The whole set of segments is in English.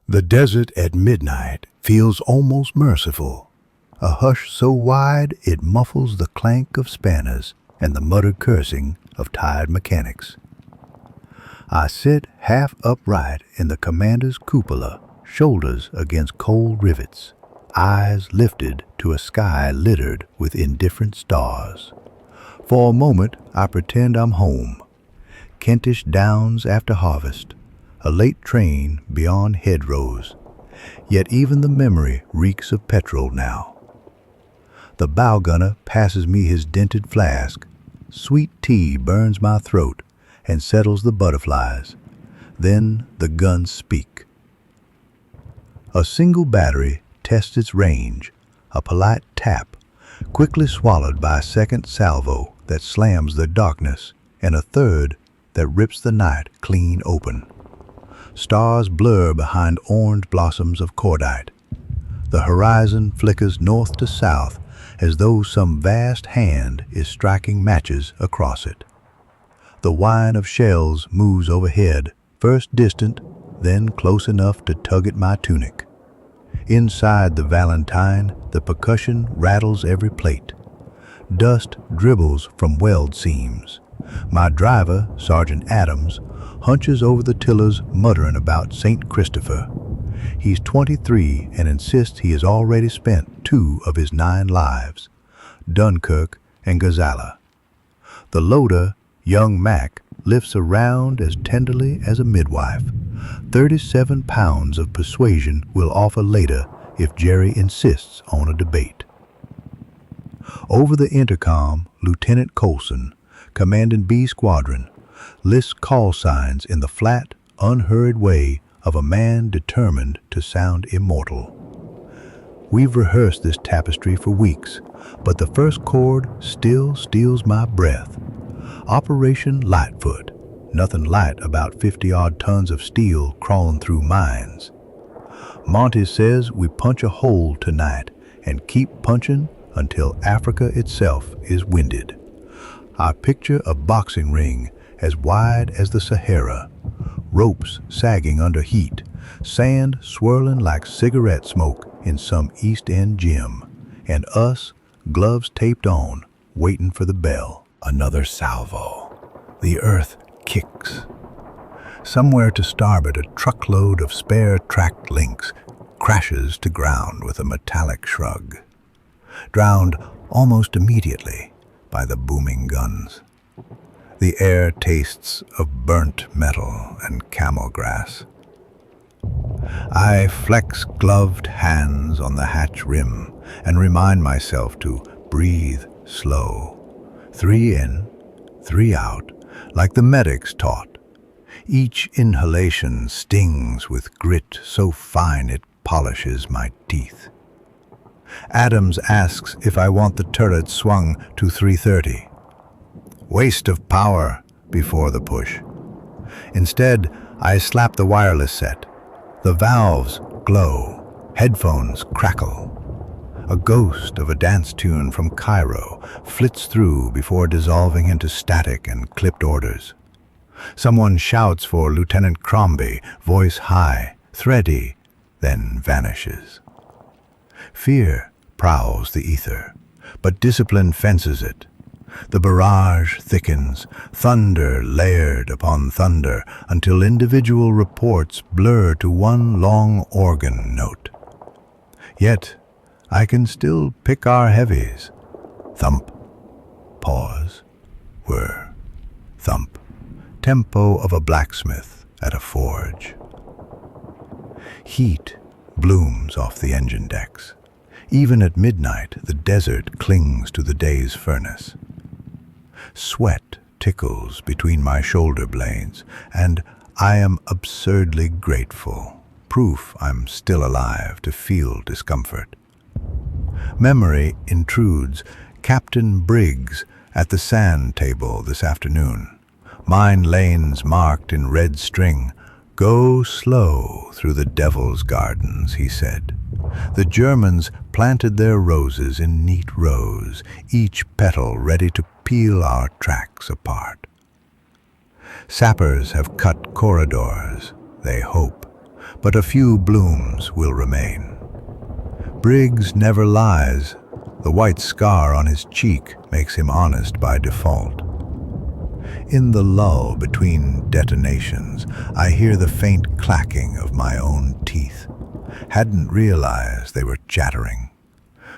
The desert at midnight feels almost merciful, a hush so wide it muffles the clank of spanners and the muttered cursing of tired mechanics. I sit half upright in the commander's cupola, shoulders against cold rivets, eyes lifted to a sky littered with indifferent stars. For a moment I pretend I'm home. Kentish downs after harvest, a late train beyond hedgerows, yet even the memory reeks of petrol now. The bow gunner passes me his dented flask. Sweet tea burns my throat and settles the butterflies. Then the guns speak. A single battery tests its range, a polite tap, quickly swallowed by a second salvo that slams the darkness, and a third that rips the night clean open. Stars blur behind orange blossoms of cordite. The horizon flickers north to south as though some vast hand is striking matches across it. The whine of shells moves overhead, first distant, then close enough to tug at my tunic. Inside the Valentine, the percussion rattles every plate. Dust dribbles from weld seams. My driver, Sergeant Adams, hunches over the tillers muttering about St. Christopher. He's 23 and insists he has already spent 2 of his 9 lives, Dunkirk and Gazala. The loader, young Mac, lifts around as tenderly as a midwife. 37 pounds of persuasion will offer later if Jerry insists on a debate. Over the intercom, Lieutenant Colson, commanding B Squadron, lists call signs in the flat, unhurried way of a man determined to sound immortal. We've rehearsed this tapestry for weeks, but the first chord still steals my breath. Operation Lightfoot. Nothing light about 50-odd tons of steel crawling through mines. Monty says we punch a hole tonight and keep punching until Africa itself is winded. I picture a boxing ring as wide as the Sahara, ropes sagging under heat, sand swirling like cigarette smoke in some East End gym, and us, gloves taped on, waiting for the bell. Another salvo. The earth kicks. Somewhere to starboard, a truckload of spare tracked links crashes to ground with a metallic shrug, drowned almost immediately by the booming guns. The air tastes of burnt metal and camel grass. I flex gloved hands on the hatch rim and remind myself to breathe slow. 3 in, 3 out, like the medics taught. Each inhalation stings with grit so fine it polishes my teeth. Adams asks if I want the turret swung to 330. Waste of power before the push. Instead, I slap the wireless set. The valves glow, headphones crackle. A ghost of a dance tune from Cairo flits through before dissolving into static and clipped orders. Someone shouts for Lieutenant Crombie, voice high, thready, then vanishes. Fear prowls the ether, but discipline fences it. The barrage thickens, thunder layered upon thunder, until individual reports blur to one long organ note. Yet, I can still pick our heavies. Thump, pause, whir, thump, tempo of a blacksmith at a forge. Heat blooms off the engine decks. Even at midnight, the desert clings to the day's furnace. Sweat tickles between my shoulder blades, and I am absurdly grateful, proof I'm still alive to feel discomfort. Memory intrudes. Captain Briggs at the sand table this afternoon. Mine lanes marked in red string. Go slow through the devil's gardens, he said. The Germans planted their roses in neat rows, each petal ready to peel our tracks apart. Sappers have cut corridors, they hope, but a few blooms will remain. Briggs never lies. The white scar on his cheek makes him honest by default. In the lull between detonations, I hear the faint clacking of my own teeth. Hadn't realized they were chattering.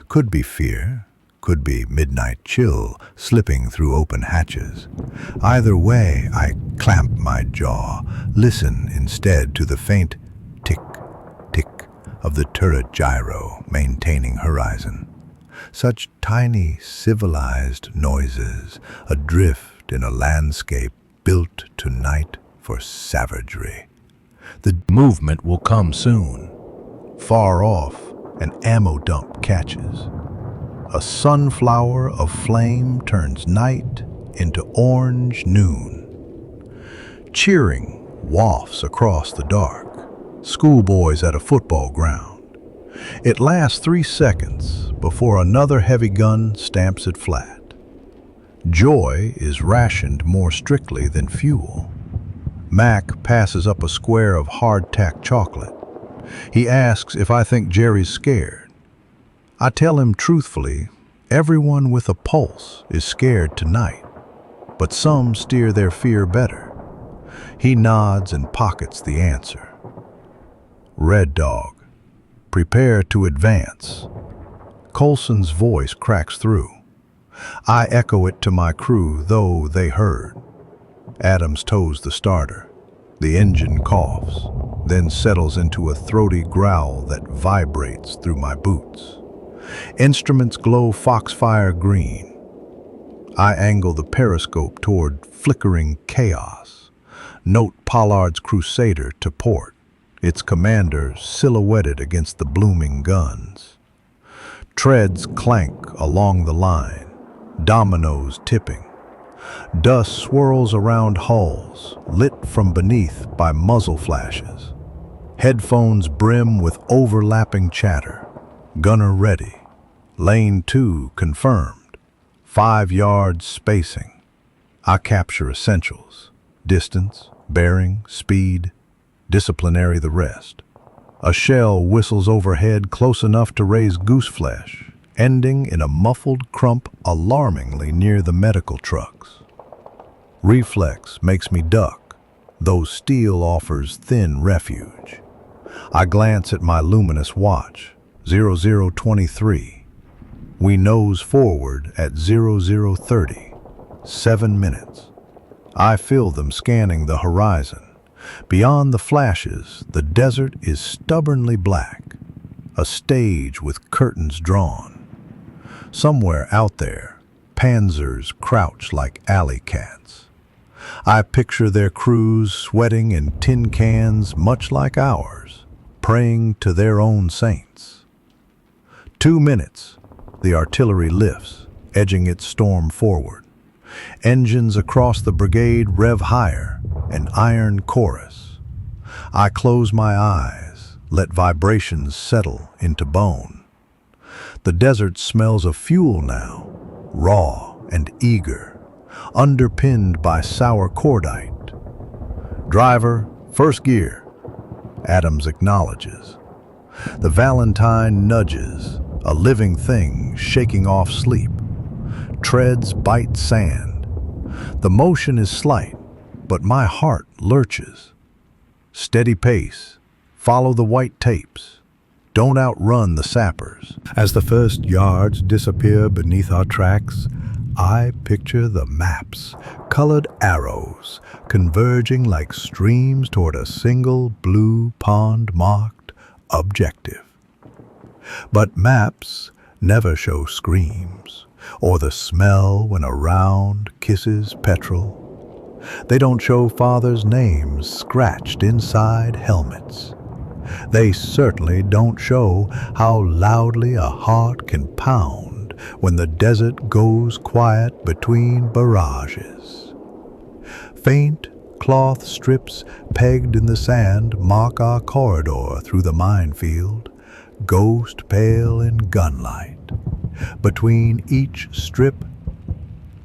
Could be fear, could be midnight chill slipping through open hatches. Either way, I clamp my jaw, listen instead to the faint tick, tick of the turret gyro maintaining horizon. Such tiny, civilized noises, adrift in a landscape built tonight for savagery. The movement will come soon. Far off, an ammo dump catches. A sunflower of flame turns night into orange noon. Cheering wafts across the dark. Schoolboys at a football ground. It lasts 3 seconds before another heavy gun stamps it flat. Joy is rationed more strictly than fuel. Mac passes up a square of hardtack chocolate. He asks if I think Jerry's scared. I tell him truthfully, everyone with a pulse is scared tonight, but some steer their fear better. He nods and pockets the answer. Red Dog, prepare to advance. Coulson's voice cracks through. I echo it to my crew, though they heard. Adams toes the starter. The engine coughs, then settles into a throaty growl that vibrates through my boots. Instruments glow foxfire green. I angle the periscope toward flickering chaos. Note Pollard's Crusader to port, its commander silhouetted against the blooming guns. Treads clank along the line, dominoes tipping. Dust swirls around hulls, lit from beneath by muzzle flashes. Headphones brim with overlapping chatter. Gunner ready. Lane 2 confirmed. 5 yards spacing. I capture essentials. Distance, bearing, speed. Disciplinary the rest. A shell whistles overhead close enough to raise gooseflesh, ending in a muffled crump alarmingly near the medical trucks. Reflex makes me duck, though steel offers thin refuge. I glance at my luminous watch, 0023. We nose forward at 0030, 7 minutes. I feel them scanning the horizon. Beyond the flashes, the desert is stubbornly black, a stage with curtains drawn. Somewhere out there, panzers crouch like alley cats. I picture their crews sweating in tin cans much like ours, praying to their own saints. 2 minutes, the artillery lifts, edging its storm forward. Engines across the brigade rev higher, an iron chorus. I close my eyes, let vibrations settle into bone. The desert smells of fuel now, raw and eager, underpinned by sour cordite. Driver, first gear. Adams acknowledges. The Valentine nudges, a living thing shaking off sleep. Treads bite sand. The motion is slight, but my heart lurches. Steady pace. Follow the white tapes. Don't outrun the sappers. As the first yards disappear beneath our tracks, I picture the maps, colored arrows, converging like streams toward a single blue pond marked objective. But maps never show screams, or the smell when a round kisses petrol. They don't show fathers' names scratched inside helmets. They certainly don't show how loudly a heart can pound when the desert goes quiet between barrages. Faint cloth strips pegged in the sand mark our corridor through the minefield, ghost pale in gunlight. Between each strip,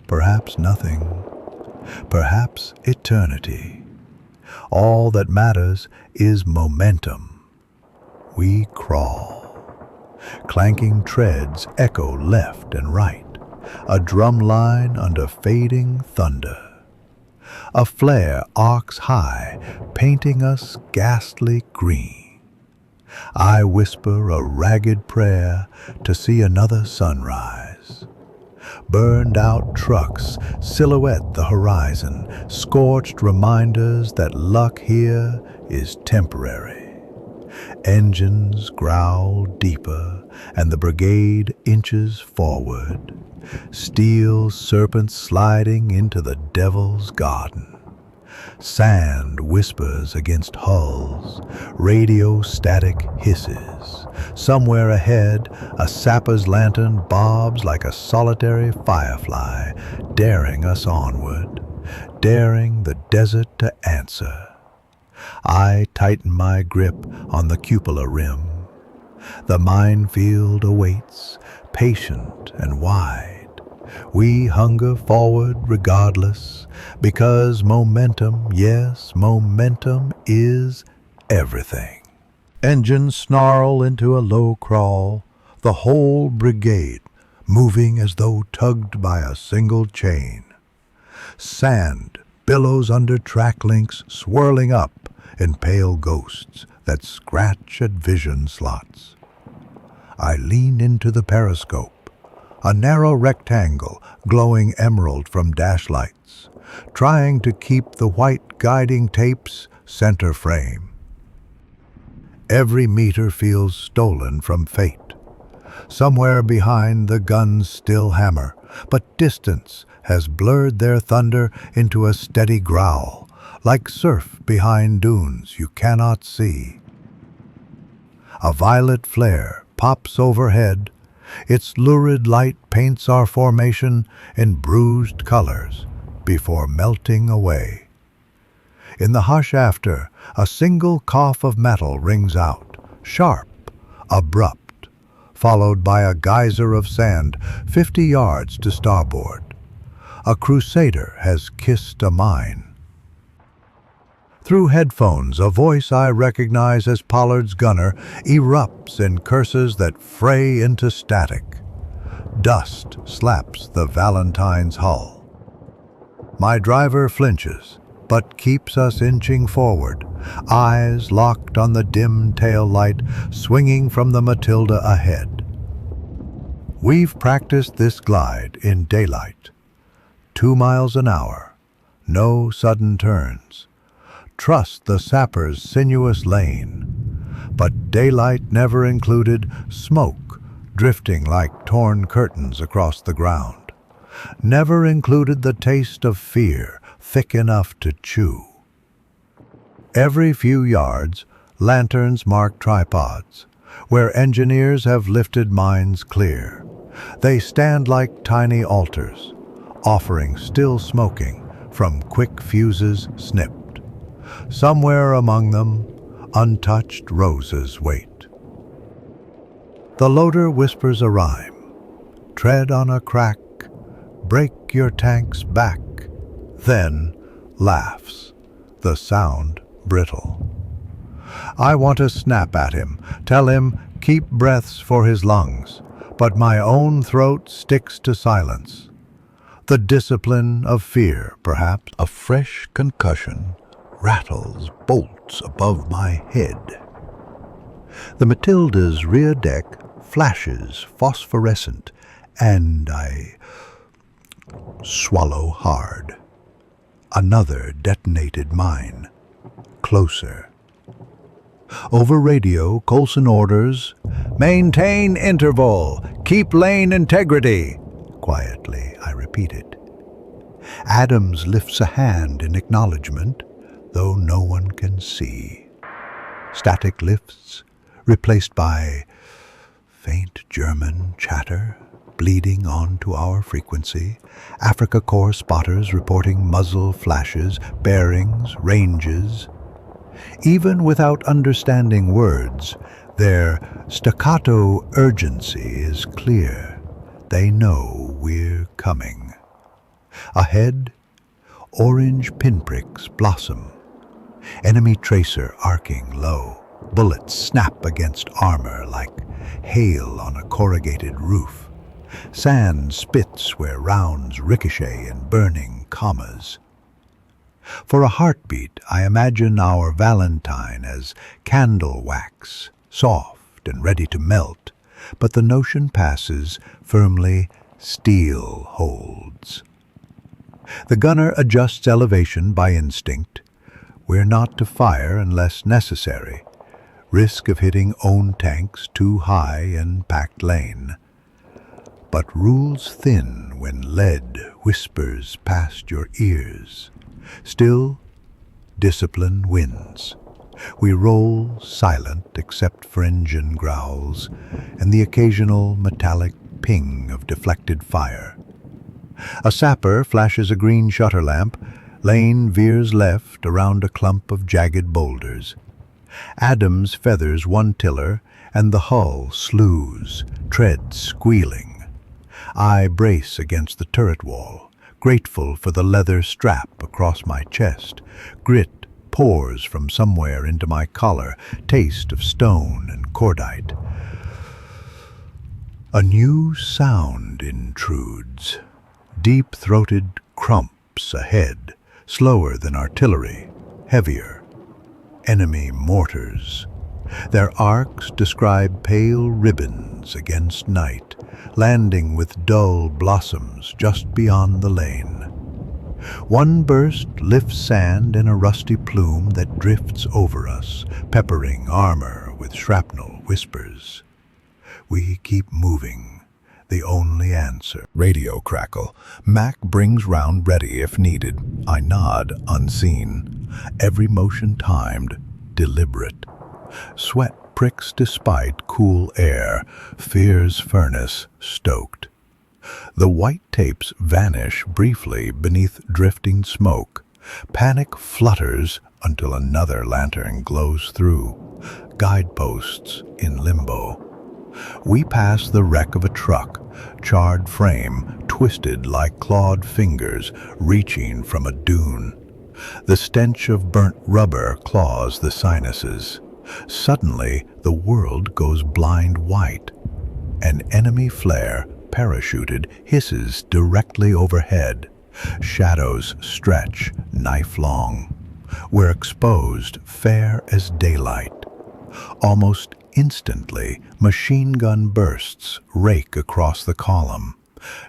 perhaps nothing, perhaps eternity. All that matters is momentum. We crawl. Clanking treads echo left and right, a drum line under fading thunder. A flare arcs high, painting us ghastly green. I whisper a ragged prayer to see another sunrise. Burned-out trucks silhouette the horizon, scorched reminders that luck here is temporary. Engines growl deeper, and the brigade inches forward. Steel serpents sliding into the devil's garden. Sand whispers against hulls, radio static hisses. Somewhere ahead, a sapper's lantern bobs like a solitary firefly, daring us onward, daring the desert to answer. I tighten my grip on the cupola rim. The minefield awaits, patient and wide. We hunger forward regardless, because momentum, yes, momentum is everything. Engines snarl into a low crawl, the whole brigade moving as though tugged by a single chain. Sand billows under track links, swirling up in pale ghosts that scratch at vision slots. I lean into the periscope, a narrow rectangle glowing emerald from dash lights, trying to keep the white guiding tapes center frame. Every meter feels stolen from fate. Somewhere behind the guns still hammer, but distance has blurred their thunder into a steady growl, like surf behind dunes you cannot see. A violet flare pops overhead. Its lurid light paints our formation in bruised colors before melting away. In the hush after, a single cough of metal rings out, sharp, abrupt, followed by a geyser of sand 50 yards to starboard. A Crusader has kissed a mine. Through headphones, a voice I recognize as Pollard's gunner erupts in curses that fray into static. Dust slaps the Valentine's hull. My driver flinches, but keeps us inching forward, eyes locked on the dim tail light swinging from the Matilda ahead. We've practiced this glide in daylight. 2 miles an hour, no sudden turns. Trust the sapper's sinuous lane. But daylight never included smoke drifting like torn curtains across the ground. Never included the taste of fear thick enough to chew. Every few yards, lanterns mark tripods, where engineers have lifted mines clear. They stand like tiny altars, offering still smoking from quick fuses snipped. Somewhere among them, untouched roses wait. The loader whispers a rhyme. Tread on a crack, break your tank's back, then laughs, the sound brittle. I want to snap at him, tell him keep breaths for his lungs, but my own throat sticks to silence. The discipline of fear, perhaps. A fresh concussion rattles bolts above my head. The Matilda's rear deck flashes phosphorescent, and I swallow hard. Another detonated mine. Closer. Over radio, Coulson orders, "Maintain interval! Keep lane integrity!" Quietly, I repeated. Adams lifts a hand in acknowledgement, though no one can see. Static lifts, replaced by faint German chatter, bleeding onto our frequency. Afrika Korps spotters reporting muzzle flashes, bearings, ranges. Even without understanding words, their staccato urgency is clear. They know we're coming. Ahead, orange pinpricks blossom. Enemy tracer arcing low. Bullets snap against armor like hail on a corrugated roof. Sand spits where rounds ricochet in burning commas. For a heartbeat, I imagine our Valentine as candle wax, soft and ready to melt, but the notion passes firmly, steel holds. The gunner adjusts elevation by instinct. We're not to fire unless necessary. Risk of hitting own tanks too high in packed lane. But rules thin when lead whispers past your ears. Still, discipline wins. We roll silent except for engine growls and the occasional metallic ping of deflected fire. A sapper flashes a green shutter lamp. Lane veers left around a clump of jagged boulders. Adams feathers one tiller and the hull slews, treads squealing. I brace against the turret wall, grateful for the leather strap across my chest. Grit pours from somewhere into my collar, taste of stone and cordite. A new sound intrudes. Deep-throated crumps ahead, slower than artillery, heavier. Enemy mortars. Their arcs describe pale ribbons against night, landing with dull blossoms just beyond the lane. One burst lifts sand in a rusty plume that drifts over us, peppering armor with shrapnel whispers. We keep moving, the only answer. Radio crackle. Mac brings round ready if needed. I nod, unseen. Every motion timed, deliberate. Sweat pricks despite cool air, fear's furnace stoked. The white tapes vanish briefly beneath drifting smoke. Panic flutters until another lantern glows through. Guideposts in limbo. We pass the wreck of a truck, charred frame, twisted like clawed fingers reaching from a dune. The stench of burnt rubber claws the sinuses. Suddenly, the world goes blind white. An enemy flare, parachuted, hisses directly overhead. Shadows stretch, knife-long. We're exposed, fair as daylight. Almost instantly, machine gun bursts rake across the column.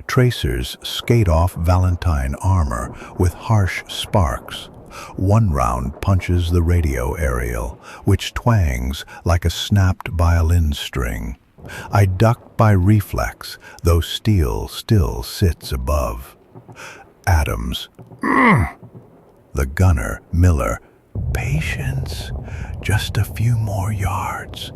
Tracers skate off Valentine armor with harsh sparks. One round punches the radio aerial, which twangs like a snapped violin string. I duck by reflex, though steel still sits above. Adams. The gunner, Miller. Patience. Just a few more yards.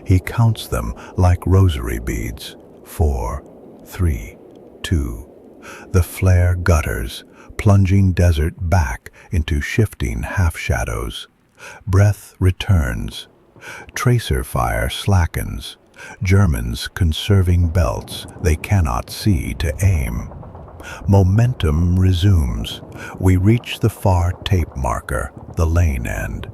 He counts them like rosary beads. 4, 3, 2. The flare gutters, plunging desert back into shifting half-shadows. Breath returns. Tracer fire slackens. Germans conserving belts they cannot see to aim. Momentum resumes. We reach the far tape marker, the lane end.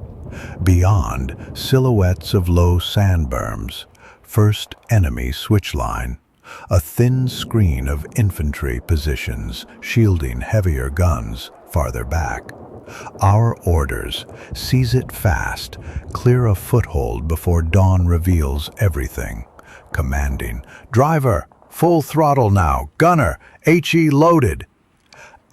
Beyond, silhouettes of low sand berms. First enemy switch line. A thin screen of infantry positions shielding heavier guns farther back. Our orders: seize it fast, clear a foothold before dawn reveals everything. Commanding, driver, full throttle now, gunner, HE loaded.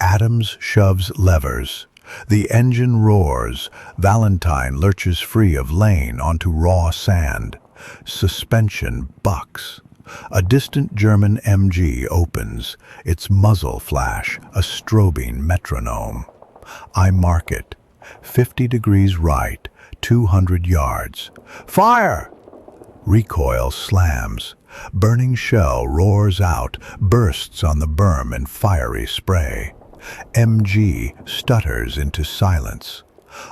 Adams shoves levers. The engine roars. Valentine lurches free of lane onto raw sand. Suspension bucks. A distant German MG opens, its muzzle flash a strobing metronome. I mark it. 50 degrees right, 200 yards. Fire! Recoil slams. Burning shell roars out, bursts on the berm in fiery spray. MG stutters into silence.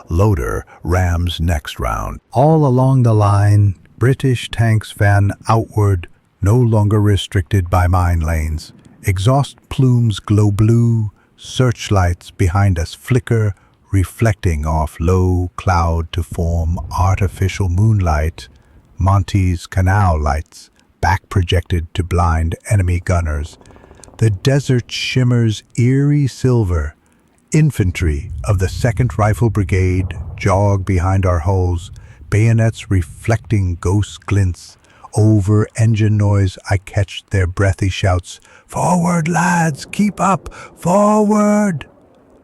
Loader rams next round. All along the line, British tanks fan outward, no longer restricted by mine lanes. Exhaust plumes glow blue, searchlights behind us flicker, reflecting off low cloud to form artificial moonlight, Monty's canal lights, back projected to blind enemy gunners. The desert shimmers eerie silver. Infantry of the 2nd Rifle Brigade jog behind our hulls, bayonets reflecting ghost glints. Over engine noise I catch their breathy shouts, "Forward, lads! Keep up! Forward!"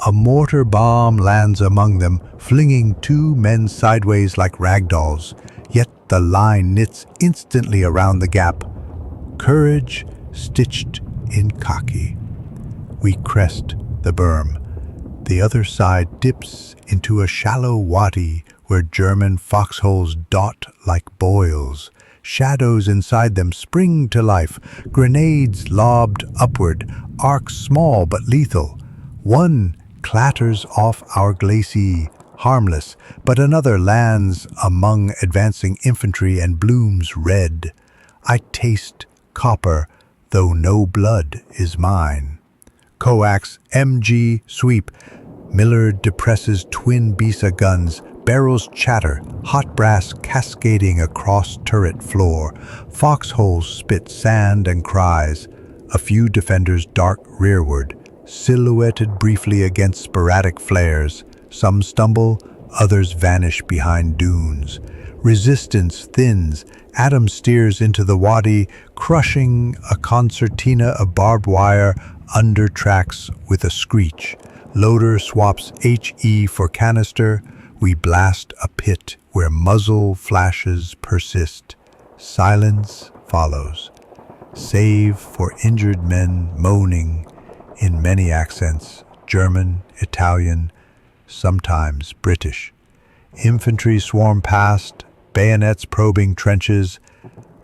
A mortar bomb lands among them, flinging 2 men sideways like ragdolls. Yet the line knits instantly around the gap. Courage stitched in khaki. We crest the berm. The other side dips into a shallow wadi where German foxholes dot like boils. Shadows inside them spring to life. Grenades lobbed upward, arcs small but lethal. One clatters off our glacis, harmless, but another lands among advancing infantry and blooms red. I taste copper, though no blood is mine. Coax, MG, sweep. Miller depresses twin Bisa guns. Barrels chatter, hot brass cascading across turret floor. Foxholes spit sand and cries. A few defenders dart rearward, silhouetted briefly against sporadic flares. Some stumble, others vanish behind dunes. Resistance thins. Adam steers into the wadi, crushing a concertina of barbed wire under tracks with a screech. Loader swaps HE for canister. We blast a pit where muzzle flashes persist. Silence follows, save for injured men moaning in many accents, German, Italian, sometimes British. Infantry swarm past, bayonets probing trenches.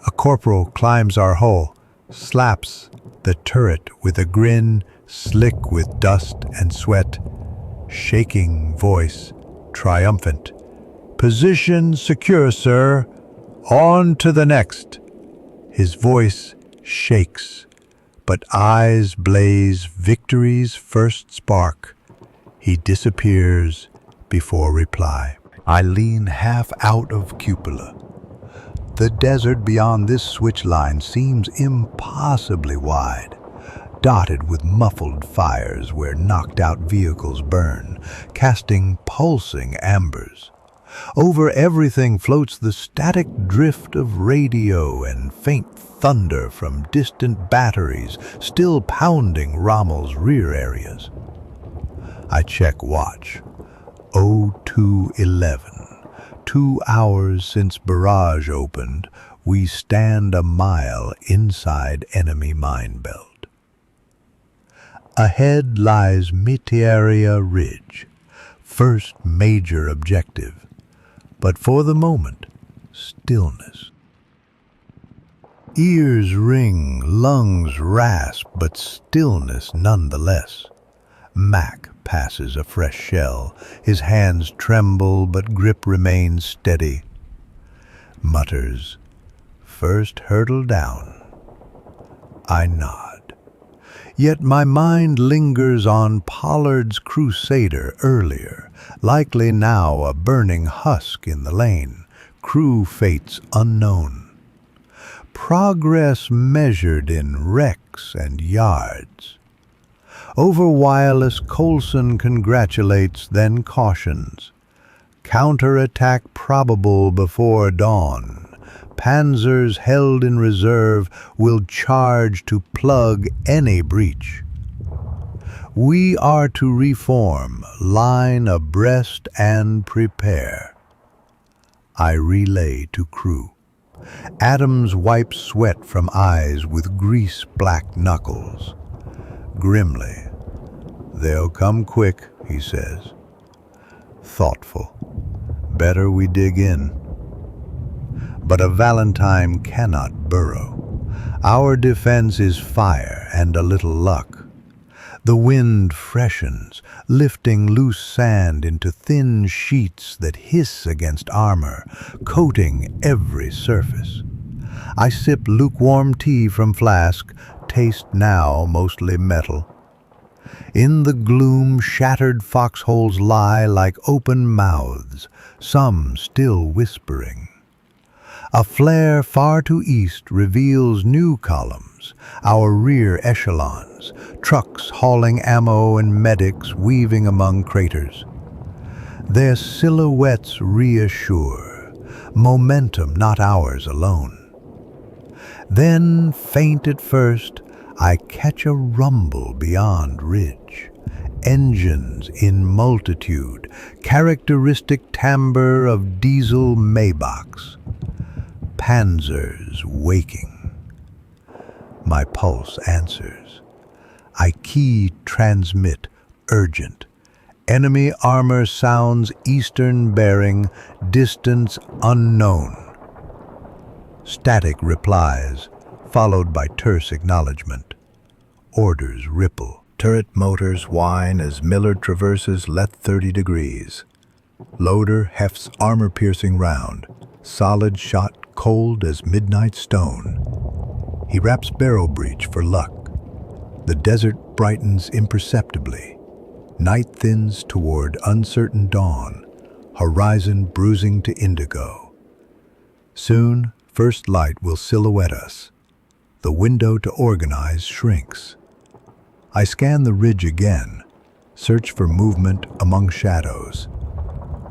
A corporal climbs our hull, slaps the turret with a grin, slick with dust and sweat. Shaking voice, triumphant. "Position secure, sir. On to the next." His voice shakes, but eyes blaze victory's first spark. He disappears before reply. I lean half out of cupola. The desert beyond this switch line seems impossibly wide, dotted with muffled fires where knocked-out vehicles burn, casting pulsing ambers. Over everything floats the static drift of radio and faint thunder from distant batteries still pounding Rommel's rear areas. I check watch. 02:11. 2 hours since barrage opened, we stand a mile inside enemy mine belt. Ahead lies Mitiaria Ridge, first major objective, but for the moment, stillness. Ears ring, lungs rasp, but stillness nonetheless. Mac passes a fresh shell. His hands tremble, but grip remains steady. Mutters, "First hurdle down." I nod. Yet my mind lingers on Pollard's Crusader earlier, likely now a burning husk in the lane, crew fates unknown. Progress measured in wrecks and yards. Over wireless, Coulson congratulates, then cautions. Counterattack probable before dawn. Panzers held in reserve will charge to plug any breach. We are to reform, line abreast and prepare. I relay to crew. Adams wipes sweat from eyes with grease-black knuckles. Grimly, "They'll come quick," he says. Thoughtful. "Better we dig in." But a Valentine cannot burrow. Our defense is fire and a little luck. The wind freshens, lifting loose sand into thin sheets that hiss against armor, coating every surface. I sip lukewarm tea from flask, taste now mostly metal. In the gloom, shattered foxholes lie like open mouths, some still whispering. A flare far to east reveals new columns, our rear echelons, trucks hauling ammo and medics weaving among craters. Their silhouettes reassure, momentum not ours alone. Then, faint at first, I catch a rumble beyond ridge. Engines in multitude, characteristic timbre of diesel Maybachs. Panzers waking. My pulse answers. I key transmit urgent. Enemy armor sounds eastern bearing, distance unknown. Static replies, followed by terse acknowledgement. Orders ripple. Turret motors whine as Miller traverses let 30 degrees. Loader hefts armor-piercing round, solid shot cold as midnight stone. He wraps barrel breech for luck. The desert brightens imperceptibly. Night thins toward uncertain dawn, horizon bruising to indigo. Soon, first light will silhouette us. The window to organize shrinks. I scan the ridge again, search for movement among shadows.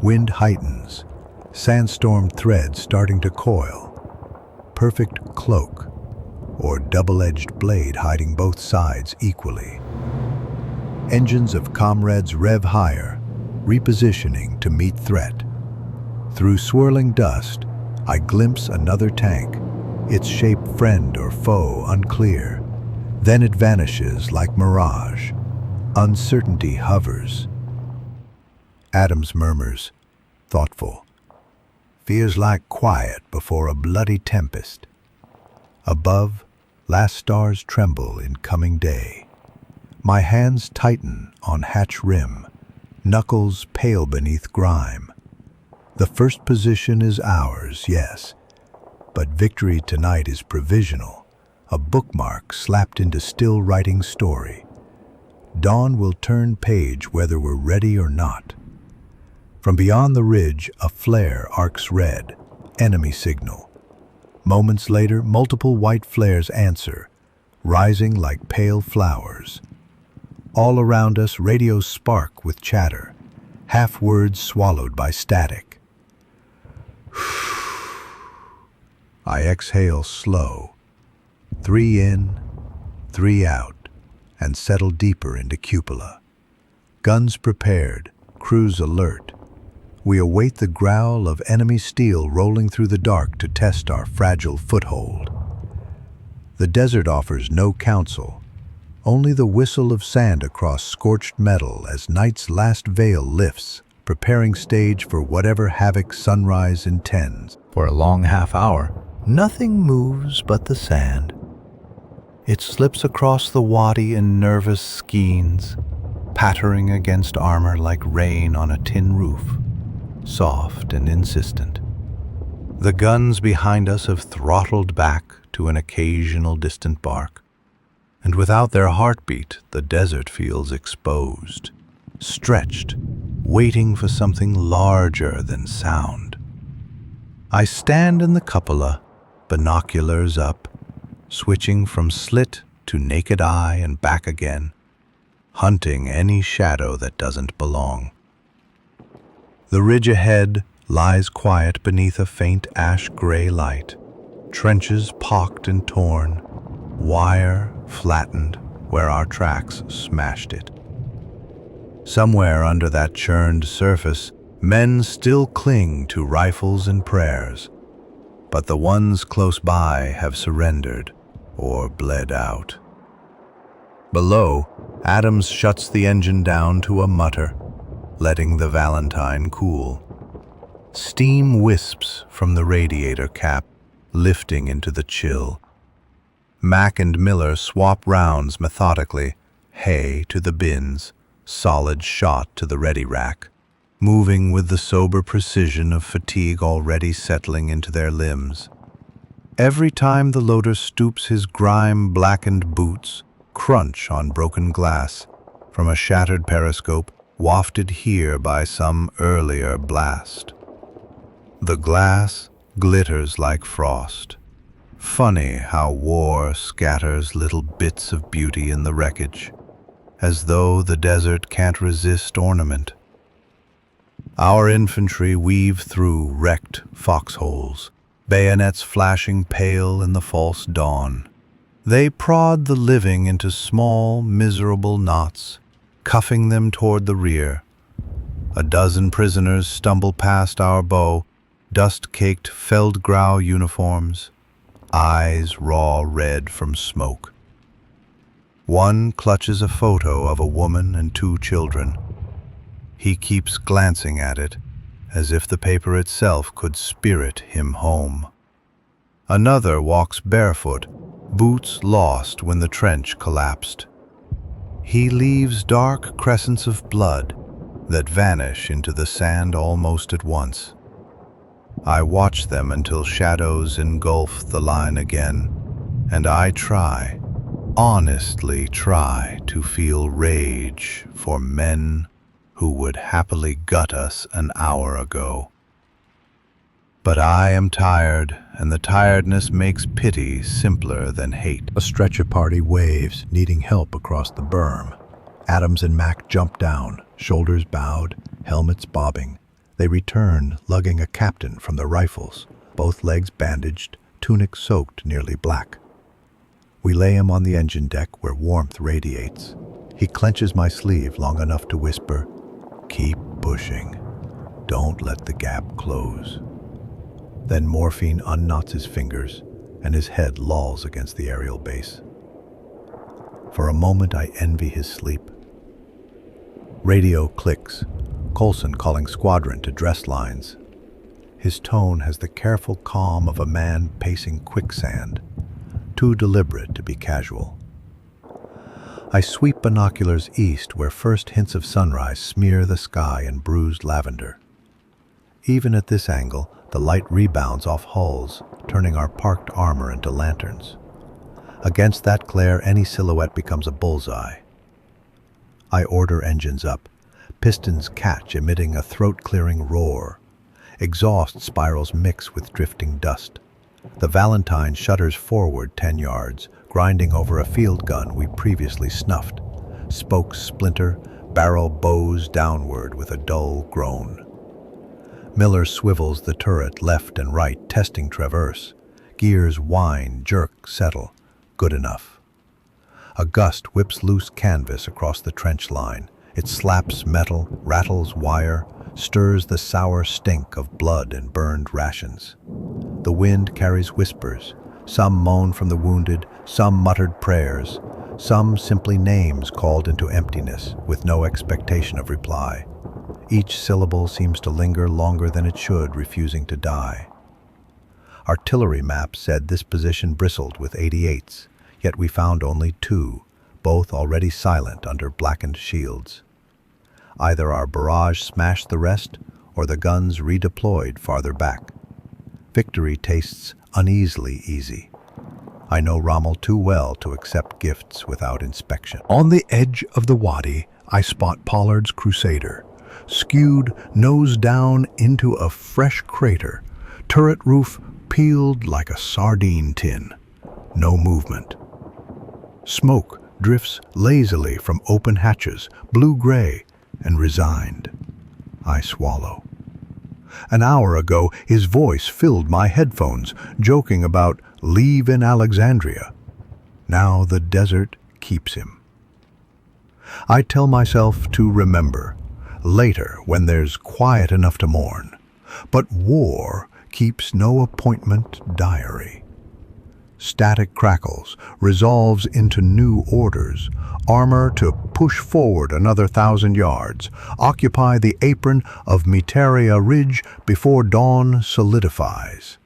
Wind heightens, sandstorm threads starting to coil. Perfect cloak, or double-edged blade hiding both sides equally. Engines of Comrades rev higher, repositioning to meet threat. Through swirling dust, I glimpse another tank, its shape friend or foe unclear. Then it vanishes like mirage. Uncertainty hovers. Adams murmurs, thoughtful. Feels like quiet before a bloody tempest. Above, last stars tremble in coming day. My hands tighten on hatch rim, knuckles pale beneath grime. The first position is ours, yes, but victory tonight is provisional, a bookmark slapped into still writing story. Dawn will turn page whether we're ready or not. From beyond the ridge, a flare arcs red, enemy signal. Moments later, multiple white flares answer, rising like pale flowers. All around us, radios spark with chatter, half words swallowed by static. I exhale slow, 3 in, 3 out, and settle deeper into cupola. Guns prepared, crews alert. We await the growl of enemy steel rolling through the dark to test our fragile foothold. The desert offers no counsel, only the whistle of sand across scorched metal as night's last veil lifts, preparing stage for whatever havoc sunrise intends. For a long half hour, nothing moves but the sand. It slips across the wadi in nervous skeins, pattering against armor like rain on a tin roof, soft and insistent. The guns behind us have throttled back to an occasional distant bark, and without their heartbeat, the desert feels exposed, stretched, waiting for something larger than sound. I stand in the cupola, binoculars up, switching from slit to naked eye and back again, hunting any shadow that doesn't belong. The ridge ahead lies quiet beneath a faint ash-gray light, trenches pocked and torn, wire flattened where our tracks smashed it. Somewhere under that churned surface, men still cling to rifles and prayers, but the ones close by have surrendered or bled out. Below, Adams shuts the engine down to a mutter, letting the Valentine cool. Steam wisps from the radiator cap, lifting into the chill. Mack and Miller swap rounds methodically, hay to the bins, solid shot to the ready rack, moving with the sober precision of fatigue already settling into their limbs. Every time the loader stoops, his grime-blackened boots crunch on broken glass, from a shattered periscope wafted here by some earlier blast. The glass glitters like frost. Funny how war scatters little bits of beauty in the wreckage, as though the desert can't resist ornament. Our infantry weave through wrecked foxholes, bayonets flashing pale in the false dawn. They prod the living into small, miserable knots, cuffing them toward the rear. A dozen prisoners stumble past our bow, dust-caked Feldgrau uniforms, eyes raw red from smoke. One clutches a photo of a woman and 2 children. He keeps glancing at it, as if the paper itself could spirit him home. Another walks barefoot, boots lost when the trench collapsed. He leaves dark crescents of blood that vanish into the sand almost at once. I watch them until shadows engulf the line again, and I try, honestly try, to feel rage for men who would happily gut us an hour ago. But I am tired, and the tiredness makes pity simpler than hate. A stretcher party waves, needing help across the berm. Adams and Mack jump down, shoulders bowed, helmets bobbing. They return, lugging a captain from their rifles, both legs bandaged, tunic soaked nearly black. We lay him on the engine deck where warmth radiates. He clenches my sleeve long enough to whisper, "Keep pushing. Don't let the gap close." Then morphine unknots his fingers, and his head lolls against the aerial base. For a moment I envy his sleep. Radio clicks, Coulson calling squadron to dress lines. His tone has the careful calm of a man pacing quicksand, too deliberate to be casual. I sweep binoculars east where first hints of sunrise smear the sky in bruised lavender. Even at this angle, the light rebounds off hulls, turning our parked armor into lanterns. Against that glare, any silhouette becomes a bullseye. I order engines up. Pistons catch, emitting a throat-clearing roar. Exhaust spirals mix with drifting dust. The Valentine shudders forward 10 yards, grinding over a field gun we previously snuffed. Spokes splinter, barrel bows downward with a dull groan. Miller swivels the turret left and right, testing traverse. Gears whine, jerk, settle. Good enough. A gust whips loose canvas across the trench line. It slaps metal, rattles wire, stirs the sour stink of blood and burned rations. The wind carries whispers. Some moan from the wounded, some muttered prayers, some simply names called into emptiness with no expectation of reply. Each syllable seems to linger longer than it should, refusing to die. Artillery maps said this position bristled with 88s, yet we found only 2, both already silent under blackened shields. Either our barrage smashed the rest, or the guns redeployed farther back. Victory tastes uneasily easy. I know Rommel too well to accept gifts without inspection. On the edge of the wadi, I spot Pollard's Crusader, skewed nose down into a fresh crater, turret roof peeled like a sardine tin. No movement. Smoke drifts lazily from open hatches, blue-gray and resigned. I swallow. An hour ago, his voice filled my headphones, joking about leave in Alexandria. Now the desert keeps him. I tell myself to remember, later when there's quiet enough to mourn. But war keeps no appointment diary. Static crackles, resolves into new orders, armor to push forward another 1,000 yards, occupy the apron of Miteria Ridge before dawn solidifies.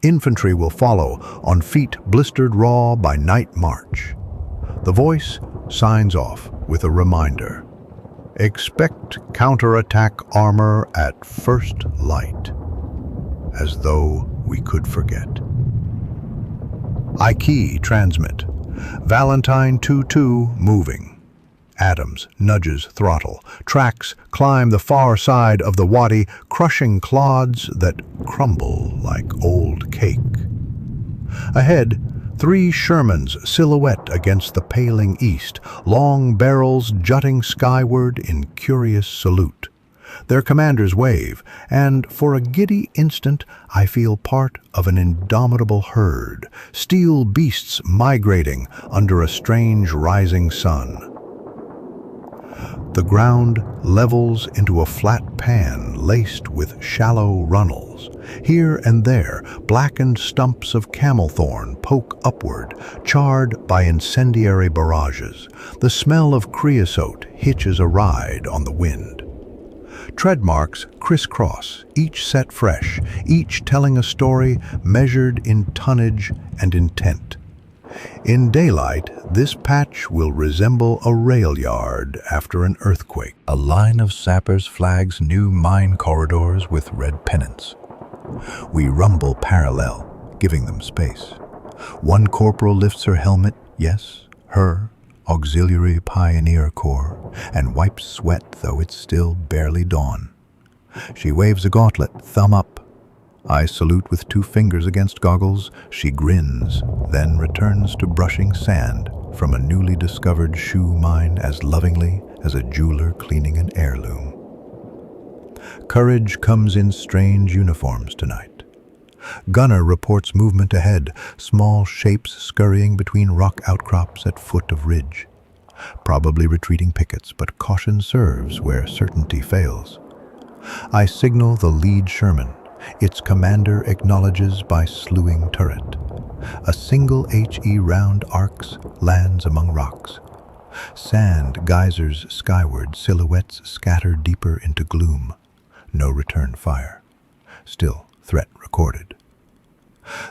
Infantry will follow, on feet blistered raw by night march. The voice signs off with a reminder. Expect counterattack armor at first light. As though we could forget. I key transmit. Valentine 2-2 moving. Adams nudges throttle. Tracks climb the far side of the wadi, crushing clods that crumble like old cake. Ahead, 3 Shermans silhouette against the paling east, long barrels jutting skyward in curious salute. Their commanders wave, and for a giddy instant I feel part of an indomitable herd, steel beasts migrating under a strange rising sun. The ground levels into a flat pan laced with shallow runnels. Here and there, blackened stumps of camel thorn poke upward, charred by incendiary barrages. The smell of creosote hitches a ride on the wind. Tread marks crisscross, each set fresh, each telling a story measured in tonnage and intent. In daylight, this patch will resemble a rail yard after an earthquake. A line of sappers flags new mine corridors with red pennants. We rumble parallel, giving them space. One corporal lifts her helmet, yes, her Auxiliary Pioneer Corps, and wipes sweat though it's still barely dawn. She waves a gauntlet, thumb up. I salute with 2 fingers against goggles. She grins, then returns to brushing sand from a newly discovered shoe mine as lovingly as a jeweler cleaning an heirloom. Courage comes in strange uniforms tonight. Gunner reports movement ahead, small shapes scurrying between rock outcrops at foot of ridge. Probably retreating pickets, but caution serves where certainty fails. I signal the lead Sherman. Its commander acknowledges by slewing turret. A single HE round arcs lands among rocks. Sand geysers skyward, silhouettes scatter deeper into gloom. No return fire. Still, threat recorded.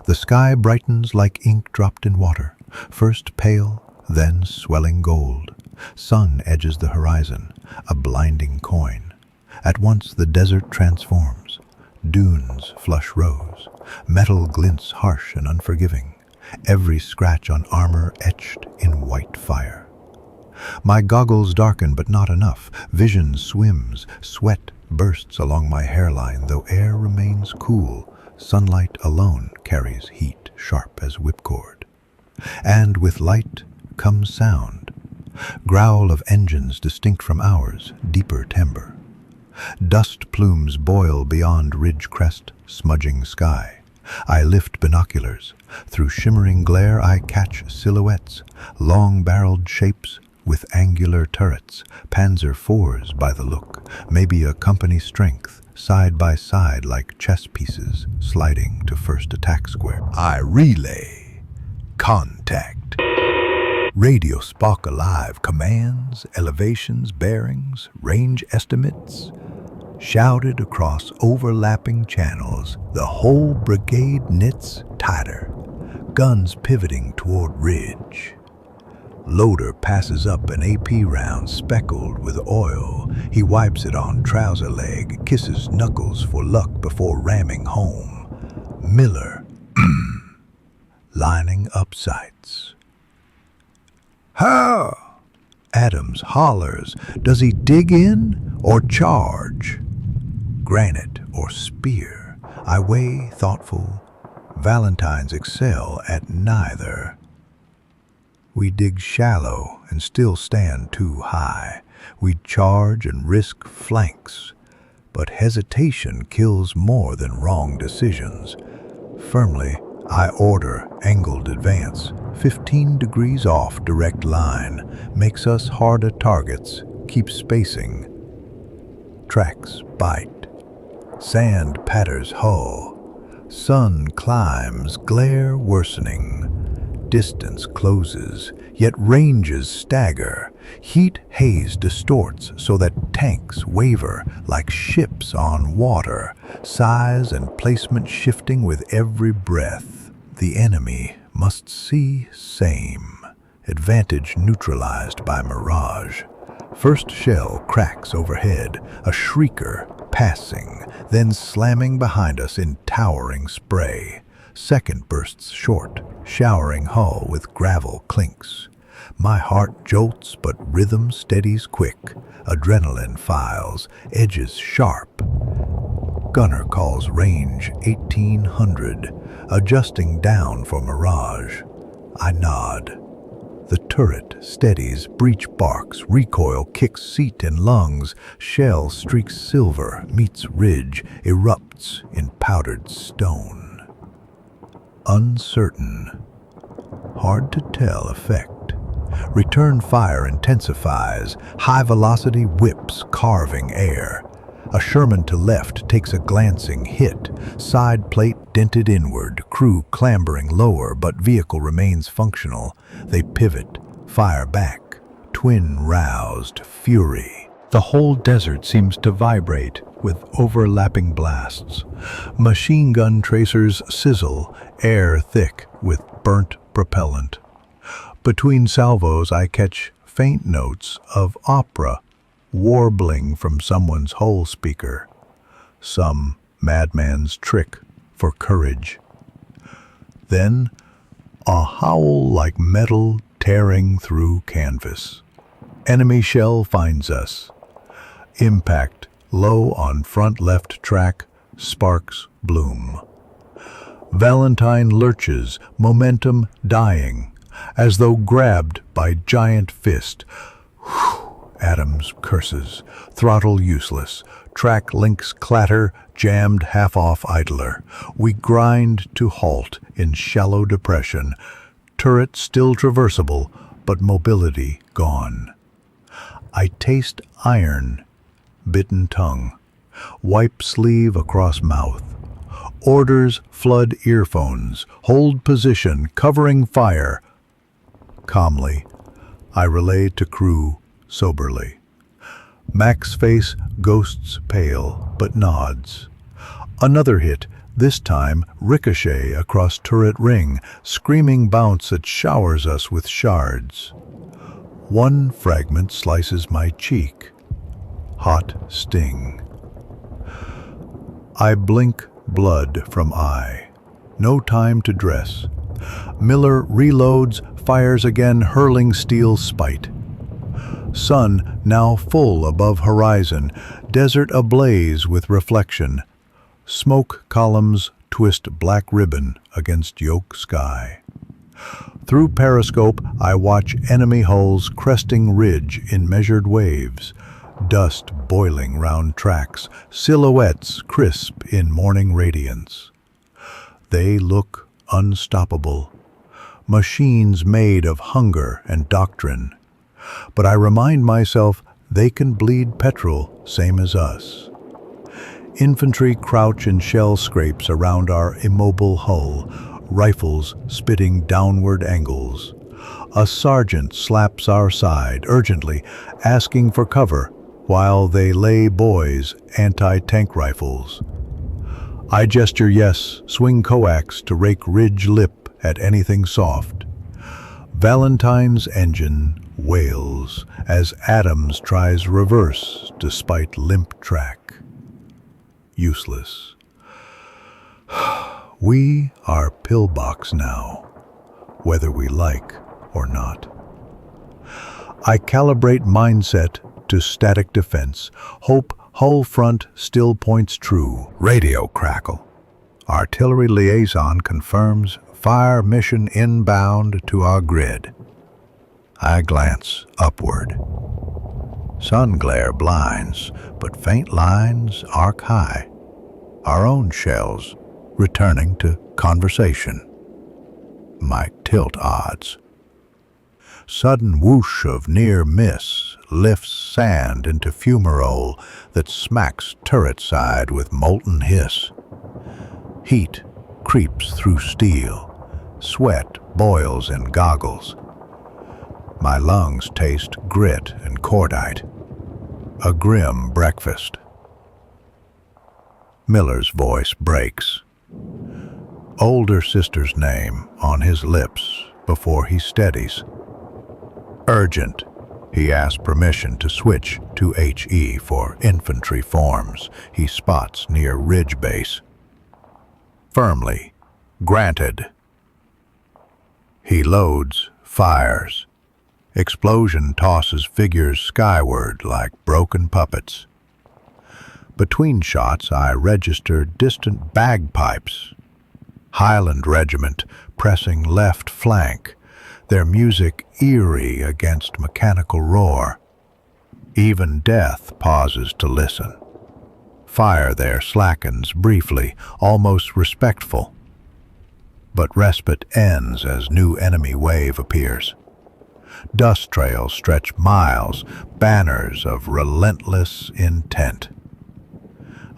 The sky brightens like ink dropped in water, first pale, then swelling gold. Sun edges the horizon, a blinding coin. At once the desert transforms. Dunes flush rose. Metal glints harsh and unforgiving. Every scratch on armor etched in white fire. My goggles darken, but not enough. Vision swims. Sweat bursts along my hairline, though air remains cool. Sunlight alone carries heat sharp as whipcord. And with light comes sound. Growl of engines distinct from ours, deeper timbre. Dust plumes boil beyond ridge crest, smudging sky. I lift binoculars. Through shimmering glare I catch silhouettes, long-barreled shapes with angular turrets, Panzer IVs by the look, maybe a company strength, side by side like chess pieces sliding to first attack square. I relay. Contact. Radio spark alive, commands, elevations, bearings, range estimates. Shouted across overlapping channels, the whole brigade knits tighter, guns pivoting toward ridge. Loader passes up an AP round speckled with oil. He wipes it on trouser leg, kisses knuckles for luck before ramming home. Miller, lining up sights. How? Adams hollers. Does he dig in or charge? Granite or spear? I weigh thoughtful. Valentines excel at neither. We dig shallow and still stand too high. We charge and risk flanks. But hesitation kills more than wrong decisions. Firmly, I order angled advance. 15 degrees off direct line. Makes us harder targets. Keep spacing. Tracks bite. Sand patters hull. Sun climbs, glare worsening. Distance closes, yet ranges stagger. Heat haze distorts so that tanks waver like ships on water, size and placement shifting with every breath. The enemy must see same. Advantage neutralized by mirage. First shell cracks overhead, a shrieker passing, then slamming behind us in towering spray. Second bursts short, showering hull with gravel clinks. My heart jolts, but rhythm steadies quick. Adrenaline files, edges sharp. Gunner calls range 1800, adjusting down for mirage. I nod. The turret steadies, breech barks, recoil kicks seat and lungs. Shell streaks silver, meets ridge, erupts in powdered stone. Uncertain. Hard to tell effect. Return fire intensifies. High velocity whips, carving air. A Sherman to left takes a glancing hit. Side plate dented inward, crew clambering lower, but vehicle remains functional. They pivot, fire back. Twin roused, fury. The whole desert seems to vibrate with overlapping blasts. Machine gun tracers sizzle, air thick with burnt propellant. Between salvos I catch faint notes of opera warbling from someone's whole speaker. Some madman's trick for courage. Then a howl like metal tearing through canvas. Enemy shell finds us. Impact low on front left track, sparks bloom. Valentine lurches, momentum dying, as though grabbed by giant fist. Adams curses, throttle useless, track links clatter, jammed half-off idler. We grind to halt in shallow depression, turret still traversable, but mobility gone. I taste iron, bitten tongue, wipe sleeve across mouth. Orders flood earphones, hold position, covering fire. Calmly, I relay to crew soberly. Mac's face ghosts pale, but nods. Another hit, this time ricochet across turret ring, screaming bounce that showers us with shards. One fragment slices my cheek. Hot sting. I blink blood from eye. No time to dress. Miller reloads, fires again, hurling steel spite. Sun now full above horizon, desert ablaze with reflection. Smoke columns twist black ribbon against yoke sky. Through periscope, I watch enemy hulls cresting ridge in measured waves. Dust boiling round tracks, silhouettes crisp in morning radiance. They look unstoppable. Machines made of hunger and doctrine. But I remind myself they can bleed petrol, same as us. Infantry crouch in shell scrapes around our immobile hull, rifles spitting downward angles. A sergeant slaps our side, urgently, asking for cover, while they lay boys anti-tank rifles. I gesture yes, swing coax to rake ridge lip at anything soft. Valentine's engine wails as Adams tries reverse despite limp track. Useless. We are pillbox now, whether we like or not. I calibrate mindset to static defense, hope hull front still points true. Radio crackle. Artillery liaison confirms fire mission inbound to our grid. I glance upward. Sun glare blinds, but faint lines arc high. Our own shells returning to conversation. Might tilt odds. Sudden whoosh of near miss lifts sand into fumarole that smacks turret side with molten hiss. Heat creeps through steel. Sweat boils in goggles. My lungs taste grit and cordite. A grim breakfast. Miller's voice breaks. Older sister's name on his lips before he steadies. Urgent. He asks permission to switch to HE for infantry forms he spots near ridge base. Firmly. Granted. He loads, fires. Explosion tosses figures skyward like broken puppets. Between shots, I register distant bagpipes. Highland Regiment pressing left flank, their music eerie against mechanical roar. Even death pauses to listen. Fire there slackens briefly, almost respectful. But respite ends as new enemy wave appears. Dust trails stretch miles, banners of relentless intent.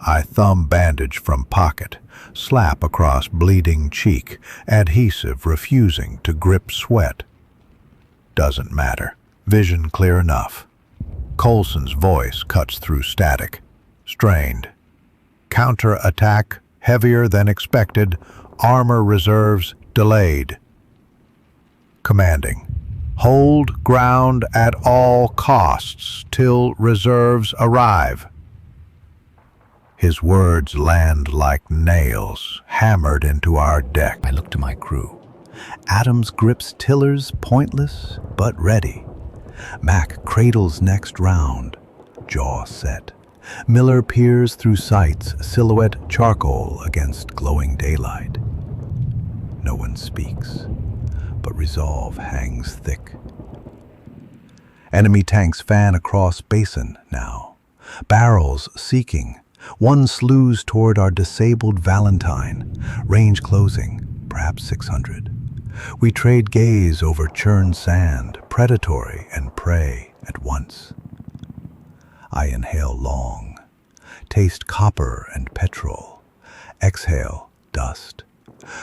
I thumb bandage from pocket, slap across bleeding cheek, adhesive refusing to grip sweat. Doesn't matter. Vision clear enough. Coulson's voice cuts through static. Strained. Counterattack heavier than expected. Armor reserves delayed. Commanding. Hold ground at all costs till reserves arrive. His words land like nails, hammered into our deck. I look to my crew. Adams grips tillers, pointless but ready. Mac cradles next round, jaw set. Miller peers through sights, silhouette charcoal against glowing daylight. No one speaks, but resolve hangs thick. Enemy tanks fan across basin now, barrels seeking. One slews toward our disabled Valentine, range closing, perhaps 600. We trade gaze over churned sand, predatory and prey at once. I inhale long, taste copper and petrol, exhale dust.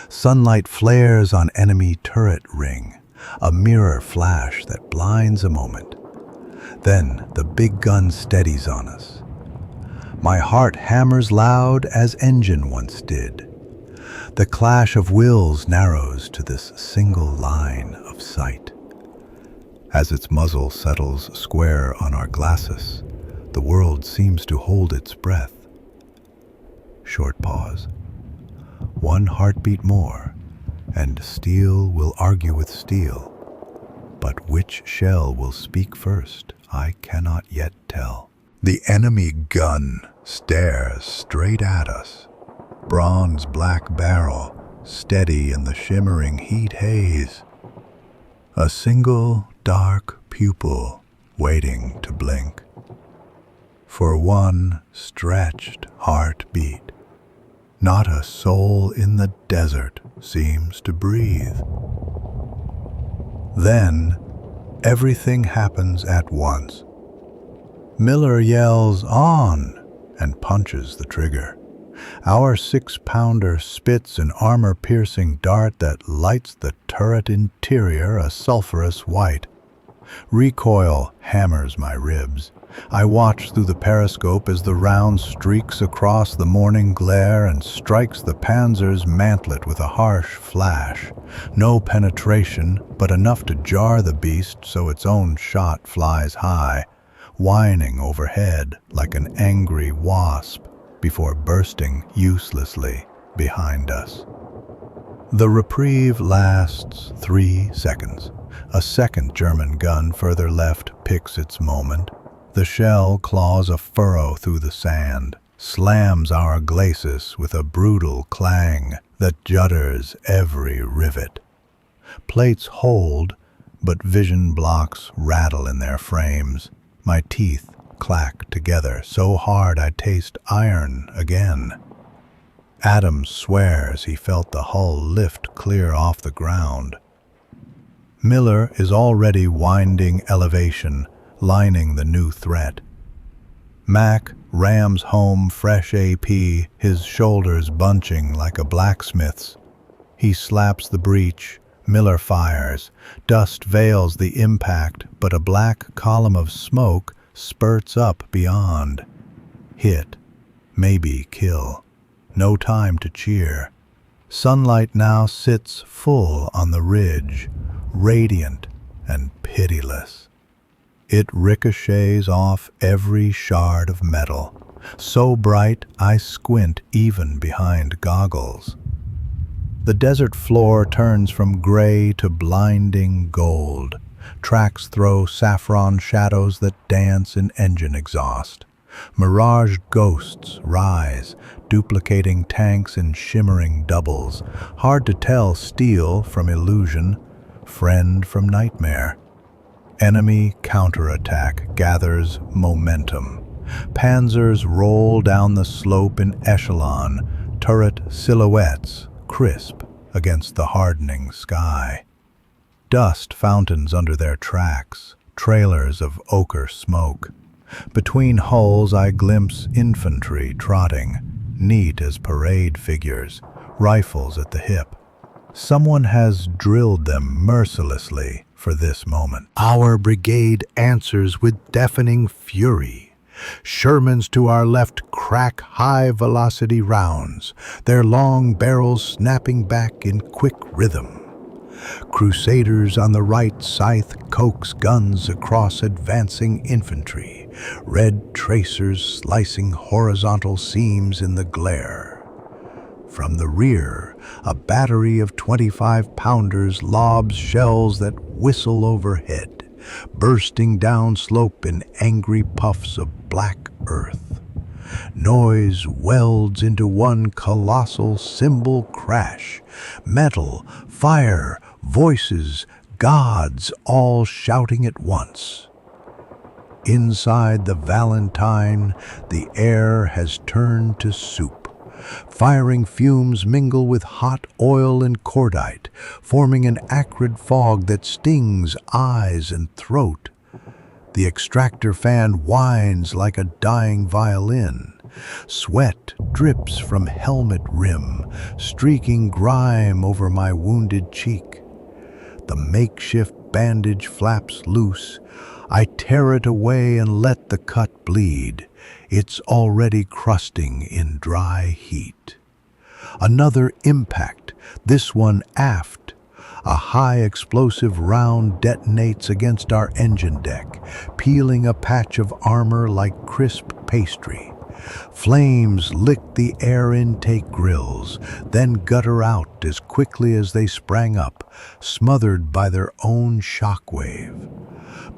Sunlight flares on enemy turret ring, a mirror flash that blinds a moment. Then the big gun steadies on us. My heart hammers loud as engine once did. The clash of wills narrows to this single line of sight. As its muzzle settles square on our glacis, the world seems to hold its breath. Short pause. One heartbeat more, and steel will argue with steel. But which shell will speak first, I cannot yet tell. The enemy gun stares straight at us. Bronze black barrel, steady in the shimmering heat haze. A single dark pupil waiting to blink. For one stretched heartbeat. Not a soul in the desert seems to breathe. Then, everything happens at once. Miller yells on and punches the trigger. Our 6-pounder spits an armor-piercing dart that lights the turret interior a sulphurous white. Recoil hammers my ribs. I watch through the periscope as the round streaks across the morning glare and strikes the Panzer's mantlet with a harsh flash. No penetration, but enough to jar the beast so its own shot flies high, whining overhead like an angry wasp before bursting uselessly behind us. The reprieve lasts 3 seconds. A second German gun further left picks its moment. The shell claws a furrow through the sand, slams our glacis with a brutal clang that judders every rivet. Plates hold, but vision blocks rattle in their frames. My teeth clack together so hard I taste iron again. Adams swears he felt the hull lift clear off the ground. Miller is already winding elevation, lining the new threat. Mac rams home fresh AP, his shoulders bunching like a blacksmith's. He slaps the breech. Miller fires. Dust veils the impact, but a black column of smoke spurts up beyond. Hit. Maybe kill. No time to cheer. Sunlight now sits full on the ridge, radiant and pitiless. It ricochets off every shard of metal, so bright I squint even behind goggles. The desert floor turns from gray to blinding gold. Tracks throw saffron shadows that dance in engine exhaust. Mirage ghosts rise, duplicating tanks in shimmering doubles. Hard to tell steel from illusion, friend from nightmare. Enemy counterattack gathers momentum. Panzers roll down the slope in echelon, turret silhouettes crisp against the hardening sky. Dust fountains under their tracks, trailers of ochre smoke. Between hulls I glimpse infantry trotting, neat as parade figures, rifles at the hip. Someone has drilled them mercilessly for this moment. Our brigade answers with deafening fury. Shermans to our left crack high-velocity rounds, their long barrels snapping back in quick rhythm. Crusaders on the right scythe coax guns across advancing infantry, red tracers slicing horizontal seams in the glare. From the rear, a battery of 25-pounders lobs shells that whistle overhead, bursting down slope in angry puffs of black earth. Noise welds into one colossal cymbal crash. Metal, fire, voices, gods all shouting at once. Inside the Valentine, the air has turned to soup. Firing fumes mingle with hot oil and cordite, forming an acrid fog that stings eyes and throat. The extractor fan whines like a dying violin. Sweat drips from helmet rim, streaking grime over my wounded cheek. The makeshift bandage flaps loose. I tear it away and let the cut bleed. It's already crusting in dry heat. Another impact, this one aft. A high-explosive round detonates against our engine deck, peeling a patch of armor like crisp pastry. Flames lick the air intake grills, then gutter out as quickly as they sprang up, smothered by their own shockwave.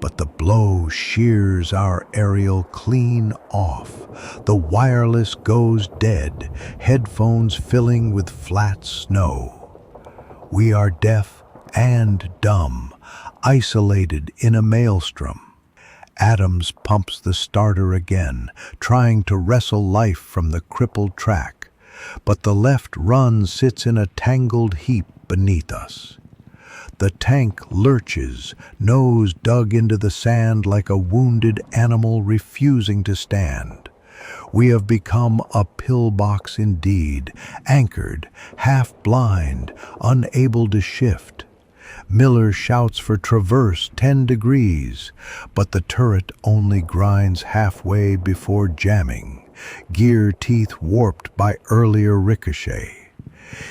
But the blow shears our aerial clean off. The wireless goes dead, headphones filling with flat snow. We are deaf and dumb, isolated in a maelstrom. Adams pumps the starter again, trying to wrestle life from the crippled track. But the left run sits in a tangled heap beneath us. The tank lurches, nose dug into the sand like a wounded animal refusing to stand. We have become a pillbox indeed, anchored, half-blind, unable to shift. Miller shouts for traverse 10 degrees, but the turret only grinds halfway before jamming, gear teeth warped by earlier ricochet.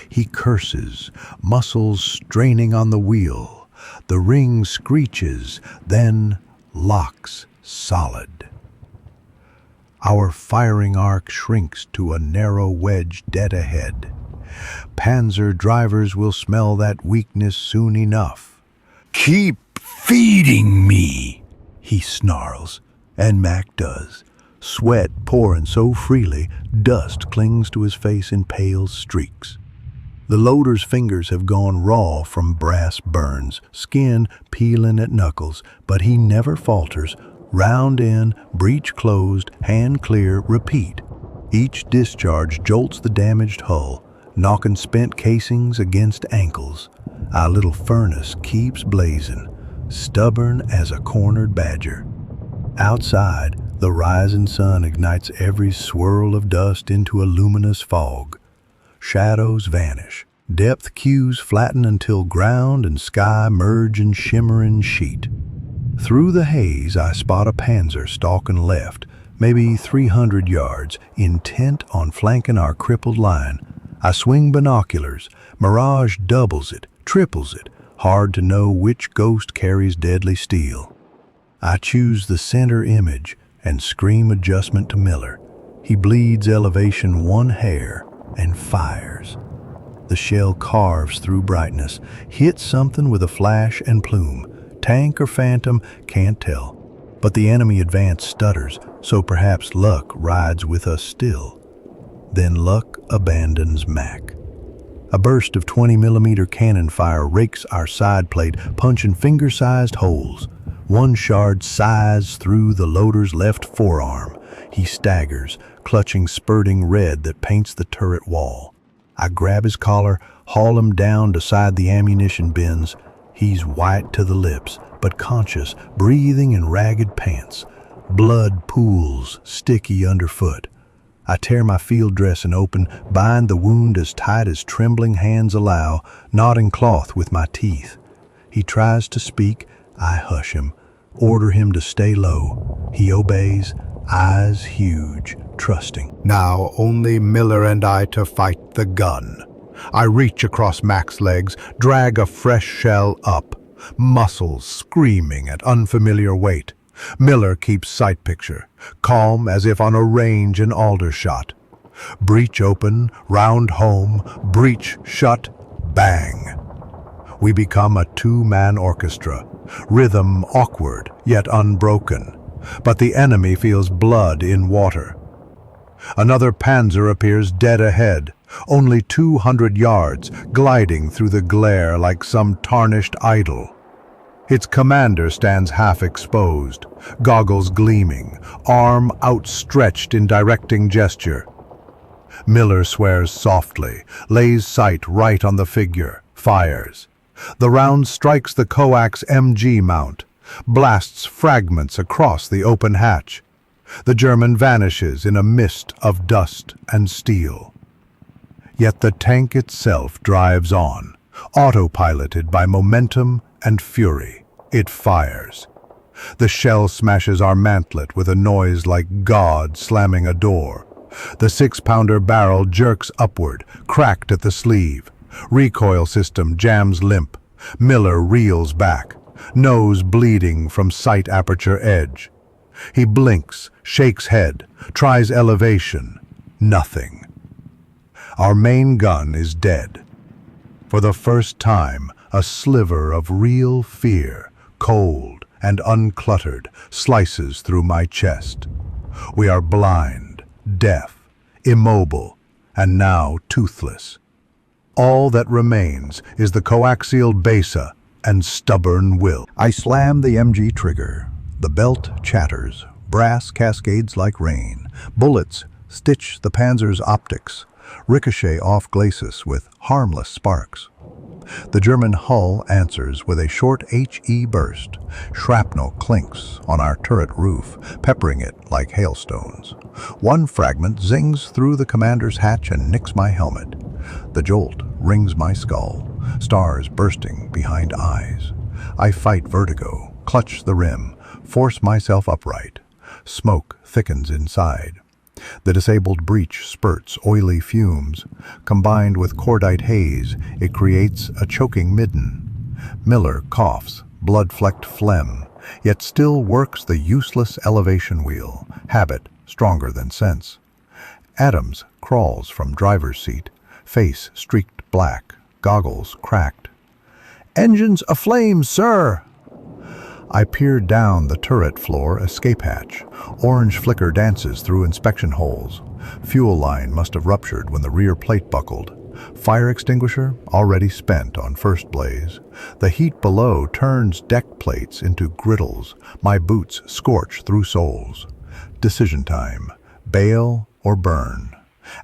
He curses, muscles straining on the wheel. The ring screeches, then locks solid. Our firing arc shrinks to a narrow wedge dead ahead. Panzer drivers will smell that weakness soon enough. "Keep feeding me," he snarls, and Mac does. Sweat pouring so freely, dust clings to his face in pale streaks. The loader's fingers have gone raw from brass burns, skin peeling at knuckles, but he never falters. Round in, breech closed, hand clear, repeat. Each discharge jolts the damaged hull, knocking spent casings against ankles. Our little furnace keeps blazing, stubborn as a cornered badger. Outside, the rising sun ignites every swirl of dust into a luminous fog. Shadows vanish. Depth cues flatten until ground and sky merge in shimmering sheet. Through the haze, I spot a panzer stalking left, maybe 300 yards, intent on flanking our crippled line. I swing binoculars. Mirage doubles it, triples it. Hard to know which ghost carries deadly steel. I choose the center image and scream adjustment to Miller. He bleeds elevation one hair and fires. The shell carves through brightness, hits something with a flash and plume, Tank or phantom, can't tell. But the enemy advance stutters, so perhaps luck rides with us still. Then luck abandons Mac. A burst of 20mm cannon fire rakes our side plate, punching finger-sized holes. One shard sighs through the loader's left forearm. He staggers, clutching spurting red that paints the turret wall. I grab his collar, haul him down beside the ammunition bins. He's white to the lips, but conscious, breathing in ragged pants. Blood pools, sticky underfoot. I tear my field dressing open, bind the wound as tight as trembling hands allow, knotting cloth with my teeth. He tries to speak, I hush him, order him to stay low. He obeys, eyes huge, trusting. Now only Miller and I to fight the gun. I reach across Mac's legs, drag a fresh shell up, muscles screaming at unfamiliar weight. Miller keeps sight picture, calm as if on a range in Aldershot. Breech open, round home, breech shut, bang. We become a two-man orchestra, rhythm awkward yet unbroken. But the enemy feels blood in water. Another panzer appears dead ahead, only 200 yards, gliding through the glare like some tarnished idol. Its commander stands half exposed, goggles gleaming, arm outstretched in directing gesture. Miller swears softly, lays sight right on the figure, fires. The round strikes the coax MG mount, blasts fragments across the open hatch. The German vanishes in a mist of dust and steel. Yet the tank itself drives on, autopiloted by momentum and fury. It fires. The shell smashes our mantlet with a noise like God slamming a door. The 6-pounder barrel jerks upward, cracked at the sleeve. Recoil system jams limp. Miller reels back, nose bleeding from sight aperture edge. He blinks, shakes head, tries elevation. Nothing. Our main gun is dead. For the first time, a sliver of real fear, cold and uncluttered, slices through my chest. We are blind, deaf, immobile, and now toothless. All that remains is the coaxial besa and stubborn will. I slam the MG trigger. The belt chatters. Brass cascades like rain. Bullets stitch the Panzer's optics, ricochet off glacis with harmless sparks. The German hull answers with a short HE burst. Shrapnel clinks on our turret roof, peppering it like hailstones. One fragment zings through the commander's hatch and nicks my helmet. The jolt rings my skull, stars bursting behind eyes. I fight vertigo, clutch the rim, force myself upright. Smoke thickens inside. The disabled breech spurts oily fumes. Combined with cordite haze, it creates a choking midden. Miller coughs, blood-flecked phlegm, yet still works the useless elevation wheel, habit stronger than sense. Adams crawls from driver's seat, face streaked black, goggles cracked. "Engines aflame, sir!" I peer down the turret floor escape hatch. Orange flicker dances through inspection holes. Fuel line must have ruptured when the rear plate buckled. Fire extinguisher already spent on first blaze. The heat below turns deck plates into griddles. My boots scorch through soles. Decision time. Bail or burn.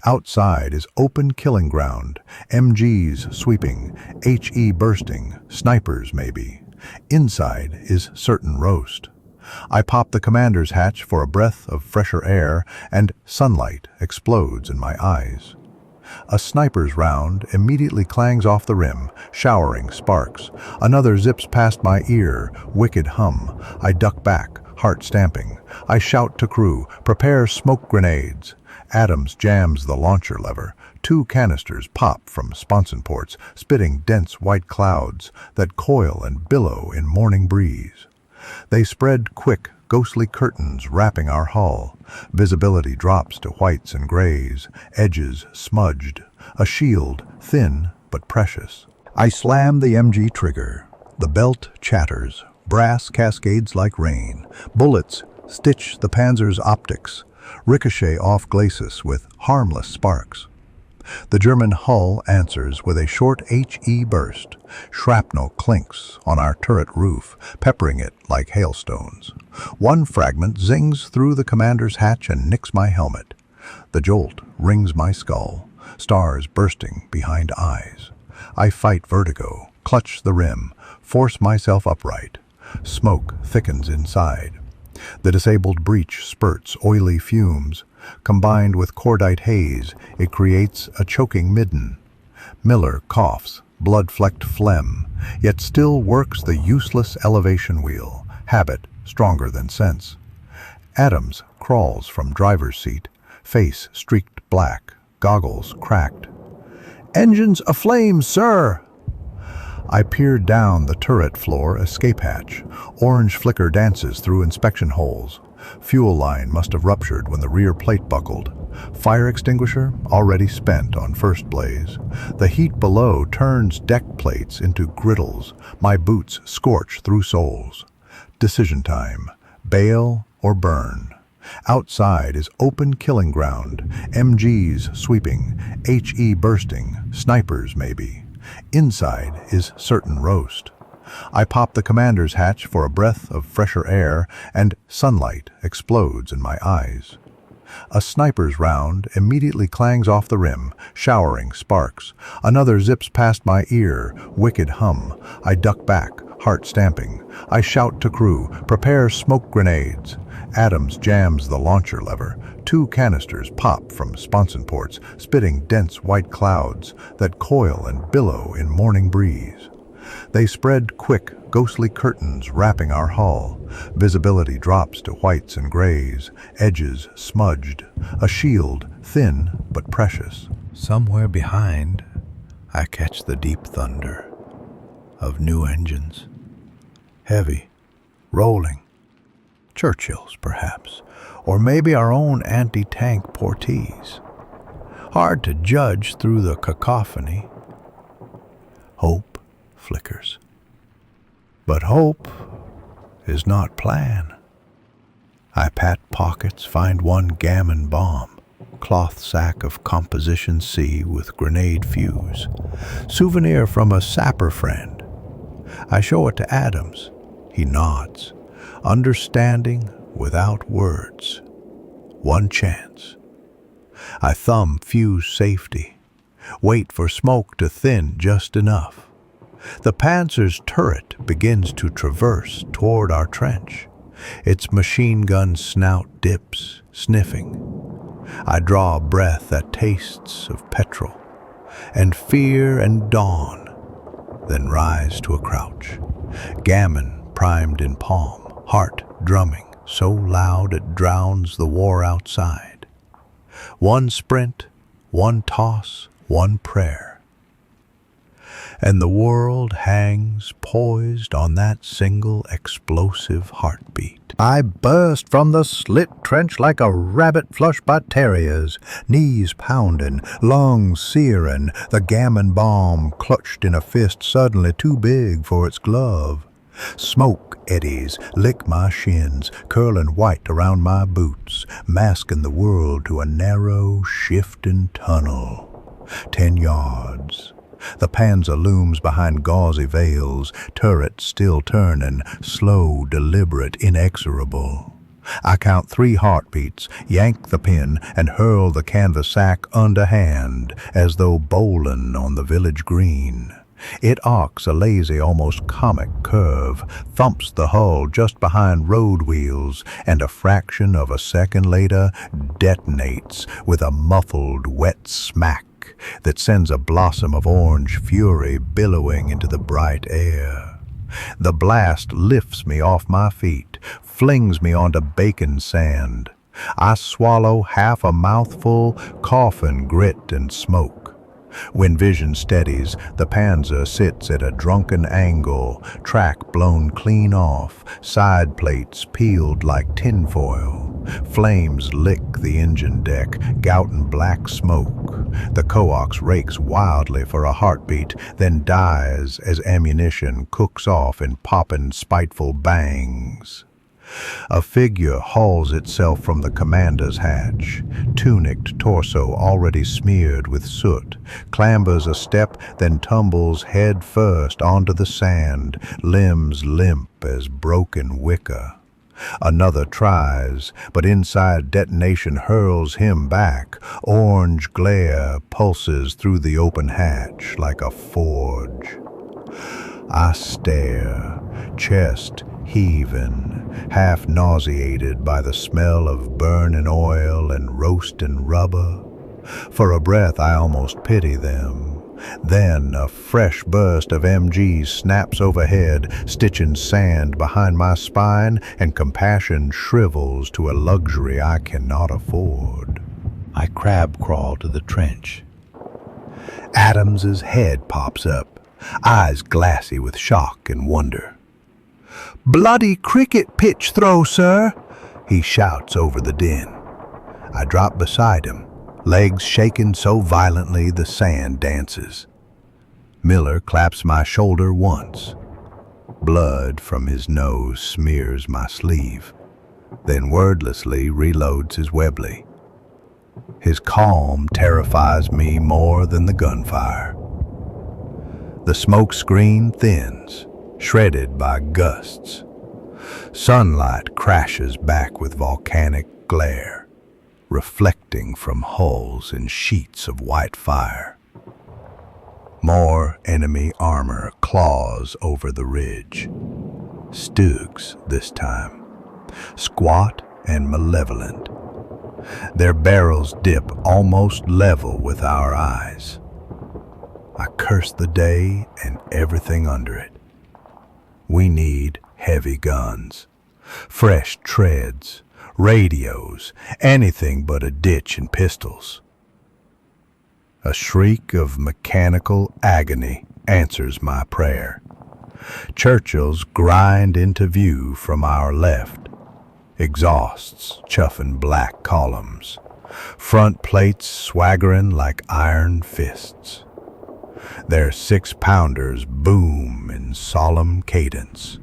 Outside is open killing ground. MGs sweeping, HE bursting, snipers maybe. Inside is certain roast. I pop the commander's hatch for a breath of fresher air, and sunlight explodes in my eyes. A sniper's round immediately clangs off the rim, showering sparks. Another zips past my ear, wicked hum. I duck back, heart stamping. I shout to crew, prepare smoke grenades. Adams jams the launcher lever. 2 canisters pop from sponson ports, spitting dense white clouds that coil and billow in morning breeze. They spread quick, ghostly curtains wrapping our hull. Visibility drops to whites and grays, edges smudged, a shield thin but precious. I slam the MG trigger. The belt chatters. Brass cascades like rain. Bullets stitch the Panzer's optics, ricochet off glacis with harmless sparks. The German hull answers with a short HE burst. Shrapnel clinks on our turret roof, peppering it like hailstones. One fragment zings through the commander's hatch and nicks my helmet. The jolt rings my skull, stars bursting behind eyes. I fight vertigo, clutch the rim, force myself upright. Smoke thickens inside. The disabled breech spurts oily fumes. Combined with cordite haze, it creates a choking midden. Miller coughs, blood-flecked phlegm, yet still works the useless elevation wheel, habit stronger than sense. Adams crawls from driver's seat, face streaked black, goggles cracked. "Engines aflame, sir!" I peer down the turret floor escape hatch. Orange flicker dances through inspection holes. Fuel line must have ruptured when the rear plate buckled. Fire extinguisher already spent on first blaze. The heat below turns deck plates into griddles. My boots scorch through soles. Decision time. Bail or burn. Outside is open killing ground. MGs sweeping, HE bursting, snipers maybe. Inside is certain roast. I pop the commander's hatch for a breath of fresher air, and sunlight explodes in my eyes. A sniper's round immediately clangs off the rim, showering sparks. Another zips past my ear, wicked hum. I duck back, heart stamping. I shout to crew, prepare smoke grenades. Adams jams the launcher lever. 2 canisters pop from sponson ports, spitting dense white clouds that coil and billow in morning breeze. They spread quick, ghostly curtains wrapping our hull. Visibility drops to whites and grays, edges smudged, a shield thin but precious. Somewhere behind, I catch the deep thunder of new engines. Heavy, rolling. Churchill's, perhaps, or maybe our own anti-tank Portees. Hard to judge through the cacophony. Hope flickers. But hope is not plan. I pat pockets, find one gammon bomb, cloth sack of composition C with grenade fuse, souvenir from a sapper friend. I show it to Adams. He nods, understanding without words. One chance. I thumb fuse safety, wait for smoke to thin just enough. The Panzer's turret begins to traverse toward our trench. Its machine gun snout dips, sniffing. I draw a breath that tastes of petrol, and fear and dawn, then rise to a crouch. Gammon primed in palm, heart drumming so loud it drowns the war outside. One sprint, one toss, one prayer. And the world hangs poised on that single explosive heartbeat. I burst from the slit trench like a rabbit flushed by terriers, knees pounding, lungs searing, the gammon bomb clutched in a fist suddenly too big for its glove. Smoke eddies lick my shins, curling white around my boots, masking the world to a narrow, shifting tunnel. 10 yards. The Panzer looms behind gauzy veils, turret still turning, slow, deliberate, inexorable. I count 3 heartbeats, yank the pin, and hurl the canvas sack underhand, as though bowling on the village green. It arcs a lazy, almost comic curve, thumps the hull just behind road wheels, and a fraction of a second later detonates with a muffled, wet smack that sends a blossom of orange fury billowing into the bright air. The blast lifts me off my feet, flings me onto bacon sand. I swallow half a mouthful, coughing grit and smoke. When vision steadies, the Panzer sits at a drunken angle, track blown clean off, side plates peeled like tinfoil. Flames lick the engine deck, gouting black smoke. The coax rakes wildly for a heartbeat, then dies as ammunition cooks off in popping, spiteful bangs. A figure hauls itself from the commander's hatch, tunicked torso already smeared with soot, clambers a step, then tumbles head first onto the sand, limbs limp as broken wicker. Another tries, but inside detonation hurls him back. Orange glare pulses through the open hatch like a forge. I stare, chest heaving, half nauseated by the smell of burning oil and roasting rubber. For a breath I almost pity them. Then a fresh burst of MGs snaps overhead, stitching sand behind my spine, and compassion shrivels to a luxury I cannot afford. I crab crawl to the trench. Adams's head pops up, eyes glassy with shock and wonder. "Bloody cricket pitch throw, sir," he shouts over the din. I drop beside him, legs shaking so violently the sand dances. Miller claps my shoulder once. Blood from his nose smears my sleeve, then wordlessly reloads his Webley. His calm terrifies me more than the gunfire. The smoke screen thins, shredded by gusts. Sunlight crashes back with volcanic glare, reflecting from hulls in sheets of white fire. More enemy armor claws over the ridge. Stugs this time, squat and malevolent. Their barrels dip almost level with our eyes. I curse the day and everything under it. We need heavy guns, fresh treads, radios, anything but a ditch and pistols. A shriek of mechanical agony answers my prayer. Churchills grind into view from our left, exhausts chuffing black columns, front plates swaggering like iron fists. Their 6-pounders boom in solemn cadence,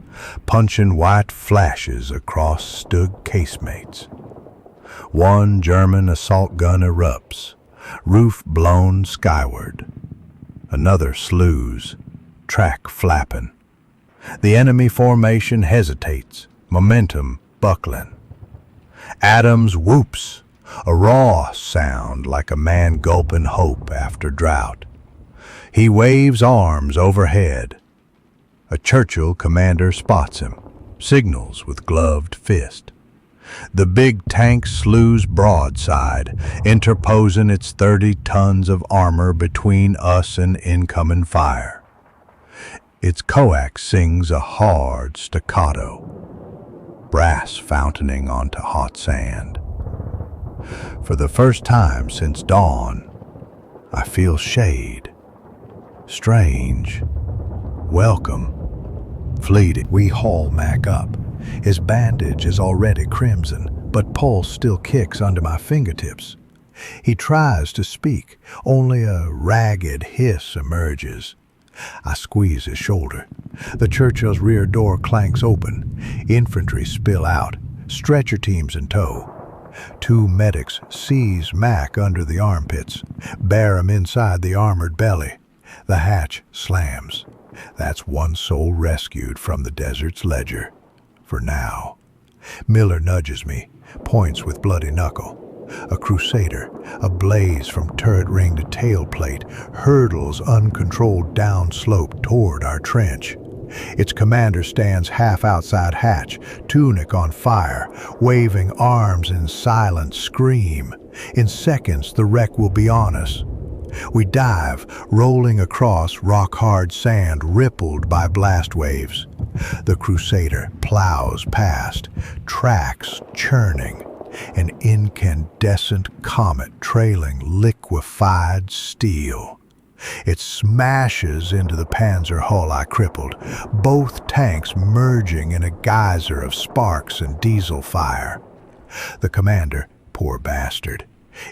punching white flashes across Stug casemates. One German assault gun erupts, roof blown skyward. Another slews, track flapping. The enemy formation hesitates, momentum buckling. Adams whoops, a raw sound like a man gulping hope after drought. He waves arms overhead. A Churchill commander spots him, signals with gloved fist. The big tank slews broadside, interposing its 30 tons of armor between us and incoming fire. Its coax sings a hard staccato, brass fountaining onto hot sand. For the first time since dawn, I feel shade. Strange, welcome, fleeting. We haul Mac up. His bandage is already crimson, but pulse still kicks under my fingertips. He tries to speak, only a ragged hiss emerges. I squeeze his shoulder. The Churchill's rear door clanks open. Infantry spill out, stretcher teams in tow. 2 medics seize Mac under the armpits, bear him inside the armored belly. The hatch slams. That's one soul rescued from the desert's ledger. For now. Miller nudges me, points with bloody knuckle. A Crusader, ablaze from turret ring to tailplate, hurtles uncontrolled downslope toward our trench. Its commander stands half outside hatch, tunic on fire, waving arms in silent scream. In seconds, the wreck will be on us. We dive, rolling across rock-hard sand rippled by blast waves. The Crusader plows past, tracks churning, an incandescent comet trailing liquefied steel. It smashes into the Panzer hull I crippled, both tanks merging in a geyser of sparks and diesel fire. The commander, poor bastard,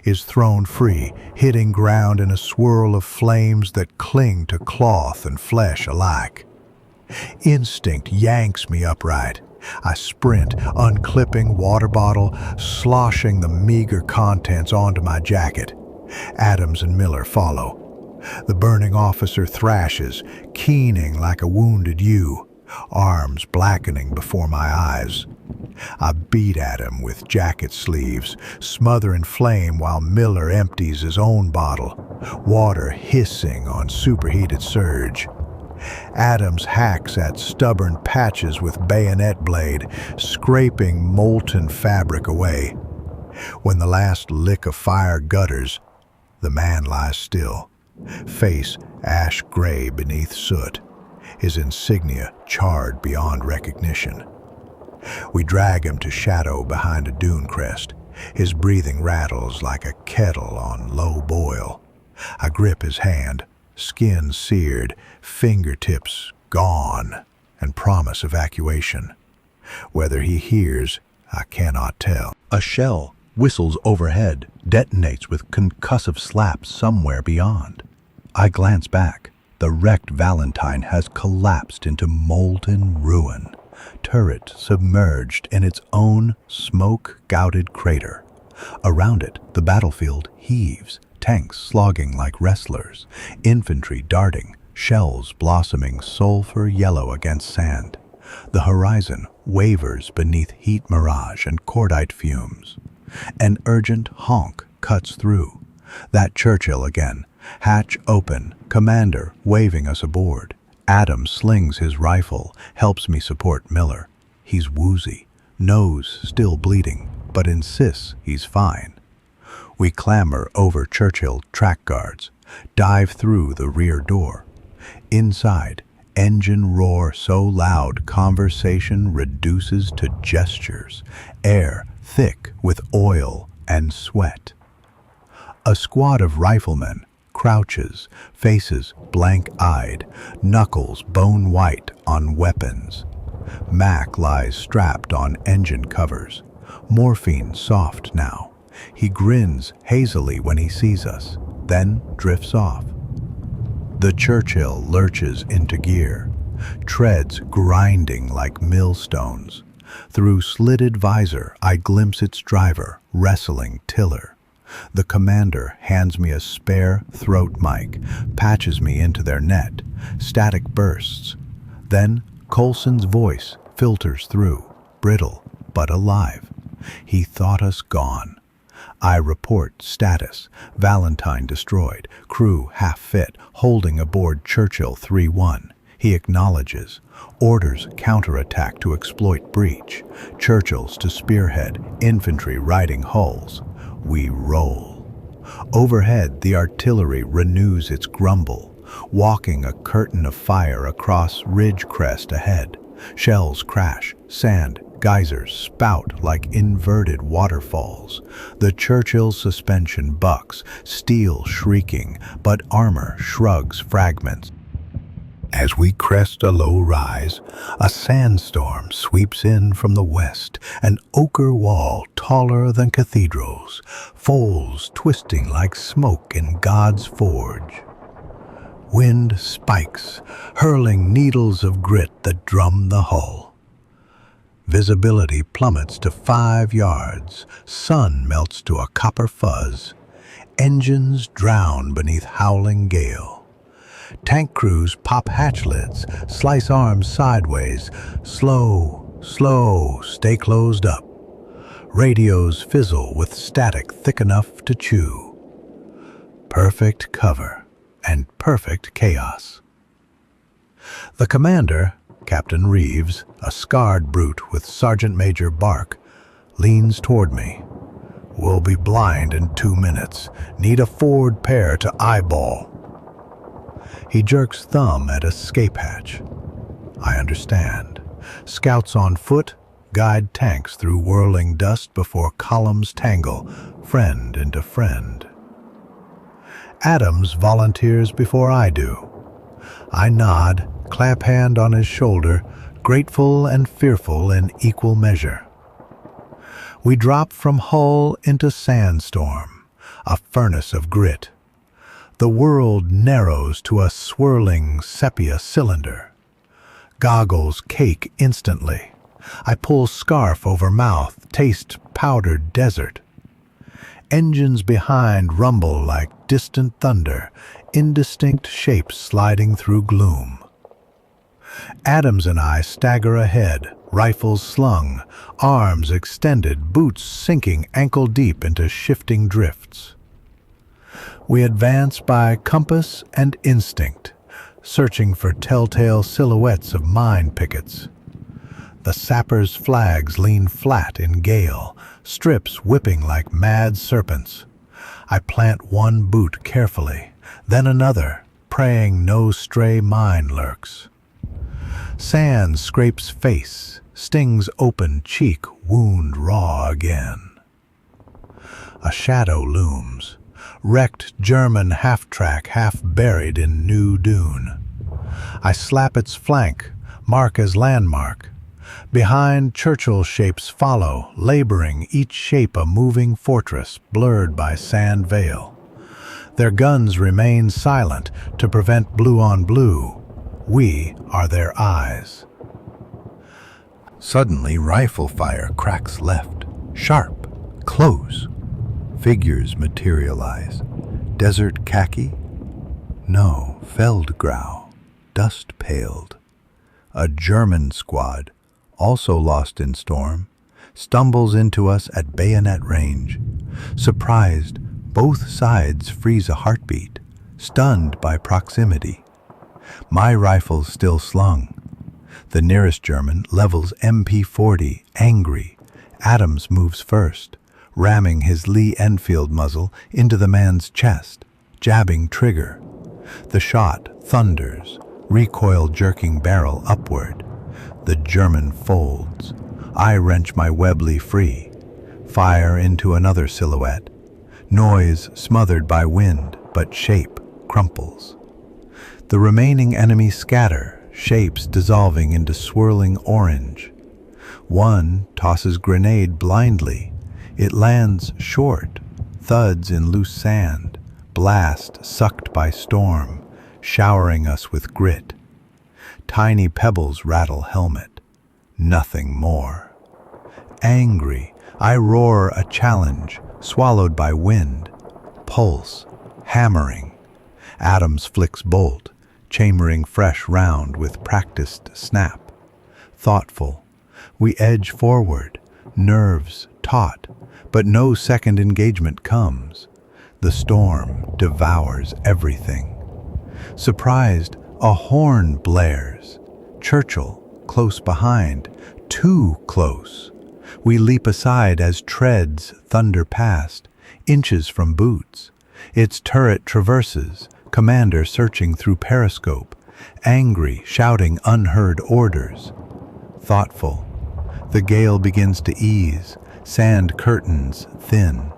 is thrown free, hitting ground in a swirl of flames that cling to cloth and flesh alike. Instinct yanks me upright. I sprint, unclipping water bottle, sloshing the meager contents onto my jacket. Adams and Miller follow. The burning officer thrashes, keening like a wounded ewe, arms blackening before my eyes. I beat at him with jacket sleeves, smother in flame while Miller empties his own bottle, water hissing on superheated surge. Adams hacks at stubborn patches with bayonet blade, scraping molten fabric away. When the last lick of fire gutters, the man lies still, face ash gray beneath soot, his insignia charred beyond recognition. We drag him to shadow behind a dune crest. His breathing rattles like a kettle on low boil. I grip his hand, skin seared, fingertips gone, and promise evacuation. Whether he hears, I cannot tell. A shell whistles overhead, detonates with concussive slaps somewhere beyond. I glance back. The wrecked Valentine has collapsed into molten ruin, turret submerged in its own smoke-gouted crater. Around it, the battlefield heaves, tanks slogging like wrestlers, infantry darting, shells blossoming sulfur yellow against sand. The horizon wavers beneath heat mirage and cordite fumes. An urgent honk cuts through. That Churchill again, hatch open, commander waving us aboard. Adams slings his rifle, helps me support Miller. He's woozy, nose still bleeding, but insists he's fine. We clamber over Churchill track guards, dive through the rear door. Inside, engine roar so loud conversation reduces to gestures, air thick with oil and sweat. A squad of riflemen crouches, faces blank-eyed, knuckles bone-white on weapons. Mac lies strapped on engine covers, morphine soft now. He grins hazily when he sees us, then drifts off. The Churchill lurches into gear, treads grinding like millstones. Through slitted visor, I glimpse its driver, wrestling tiller. The commander hands me a spare throat mic, patches me into their net. Static bursts. Then Coulson's voice filters through, brittle but alive. He thought us gone. I report status. Valentine destroyed. Crew half fit, holding aboard Churchill 3-1. He acknowledges. Orders counterattack to exploit breach. Churchills to spearhead, infantry riding hulls. We roll. Overhead, the artillery renews its grumble, walking a curtain of fire across ridge crest ahead. Shells crash, sand, geysers spout like inverted waterfalls. The Churchill suspension bucks, steel shrieking, but armor shrugs fragments. As we crest a low rise, a sandstorm sweeps in from the west, an ochre wall taller than cathedrals, folds twisting like smoke in God's forge. Wind spikes, hurling needles of grit that drum the hull. Visibility plummets to 5 yards, sun melts to a copper fuzz. Engines drown beneath howling gale. Tank crews pop hatch lids, slice arms sideways. Slow, slow, stay closed up. Radios fizzle with static thick enough to chew. Perfect cover and perfect chaos. The commander, Captain Reeves, a scarred brute with Sergeant Major Bark, leans toward me. We'll be blind in 2 minutes. Need a forward pair to eyeball. He jerks thumb at escape hatch. I understand. Scouts on foot guide tanks through whirling dust before columns tangle, friend into friend. Adams volunteers before I do. I nod, clap hand on his shoulder, grateful and fearful in equal measure. We drop from hull into sandstorm, a furnace of grit. The world narrows to a swirling sepia cylinder. Goggles cake instantly. I pull scarf over mouth, taste powdered desert. Engines behind rumble like distant thunder, indistinct shapes sliding through gloom. Adams and I stagger ahead, rifles slung, arms extended, boots sinking ankle-deep into shifting drifts. We advance by compass and instinct, searching for telltale silhouettes of mine pickets. The sappers' flags lean flat in gale, strips whipping like mad serpents. I plant one boot carefully, then another, praying no stray mine lurks. Sand scrapes face, stings open cheek, wound raw again. A shadow looms, wrecked German half-track half buried in new dune. I slap its flank, mark as landmark. Behind, Churchill shapes follow, laboring, each shape a moving fortress blurred by sand veil. Their guns remain silent to prevent blue on blue. We are their eyes. Suddenly, rifle fire cracks left, sharp, close. Figures materialize. Desert khaki? No, Feldgrau, dust-paled. A German squad, also lost in storm, stumbles into us at bayonet range. Surprised, both sides freeze a heartbeat, stunned by proximity. My rifle's still slung. The nearest German levels MP40, angry. Adams moves first, ramming his Lee Enfield muzzle into the man's chest, jabbing trigger. The shot thunders, recoil jerking barrel upward. The German folds. I wrench my Webley free, fire into another silhouette. Noise smothered by wind, but shape crumples. The remaining enemies scatter, shapes dissolving into swirling orange. One tosses grenade blindly. It lands short, thuds in loose sand, blast sucked by storm, showering us with grit. Tiny pebbles rattle helmet. Nothing more. Angry, I roar a challenge, swallowed by wind. Pulse, hammering. Adams flicks bolt, chambering fresh round with practiced snap. Thoughtful, we edge forward, nerves taut, but no second engagement comes. The storm devours everything. Surprised, a horn blares. Churchill, close behind, too close. We leap aside as treads thunder past, inches from boots. Its turret traverses, commander searching through periscope, angry, shouting unheard orders. Thoughtful, the gale begins to ease, sand curtains thin.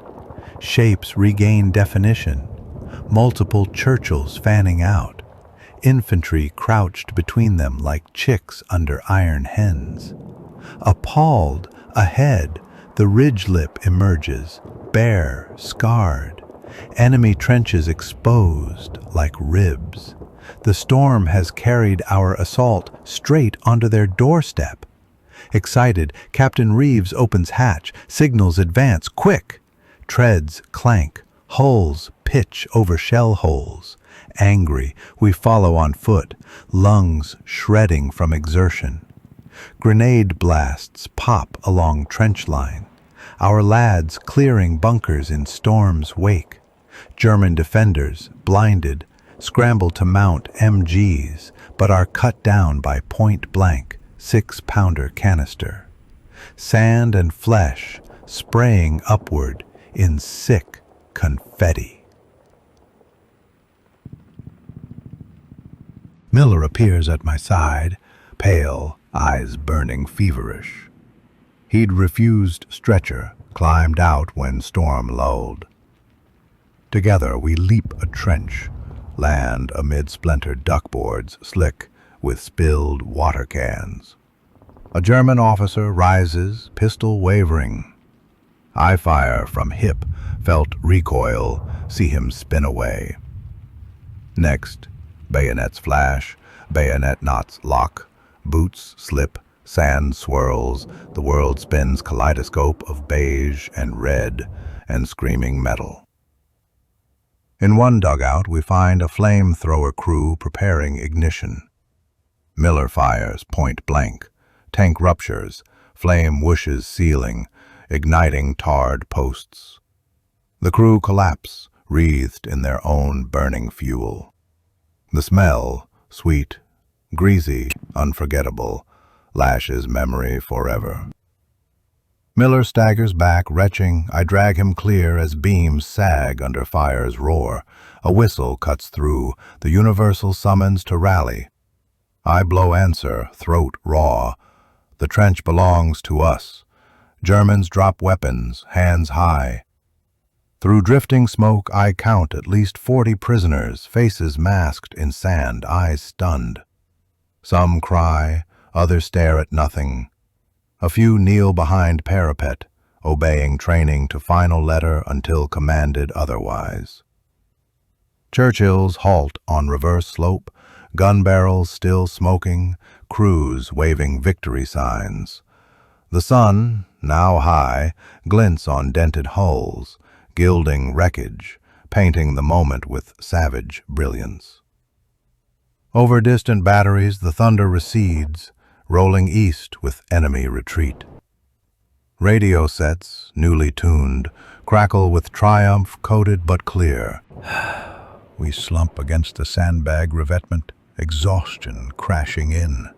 Shapes regain definition, multiple Churchills fanning out. Infantry crouched between them like chicks under iron hens. Appalled, ahead, the ridge lip emerges, bare, scarred. Enemy trenches exposed like ribs. The storm has carried our assault straight onto their doorstep. Excited, Captain Reeves opens hatch, signals advance, quick. Treads clank, hulls pitch over shell holes. Angry, we follow on foot, lungs shredding from exertion. Grenade blasts pop along trench line. Our lads clearing bunkers in storm's wake. German defenders, blinded, scramble to mount MGs, but are cut down by point-blank 6-pounder canister. Sand and flesh spraying upward in sick confetti. Miller appears at my side, pale, eyes burning feverish. He'd refused stretcher, climbed out when storm lulled. Together we leap a trench, land amid splintered duckboards, slick with spilled water cans. A German officer rises, pistol wavering. I fire from hip, felt recoil, see him spin away. Next, bayonets flash, bayonet knots lock, boots slip, sand swirls, the world spins kaleidoscope of beige and red and screaming metal. In one dugout, we find a flamethrower crew preparing ignition. Miller fires point blank, tank ruptures, flame whooshes ceiling, igniting tarred posts. The crew collapse, wreathed in their own burning fuel. The smell, sweet, greasy, unforgettable, lashes memory forever. Miller staggers back, retching. I drag him clear as beams sag under fire's roar. A whistle cuts through, the universal summons to rally. I blow answer, throat raw. The trench belongs to us. Germans drop weapons, hands high. Through drifting smoke, I count at least 40 prisoners, faces masked in sand, eyes stunned. Some cry, others stare at nothing. A few kneel behind parapet, obeying training to final letter until commanded otherwise. Churchills halt on reverse slope, gun barrels still smoking, crews waving victory signs. The sun, now high, glints on dented hulls, gilding wreckage, painting the moment with savage brilliance. Over distant batteries the thunder recedes, rolling east with enemy retreat. Radio sets, newly tuned, crackle with triumph coded but clear. We slump against the sandbag revetment, exhaustion crashing in.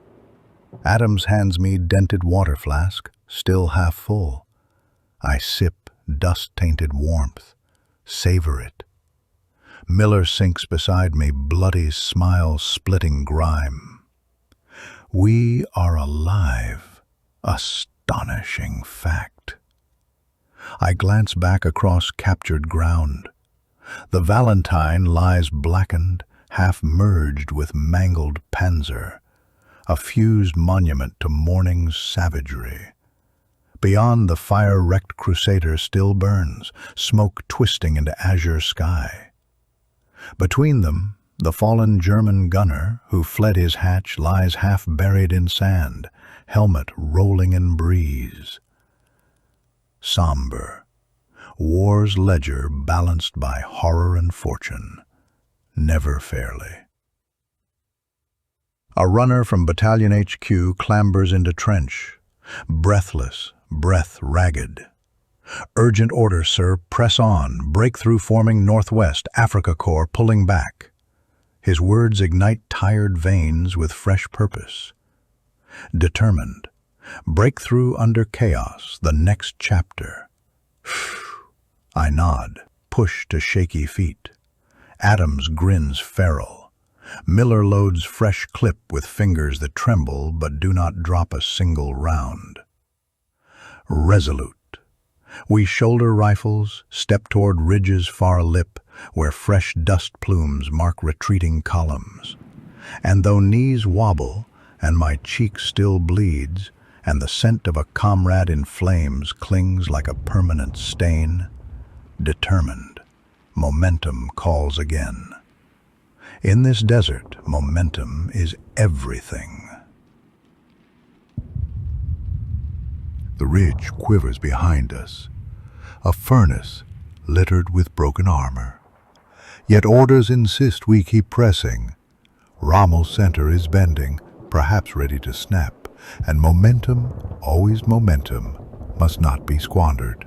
Adams hands me dented water flask, still half full. I sip dust-tainted warmth, savor it. Miller sinks beside me, bloody smile splitting grime. We are alive, astonishing fact. I glance back across captured ground. The Valentine lies blackened, half merged with mangled panzer, a fused monument to morning's savagery. Beyond, the fire-wrecked Crusader still burns, smoke twisting into azure sky. Between them, the fallen German gunner who fled his hatch lies half buried in sand, helmet rolling in breeze. Somber, war's ledger balanced by horror and fortune, never fairly. A runner from Battalion HQ clambers into trench, breathless, breath ragged. Urgent order, sir, press on, breakthrough forming northwest, Afrika Korps pulling back. His words ignite tired veins with fresh purpose. Determined, breakthrough under chaos, the next chapter. I nod, push to shaky feet. Adams grins feral. Miller loads fresh clip with fingers that tremble but do not drop a single round. Resolute. We shoulder rifles, step toward ridge's far lip, where fresh dust plumes mark retreating columns. And though knees wobble, and my cheek still bleeds, and the scent of a comrade in flames clings like a permanent stain, determined, momentum calls again. In this desert, momentum is everything. The ridge quivers behind us, a furnace littered with broken armor. Yet orders insist we keep pressing. Rommel's center is bending, perhaps ready to snap, and momentum, always momentum, must not be squandered.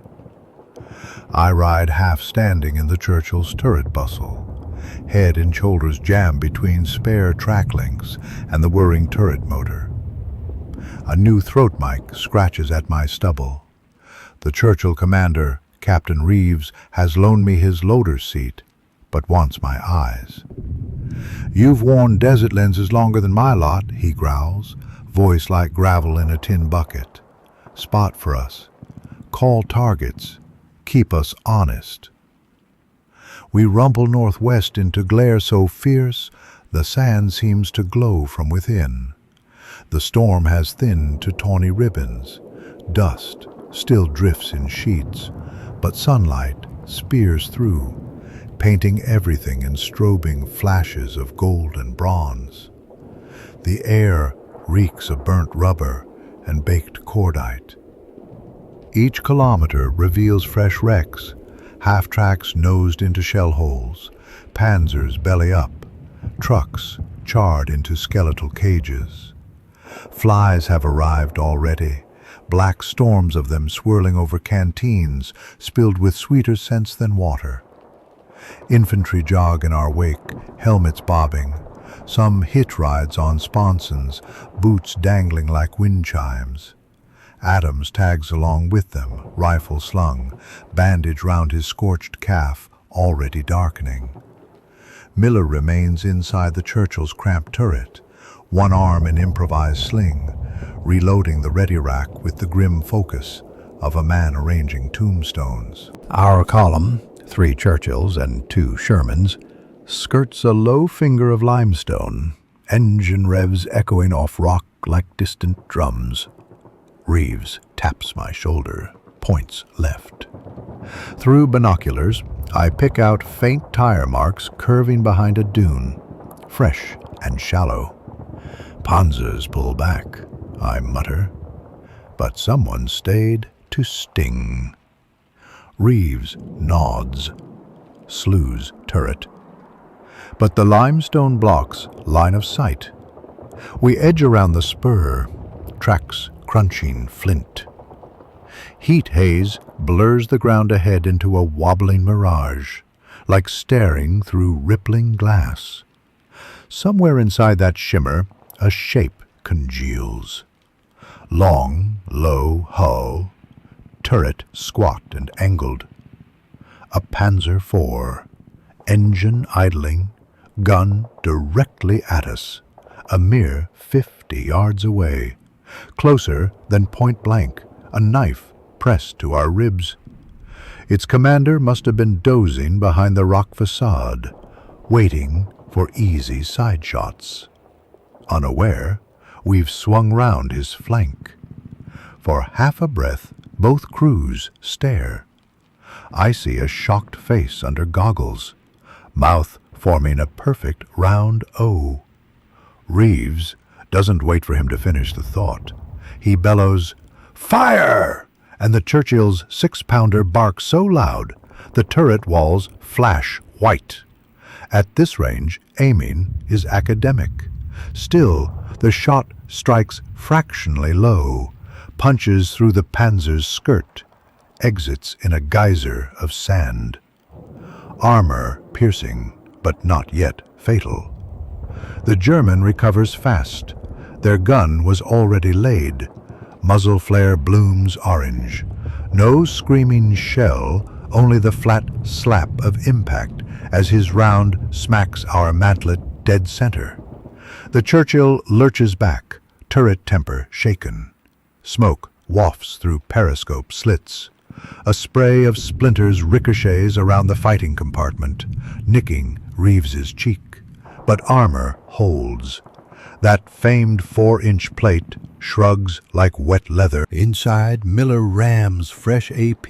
I ride half standing in the Churchill's turret bustle, head and shoulders jammed between spare track links and the whirring turret motor. A new throat mic scratches at my stubble. The Churchill commander, Captain Reeves, has loaned me his loader's seat, but wants my eyes. "You've worn desert lenses longer than my lot," he growls, voice like gravel in a tin bucket. "Spot for us. Call targets. Keep us honest." We rumble northwest into glare so fierce, the sand seems to glow from within. The storm has thinned to tawny ribbons, dust, still drifts in sheets, but sunlight spears through, painting everything in strobing flashes of gold and bronze. The air reeks of burnt rubber and baked cordite. Each kilometer reveals fresh wrecks, half-tracks nosed into shell holes, panzers belly up, trucks charred into skeletal cages. Flies have arrived already, black storms of them swirling over canteens spilled with sweeter scents than water. Infantry jog in our wake, helmets bobbing, some hitch rides on sponsons, boots dangling like wind chimes. Adams tags along with them, rifle slung, bandage round his scorched calf, already darkening. Miller remains inside the Churchill's cramped turret, one arm in improvised sling, reloading the ready rack with the grim focus of a man arranging tombstones. Our column, 3 Churchills and 2 Shermans, skirts a low finger of limestone, engine revs echoing off rock like distant drums. Reeves taps my shoulder, points left. Through binoculars, I pick out faint tire marks curving behind a dune, fresh and shallow. Panzers pull back, I mutter, but someone stayed to sting. Reeves nods, slews turret. But the limestone blocks line of sight. We edge around the spur, tracks crunching flint. Heat haze blurs the ground ahead into a wobbling mirage, like staring through rippling glass. Somewhere inside that shimmer, a shape congeals. Long, low hull, turret squat and angled. A Panzer IV, engine idling, gun directly at us, a mere 50 yards away. Closer than point blank, a knife pressed to our ribs. Its commander must have been dozing behind the rock facade, waiting for easy side shots. Unaware, we've swung round his flank. For half a breath, both crews stare. I see a shocked face under goggles, mouth forming a perfect round O. Reeves doesn't wait for him to finish the thought. He bellows, "Fire!" and the Churchill's 6-pounder barks so loud, the turret walls flash white. At this range, aiming is academic. Still, the shot strikes fractionally low, punches through the Panzer's skirt, exits in a geyser of sand. Armor piercing, but not yet fatal. The German recovers fast. Their gun was already laid. Muzzle flare blooms orange. No screaming shell, only the flat slap of impact as his round smacks our mantlet dead center. The Churchill lurches back, turret temper shaken. Smoke wafts through periscope slits. A spray of splinters ricochets around the fighting compartment, nicking Reeves's cheek. But armor holds. That famed 4-inch plate shrugs like wet leather. Inside, Miller rams fresh AP.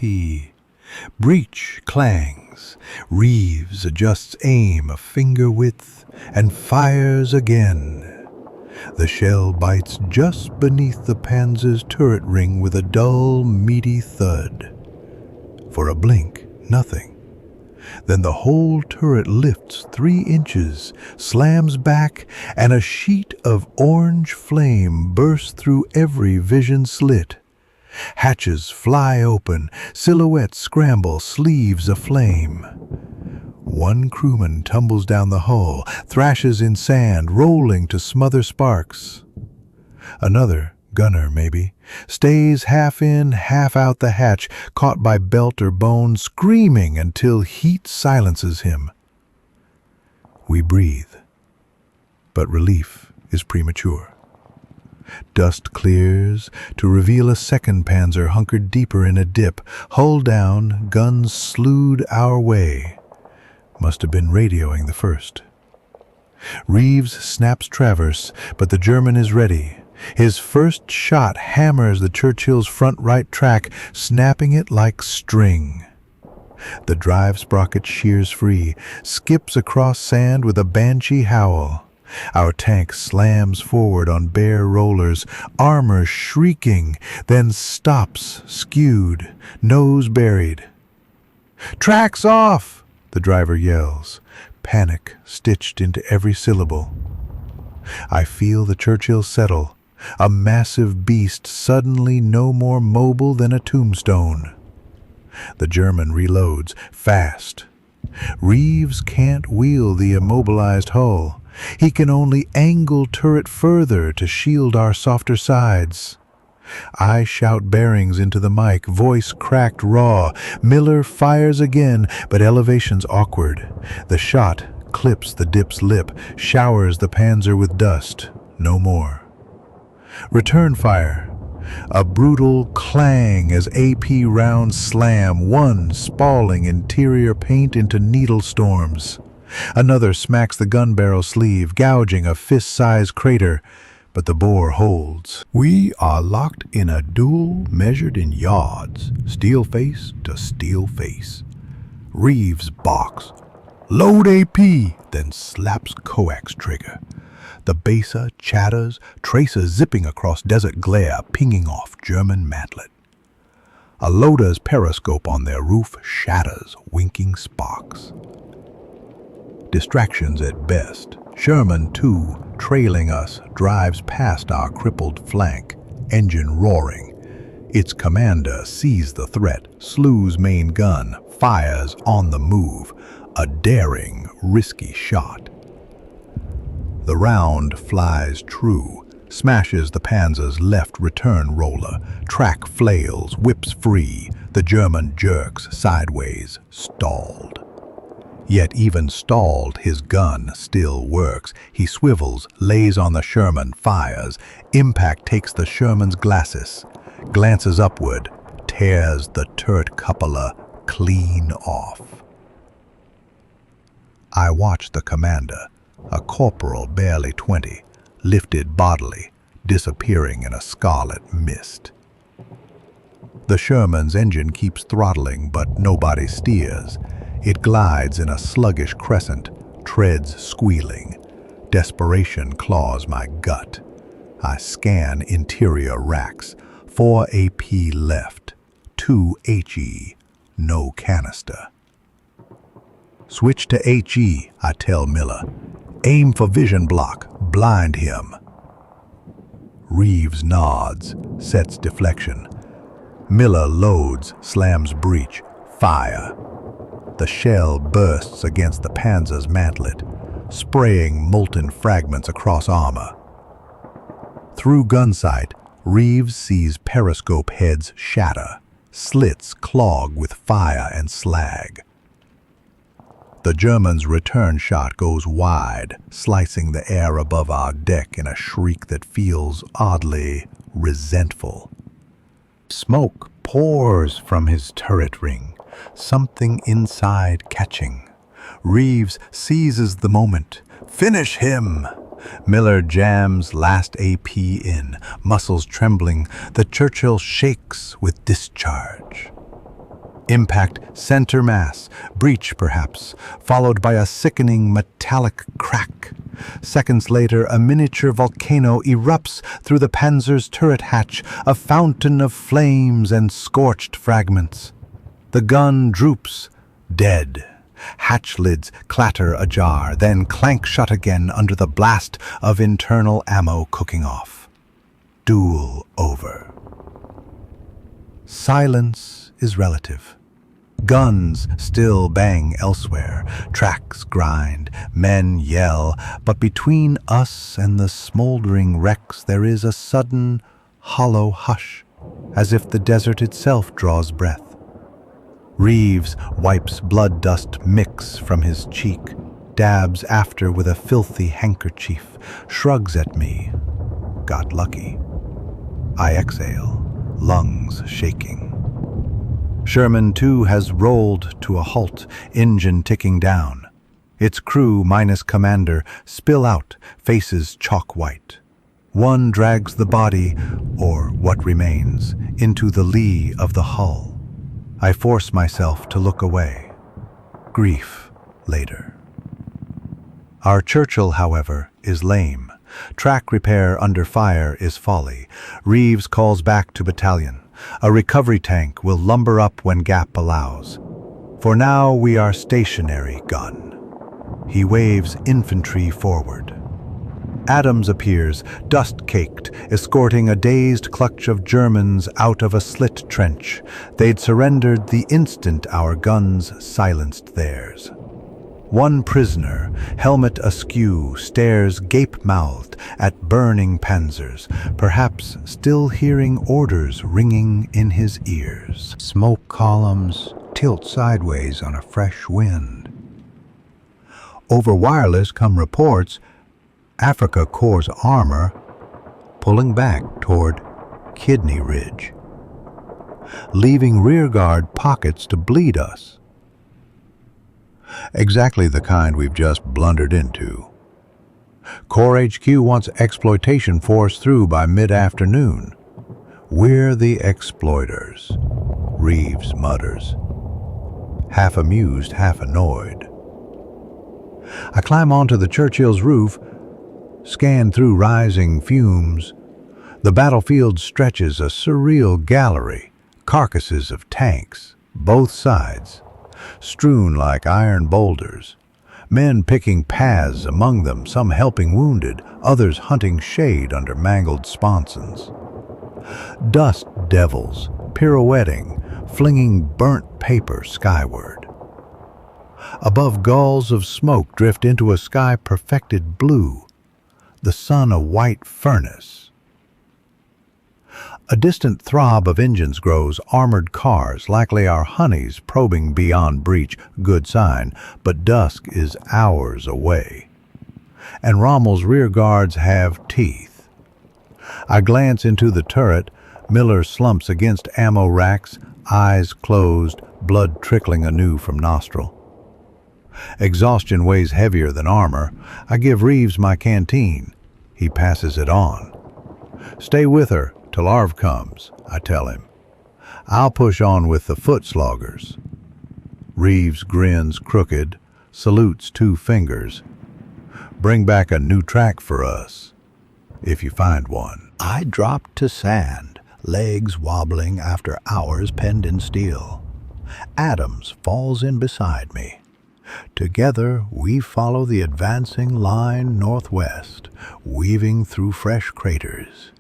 Breech clangs. Reeves adjusts aim a finger width and fires again. The shell bites just beneath the Panzer's turret ring with a dull, meaty thud. For a blink, nothing. Then the whole turret lifts 3 inches, slams back, and a sheet of orange flame bursts through every vision slit. Hatches fly open, silhouettes scramble, sleeves aflame. One crewman tumbles down the hull, thrashes in sand, rolling to smother sparks. Another, gunner maybe, stays half in, half out the hatch, caught by belt or bone, screaming until heat silences him. We breathe, but relief is premature. Dust clears to reveal a second Panzer hunkered deeper in a dip, hull down, guns slewed our way. Must have been radioing the first. Reeves snaps traverse, but the German is ready. His first shot hammers the Churchill's front right track, snapping it like string. The drive sprocket shears free, skips across sand with a banshee howl. Our tank slams forward on bare rollers, armor shrieking, then stops, skewed, nose buried. "Tracks off!" the driver yells, panic stitched into every syllable. I feel the Churchill settle, a massive beast suddenly no more mobile than a tombstone. The German reloads, fast. Reeves can't wheel the immobilized hull. He can only angle turret further to shield our softer sides. I shout bearings into the mic, voice cracked raw. Miller fires again, but elevation's awkward. The shot clips the dip's lip, showers the Panzer with dust. No more. Return fire. A brutal clang as AP rounds slam, one spalling interior paint into needle storms. Another smacks the gun barrel sleeve, gouging a fist-sized crater, but the bore holds. We are locked in a duel measured in yards, steel face to steel face. Reeves barks, "Load AP," then slaps coax trigger. The baser chatters, tracers zipping across desert glare, pinging off German mantlet. A loader's periscope on their roof shatters, winking sparks. Distractions at best. Sherman, too, trailing us, drives past our crippled flank, engine roaring. Its commander sees the threat, slews main gun, fires on the move. A daring, risky shot. The round flies true, smashes the Panzer's left return roller. Track flails, whips free. The German jerks sideways, stalled. Yet even stalled, his gun still works. He swivels, lays on the Sherman, fires. Impact takes the Sherman's glacis, glances upward, tears the turret cupola clean off. I watch the commander, a corporal barely 20, lifted bodily, disappearing in a scarlet mist. The Sherman's engine keeps throttling, but nobody steers. It glides in a sluggish crescent, treads squealing. Desperation claws my gut. I scan interior racks. 4 AP left, 2 HE, no canister. Switch to HE, I tell Miller. Aim for vision block, blind him. Reeves nods, sets deflection. Miller loads, slams breech, fire. The shell bursts against the Panzer's mantlet, spraying molten fragments across armor. Through gunsight, Reeves sees periscope heads shatter, slits clog with fire and slag. The German's return shot goes wide, slicing the air above our deck in a shriek that feels oddly resentful. Smoke pours from his turret ring, something inside catching. Reeves seizes the moment. Finish him! Miller jams last AP in, muscles trembling. The Churchill shakes with discharge. Impact center mass, breach perhaps, followed by a sickening metallic crack. Seconds later, a miniature volcano erupts through the Panzer's turret hatch, a fountain of flames and scorched fragments. The gun droops, dead. Hatch lids clatter ajar, then clank shut again under the blast of internal ammo cooking off. Duel over. Silence is relative. Guns still bang elsewhere, tracks grind, men yell, but between us and the smoldering wrecks there is a sudden, hollow hush, as if the desert itself draws breath. Reeves wipes blood dust mix from his cheek, dabs after with a filthy handkerchief, shrugs at me. Got lucky. I exhale, lungs shaking. Sherman, too, has rolled to a halt, engine ticking down. Its crew minus commander spill out, faces chalk white. One drags the body, or what remains, into the lee of the hull. I force myself to look away. Grief later. Our Churchill, however, is lame. Track repair under fire is folly. Reeves calls back to battalion. A recovery tank will lumber up when gap allows. For now we are stationary gun. He waves infantry forward. Adams appears, dust-caked, escorting a dazed clutch of Germans out of a slit trench. They'd surrendered the instant our guns silenced theirs. One prisoner, helmet askew, stares gape-mouthed at burning panzers, perhaps still hearing orders ringing in his ears. Smoke columns tilt sideways on a fresh wind. Over wireless come reports Afrika Korps armor pulling back toward Kidney Ridge, leaving rearguard pockets to bleed us. Exactly the kind we've just blundered into. Corps HQ wants exploitation force through by mid-afternoon. We're the exploiters, Reeves mutters, half amused, half annoyed. I climb onto the Churchill's roof, scan through rising fumes. The battlefield stretches a surreal gallery, carcasses of tanks, both sides, strewn like iron boulders, men picking paths among them, some helping wounded, others hunting shade under mangled sponsons. Dust devils, pirouetting, flinging burnt paper skyward. Above, gulls of smoke drift into a sky perfected blue, the sun a white furnace. A distant throb of engines grows, armored cars, likely our honeys probing beyond breach, good sign, but dusk is hours away. And Rommel's rear guards have teeth. I glance into the turret. Miller slumps against ammo racks, eyes closed, blood trickling anew from nostril. Exhaustion weighs heavier than armor. I give Reeves my canteen. He passes it on. Stay with her till Arv comes, I tell him. I'll push on with the foot sloggers. Reeves grins crooked, salutes 2 fingers. Bring back a new track for us, if you find one. I drop to sand, legs wobbling after hours penned in steel. Adams falls in beside me. Together we follow the advancing line northwest, weaving through fresh craters.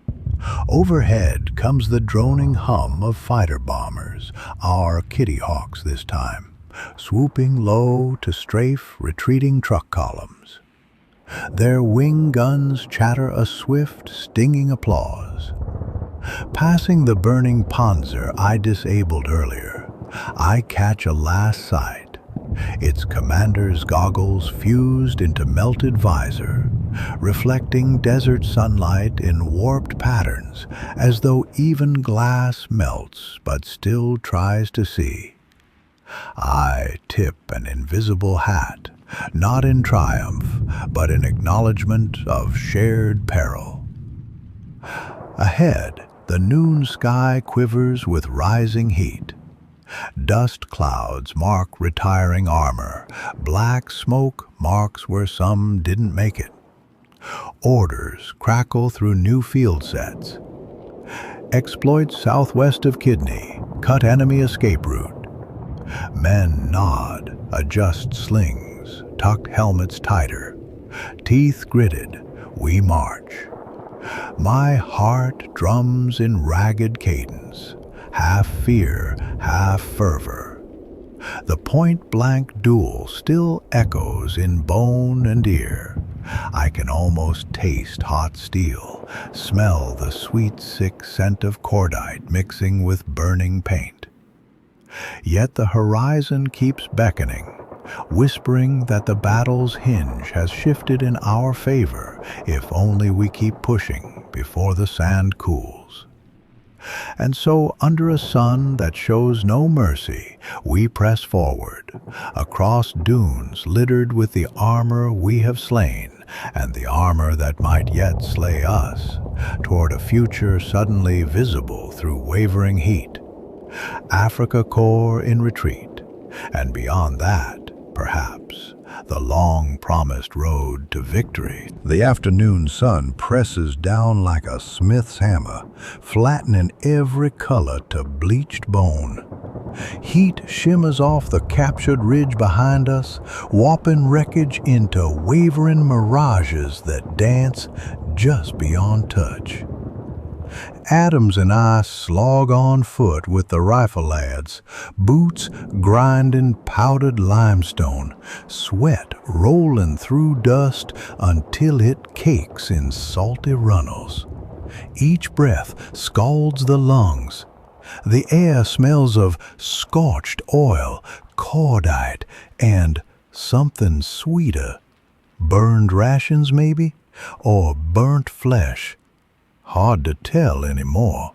Overhead comes the droning hum of fighter bombers, our Kitty Hawks this time, swooping low to strafe retreating truck columns. Their wing guns chatter a swift, stinging applause. Passing the burning Panzer I disabled earlier, I catch a last sight. Its commander's goggles fused into melted visor, reflecting desert sunlight in warped patterns, as though even glass melts but still tries to see. I tip an invisible hat, not in triumph, but in acknowledgement of shared peril. Ahead, the noon sky quivers with rising heat. Dust clouds mark retiring armor. Black smoke marks where some didn't make it. Orders crackle through new field sets. Exploit southwest of Kidney. Cut enemy escape route. Men nod, adjust slings, tuck helmets tighter. Teeth gritted, we march. My heart drums in ragged cadence. Half fear, half fervor. The point-blank duel still echoes in bone and ear. I can almost taste hot steel, smell the sweet, sick scent of cordite mixing with burning paint. Yet the horizon keeps beckoning, whispering that the battle's hinge has shifted in our favor if only we keep pushing before the sand cools. And so, under a sun that shows no mercy, we press forward, across dunes littered with the armor we have slain, and the armor that might yet slay us, toward a future suddenly visible through wavering heat. Afrika Korps in retreat, and beyond that, perhaps, the long-promised road to victory. The afternoon sun presses down like a smith's hammer, flattening every color to bleached bone. Heat shimmers off the captured ridge behind us, warping wreckage into wavering mirages that dance just beyond touch. Adams and I slog on foot with the rifle lads, boots grinding powdered limestone, sweat rolling through dust until it cakes in salty runnels. Each breath scalds the lungs. The air smells of scorched oil, cordite, and something sweeter. Burned rations, maybe? Or burnt flesh? Hard to tell anymore.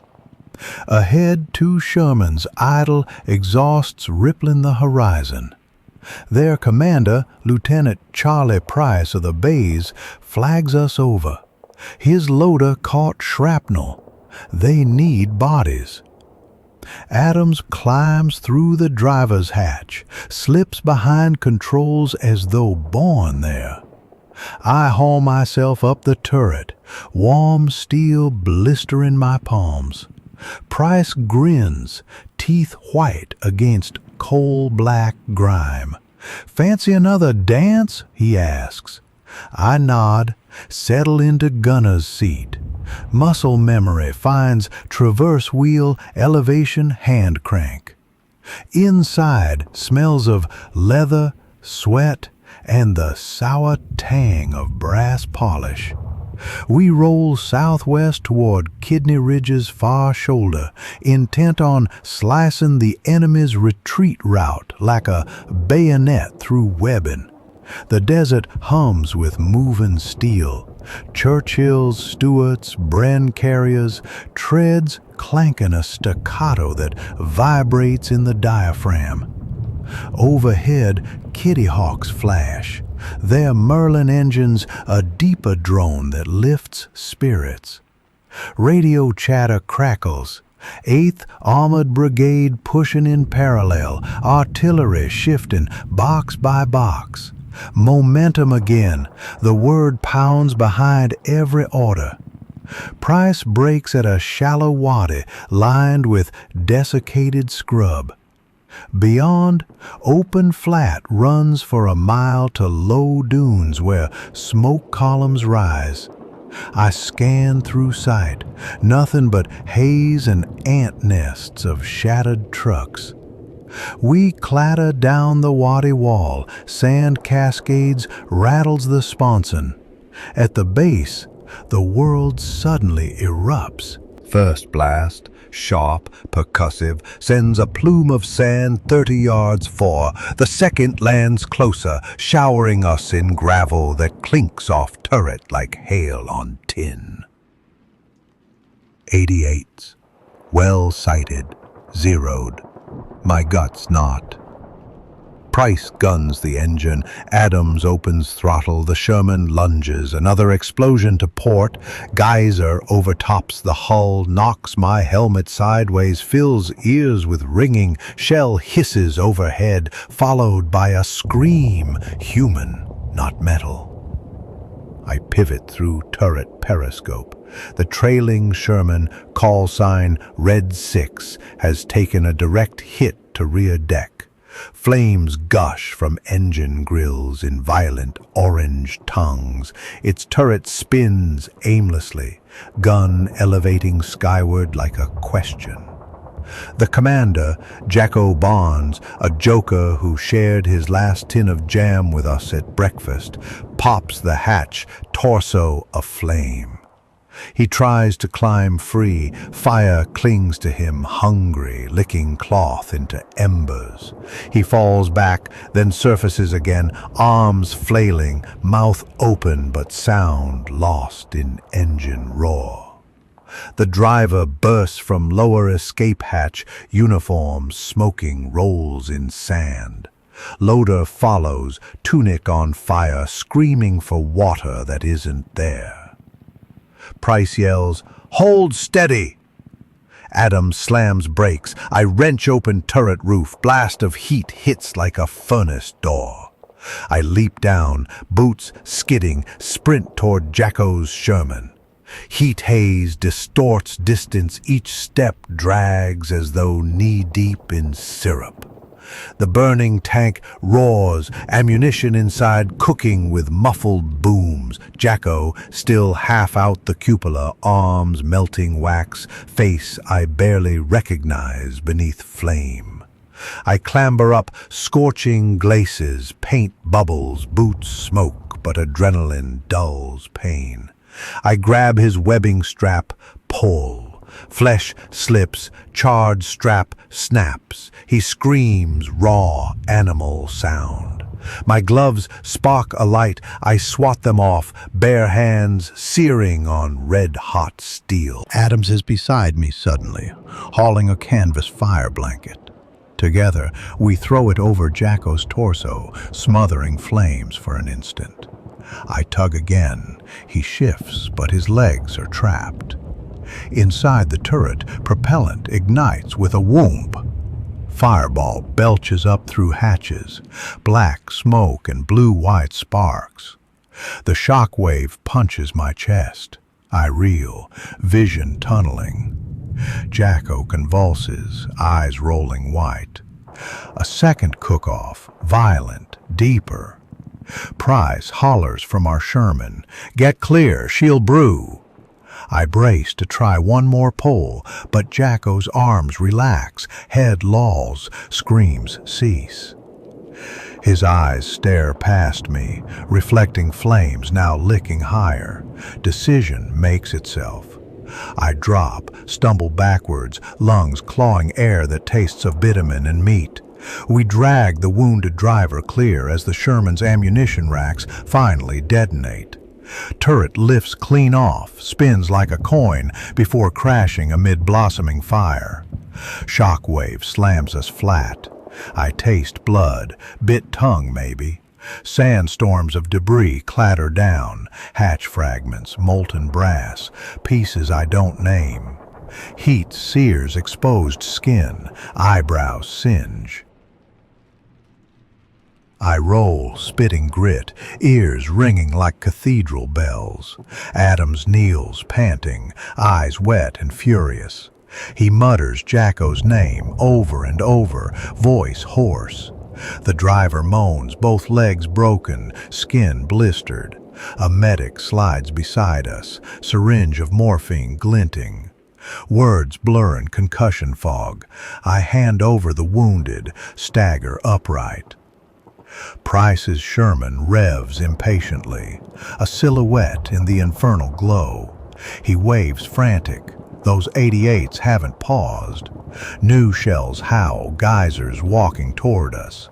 Ahead, 2 Shermans idle exhausts rippling the horizon. Their commander, Lieutenant Charlie Price of the Bays, flags us over. His loader caught shrapnel. They need bodies. Adams climbs through the driver's hatch, slips behind controls as though born there. I haul myself up the turret, warm steel blistering my palms. Price grins, teeth white against coal-black grime. "Fancy another dance?" he asks. I nod, settle into gunner's seat. Muscle memory finds traverse wheel, elevation, hand crank. Inside smells of leather, sweat, and the sour tang of brass polish. We roll southwest toward Kidney Ridge's far shoulder, intent on slicing the enemy's retreat route like a bayonet through webbing. The desert hums with moving steel. Churchills, Stuarts, Bren carriers, treads clanking a staccato that vibrates in the diaphragm. Overhead, Kitty Hawks flash, their Merlin engines a deeper drone that lifts spirits. Radio chatter crackles. 8th Armored Brigade pushing in parallel, artillery shifting box by box. Momentum again, the word pounds behind every order. Price breaks at a shallow wadi lined with desiccated scrub. Beyond, open flat runs for a mile to low dunes where smoke columns rise. I scan through sight, nothing but haze and ant nests of shattered trucks. We clatter down the wadi wall, sand cascades rattles the sponson. At the base, the world suddenly erupts. First blast, sharp, percussive, sends a plume of sand 30 yards for. The second lands closer, showering us in gravel that clinks off turret like hail on tin. 88s, well sighted, zeroed. My guts not. Price guns the engine, Adams opens throttle, the Sherman lunges, another explosion to port, geyser overtops the hull, knocks my helmet sideways, fills ears with ringing, shell hisses overhead, followed by a scream, human, not metal. I pivot through turret periscope. The trailing Sherman, call sign Red 6, has taken a direct hit to rear deck. Flames gush from engine grills in violent orange tongues. Its turret spins aimlessly, gun elevating skyward like a question. The commander, Jacko Barnes, a joker who shared his last tin of jam with us at breakfast, pops the hatch, torso aflame. He tries to climb free. Fire clings to him, hungry, licking cloth into embers. He falls back, then surfaces again, arms flailing, mouth open but sound lost in engine roar. The driver bursts from lower escape hatch, uniform smoking rolls in sand. Loader follows, tunic on fire, screaming for water that isn't there. Price yells, "Hold steady!" Adams slams brakes. I wrench open turret roof. Blast of heat hits like a furnace door. I leap down, boots skidding, sprint toward Jacko's Sherman. Heat haze distorts distance. Each step drags as though knee-deep in syrup. The burning tank roars, ammunition inside cooking with muffled booms. Jacko, still half out the cupola, arms melting wax, face I barely recognize beneath flame. I clamber up scorching glacis, paint bubbles, boots smoke, but adrenaline dulls pain. I grab his webbing strap, pull. Flesh slips, charred strap snaps. He screams, raw animal sound. My gloves spark alight. I swat them off, bare hands searing on red-hot steel. Adams is beside me suddenly, hauling a canvas fire blanket. Together, we throw it over Jacko's torso, smothering flames for an instant. I tug again. He shifts, but his legs are trapped. Inside the turret, propellant ignites with a whoomp. Fireball belches up through hatches, black smoke and blue-white sparks. The shock wave punches my chest. I reel, vision tunneling. Jacko convulses, eyes rolling white. A second cook-off, violent, deeper. Price hollers from our Sherman, "Get clear, she'll brew." I brace to try one more pull, but Jacko's arms relax, head lolls, screams cease. His eyes stare past me, reflecting flames now licking higher. Decision makes itself. I drop, stumble backwards, lungs clawing air that tastes of bitumen and meat. We drag the wounded driver clear as the Sherman's ammunition racks finally detonate. Turret lifts clean off, spins like a coin before crashing amid blossoming fire. Shockwave slams us flat. I taste blood, bit tongue maybe. Sandstorms of debris clatter down, hatch fragments, molten brass, pieces I don't name. Heat sears exposed skin, eyebrows singe. I roll, spitting grit, ears ringing like cathedral bells. Adams kneels, panting, eyes wet and furious. He mutters Jacko's name over and over, voice hoarse. The driver moans, both legs broken, skin blistered. A medic slides beside us, syringe of morphine glinting. Words blur in concussion fog. I hand over the wounded, stagger upright. Price's Sherman revs impatiently, a silhouette in the infernal glow. He waves frantic. Those 88s haven't paused. New shells howl, geysers walking toward us.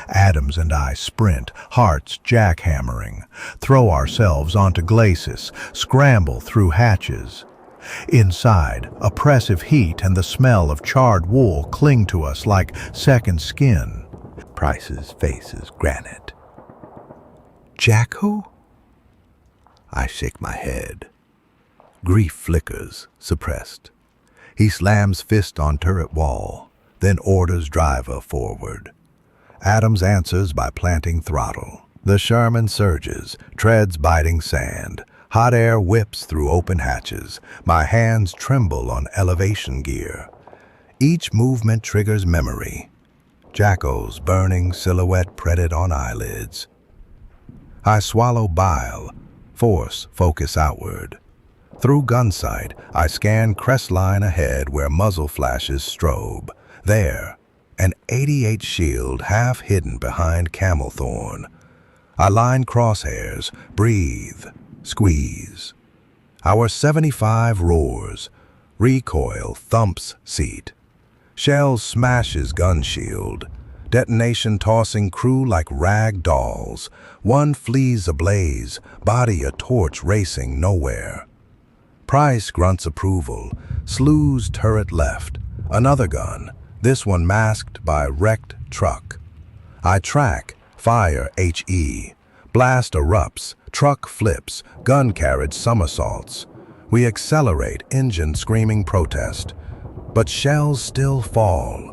Adams and I sprint, hearts jackhammering, throw ourselves onto glacis, scramble through hatches. Inside, oppressive heat and the smell of charred wool cling to us like second skin. Price's face is granite. "Jacko?" I shake my head. Grief flickers, suppressed. He slams fist on turret wall, then orders driver forward. Adams answers by planting throttle. The Sherman surges, treads biting sand. Hot air whips through open hatches. My hands tremble on elevation gear. Each movement triggers memory. Jacko's burning silhouette printed on eyelids. I swallow bile, force focus outward. Through gunsight, I scan crestline ahead where muzzle flashes strobe. There, an 88 shield half hidden behind camel thorn. I line crosshairs, breathe, squeeze. Our 75 roars, recoil thumps seat. Shell smashes gun shield, detonation tossing crew like rag dolls. One flees ablaze, body a torch racing nowhere. Price grunts approval, slews turret left. Another gun, this one masked by wrecked truck. I track, fire HE. Blast erupts, truck flips, gun carriage somersaults. We accelerate, engine screaming protest. But shells still fall.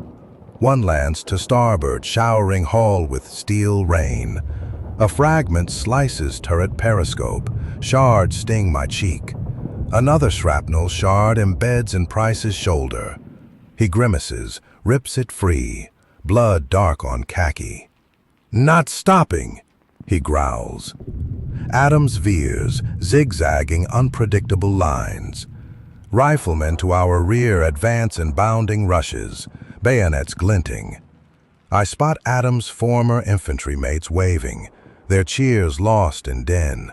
One lands to starboard, showering hull with steel rain. A fragment slices turret periscope. Shards sting my cheek. Another shrapnel shard embeds in Price's shoulder. He grimaces, rips it free, blood dark on khaki. "Not stopping," he growls. Adams veers, zigzagging unpredictable lines. Riflemen to our rear advance in bounding rushes, bayonets glinting. I spot Adams' former infantry mates waving, their cheers lost in din.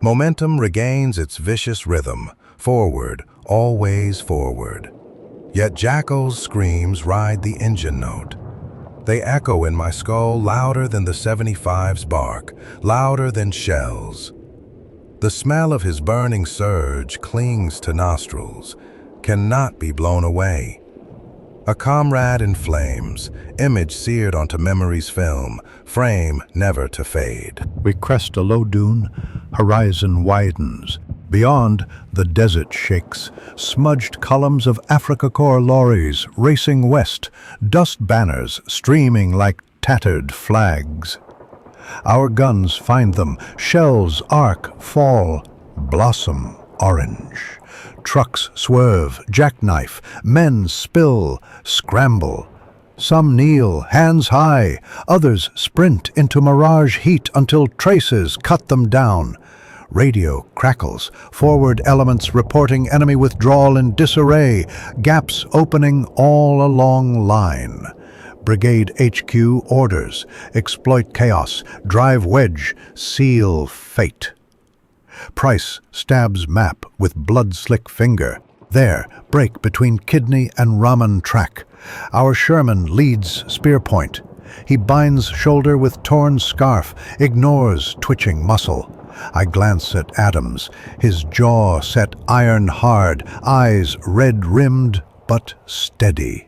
Momentum regains its vicious rhythm, forward, always forward. Yet Jacko's screams ride the engine note. They echo in my skull louder than the 75's bark, louder than shells. The smell of his burning surge clings to nostrils, cannot be blown away. A comrade in flames, image seared onto memory's film, frame never to fade. We crest a low dune, horizon widens. Beyond, the desert shakes, smudged columns of Afrika Korps lorries racing west, dust banners streaming like tattered flags. Our guns find them, shells arc, fall, blossom orange. Trucks swerve, jackknife, men spill, scramble. Some kneel, hands high, others sprint into mirage heat until traces cut them down. Radio crackles, forward elements reporting enemy withdrawal in disarray, gaps opening all along line. Brigade HQ orders, exploit chaos, drive wedge, seal fate. Price stabs map with blood-slick finger. There, break between kidney and Raman track. Our Sherman leads spear point. He binds shoulder with torn scarf, ignores twitching muscle. I glance at Adams, his jaw set iron hard, eyes red-rimmed but steady.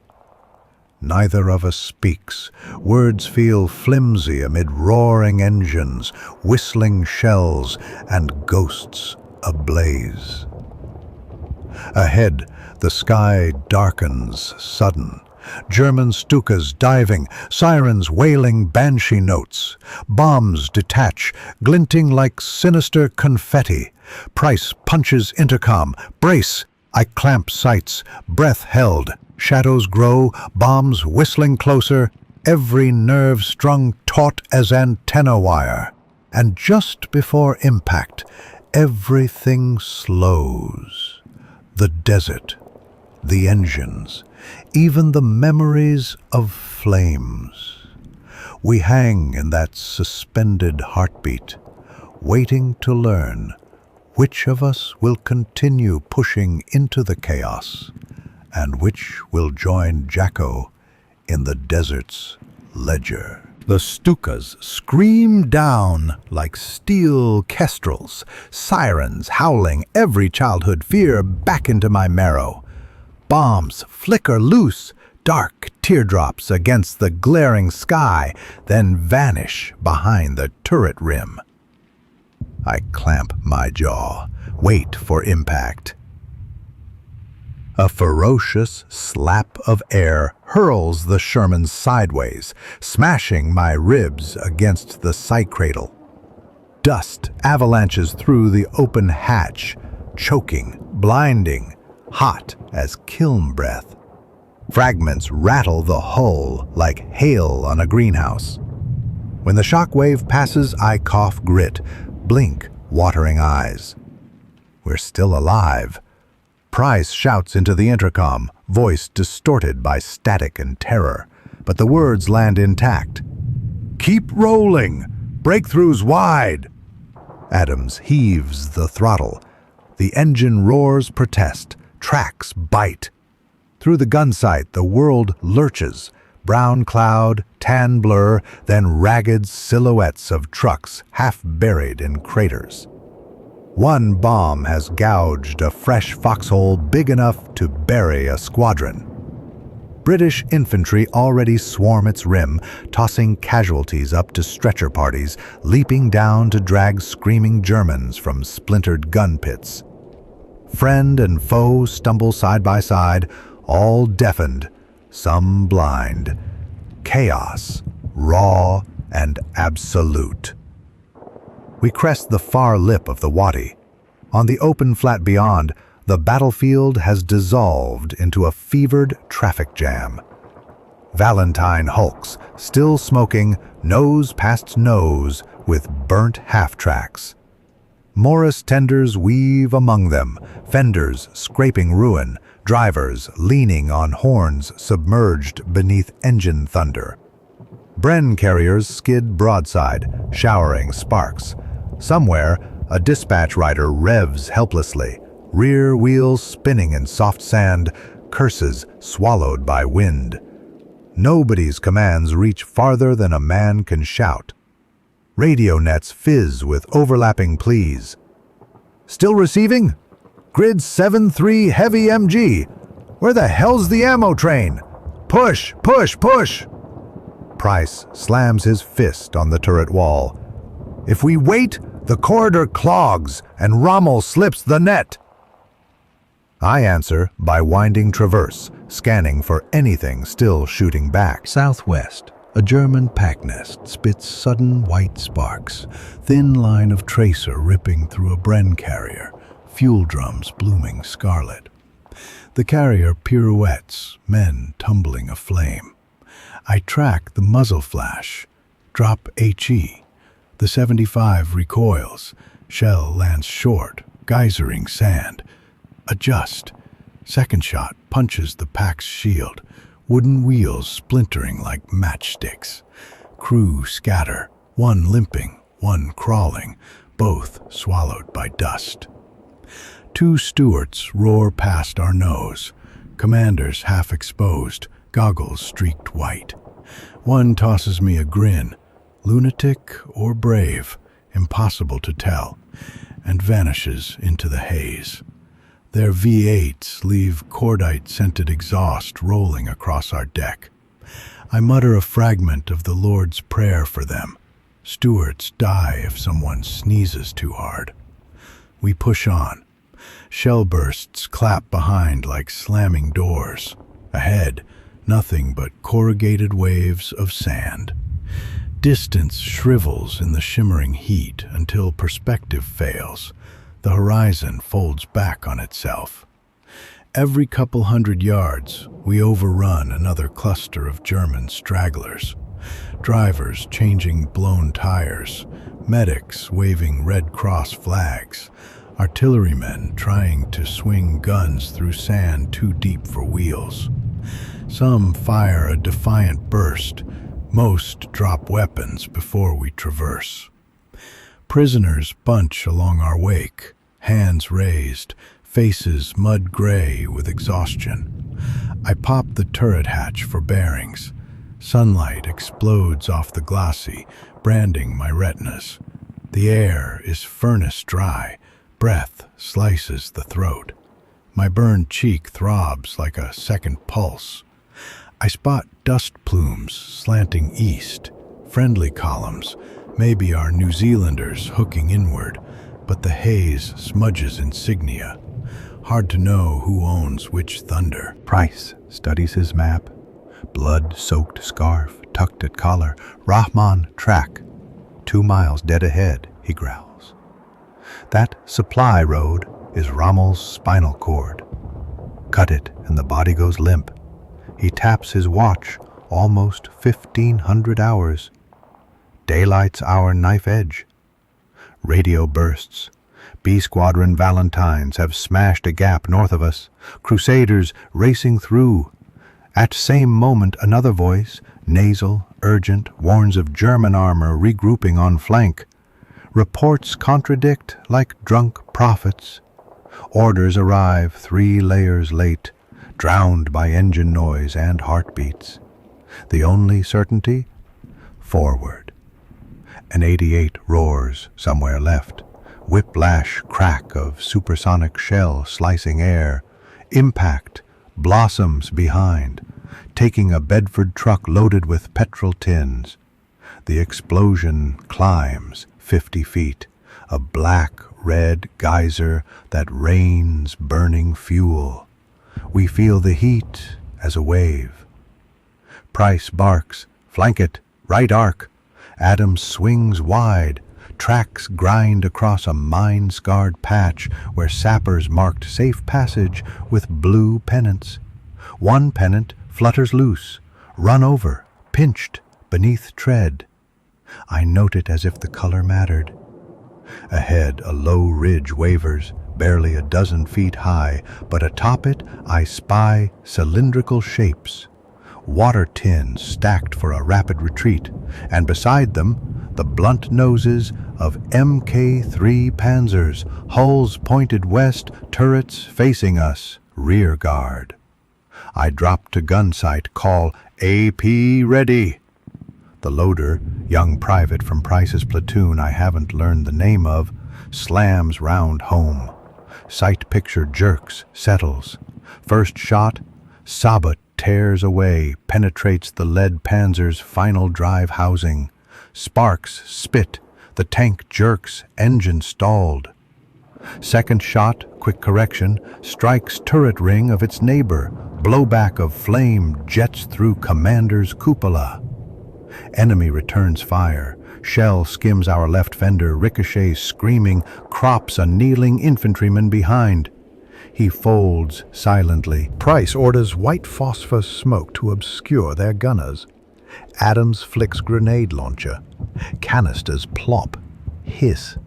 Neither of us speaks. Words feel flimsy amid roaring engines, whistling shells, and ghosts ablaze. Ahead, the sky darkens sudden. German Stukas diving, sirens wailing banshee notes. Bombs detach, glinting like sinister confetti. Price punches intercom. Brace! I clamp sights, breath held. Shadows grow, bombs whistling closer, every nerve strung taut as antenna wire. And just before impact, everything slows. The desert, the engines, even the memories of flames. We hang in that suspended heartbeat, waiting to learn which of us will continue pushing into the chaos and which will join Jacko in the desert's ledger. The Stukas scream down like steel kestrels, sirens howling every childhood fear back into my marrow. Bombs flicker loose, dark teardrops against the glaring sky, then vanish behind the turret rim. I clamp my jaw, wait for impact. A ferocious slap of air hurls the Sherman sideways, smashing my ribs against the sight cradle. Dust avalanches through the open hatch, choking, blinding, hot as kiln breath. Fragments rattle the hull like hail on a greenhouse. When the shock wave passes, I cough grit, blink watering eyes. We're still alive. Price shouts into the intercom, voice distorted by static and terror, but the words land intact. "Keep rolling! Breakthroughs wide!" Adams heaves the throttle. The engine roars protest, tracks bite. Through the gun sight, the world lurches, brown cloud, tan blur, then ragged silhouettes of trucks half buried in craters. One bomb has gouged a fresh foxhole big enough to bury a squadron. British infantry already swarm its rim, tossing casualties up to stretcher parties, leaping down to drag screaming Germans from splintered gun pits. Friend and foe stumble side by side, all deafened, some blind. Chaos, raw and absolute. We crest the far lip of the Wadi. On the open flat beyond, the battlefield has dissolved into a fevered traffic jam. Valentine hulks, still smoking, nose past nose with burnt half-tracks. Morris tenders weave among them, fenders scraping ruin, drivers leaning on horns submerged beneath engine thunder. Bren carriers skid broadside, showering sparks. Somewhere, a dispatch rider revs helplessly, rear wheels spinning in soft sand, curses swallowed by wind. Nobody's commands reach farther than a man can shout. Radio nets fizz with overlapping pleas. Still receiving? Grid 7-3 heavy MG. Where the hell's the ammo train? Push, push, push! Price slams his fist on the turret wall. If we wait, the corridor clogs and Rommel slips the net. I answer by winding traverse, scanning for anything still shooting back. Southwest, a German pack nest spits sudden white sparks, thin line of tracer ripping through a Bren carrier, fuel drums blooming scarlet. The carrier pirouettes, men tumbling aflame. I track the muzzle flash, drop HE. The 75 recoils, shell lands short, geysering sand. Adjust. Second shot punches the pack's shield, wooden wheels splintering like matchsticks. Crew scatter, one limping, one crawling, both swallowed by dust. Two Stuarts roar past our nose, commanders half exposed, goggles streaked white. One tosses me a grin, lunatic or brave, impossible to tell, and vanishes into the haze. Their V8s leave cordite-scented exhaust rolling across our deck. I mutter a fragment of the Lord's Prayer for them. Stuarts die if someone sneezes too hard. We push on. Shell bursts clap behind like slamming doors. Ahead, nothing but corrugated waves of sand. Distance shrivels in the shimmering heat until perspective fails. The horizon folds back on itself. Every couple hundred yards, we overrun another cluster of German stragglers. Drivers changing blown tires, medics waving Red Cross flags, artillerymen trying to swing guns through sand too deep for wheels. Some fire a defiant burst, most drop weapons before we traverse. Prisoners bunch along our wake, hands raised, faces mud gray with exhaustion. I pop the turret hatch for bearings. Sunlight explodes off the glacis, branding my retinas. The air is furnace dry, breath slices the throat. My burned cheek throbs like a second pulse. I spot dust plumes slanting east, friendly columns, maybe our New Zealanders hooking inward, but the haze smudges insignia. Hard to know who owns which thunder. Price studies his map. Blood-soaked scarf tucked at collar. Rahman track. 2 miles dead ahead, he growls. That supply road is Rommel's spinal cord. Cut it and the body goes limp. He taps his watch, almost 1,500 hours. Daylight's our knife edge. Radio bursts. B Squadron Valentines have smashed a gap north of us. Crusaders racing through. At same moment another voice, nasal, urgent, warns of German armor regrouping on flank. Reports contradict like drunk prophets. Orders arrive 3 layers late, drowned by engine noise and heartbeats. The only certainty? Forward. An 88 roars somewhere left. Whiplash crack of supersonic shell slicing air. Impact blossoms behind. taking a Bedford truck loaded with petrol tins. The explosion climbs 50 feet, a black-red geyser that rains burning fuel. We feel the heat as a wave. Price barks, "Flank it, right arc." Adams swings wide. Tracks grind across a mine-scarred patch where sappers marked safe passage with blue pennants. One pennant flutters loose, run over, pinched beneath tread. I note it as if the color mattered. Ahead, a low ridge wavers, barely a dozen feet high, but atop it I spy cylindrical shapes. Water tins stacked for a rapid retreat, and beside them, the blunt noses of Mk3 Panzers, hulls pointed west, turrets facing us, rear guard. I drop to gun sight, call, "AP ready." The loader, young private from Price's platoon I haven't learned the name of, slams round home. Sight picture jerks, settles. First shot, Sabot tears away, penetrates the lead Panzer's final drive housing. Sparks spit, the tank jerks, engine stalled. Second shot, quick correction, strikes turret ring of its neighbor. Blowback of flame jets through commander's cupola. Enemy returns fire. Shell skims our left fender, ricochets screaming, crops a kneeling infantryman behind. He folds silently. Price orders white phosphorus smoke to obscure their gunners. Adams flicks grenade launcher. Canisters plop, hiss.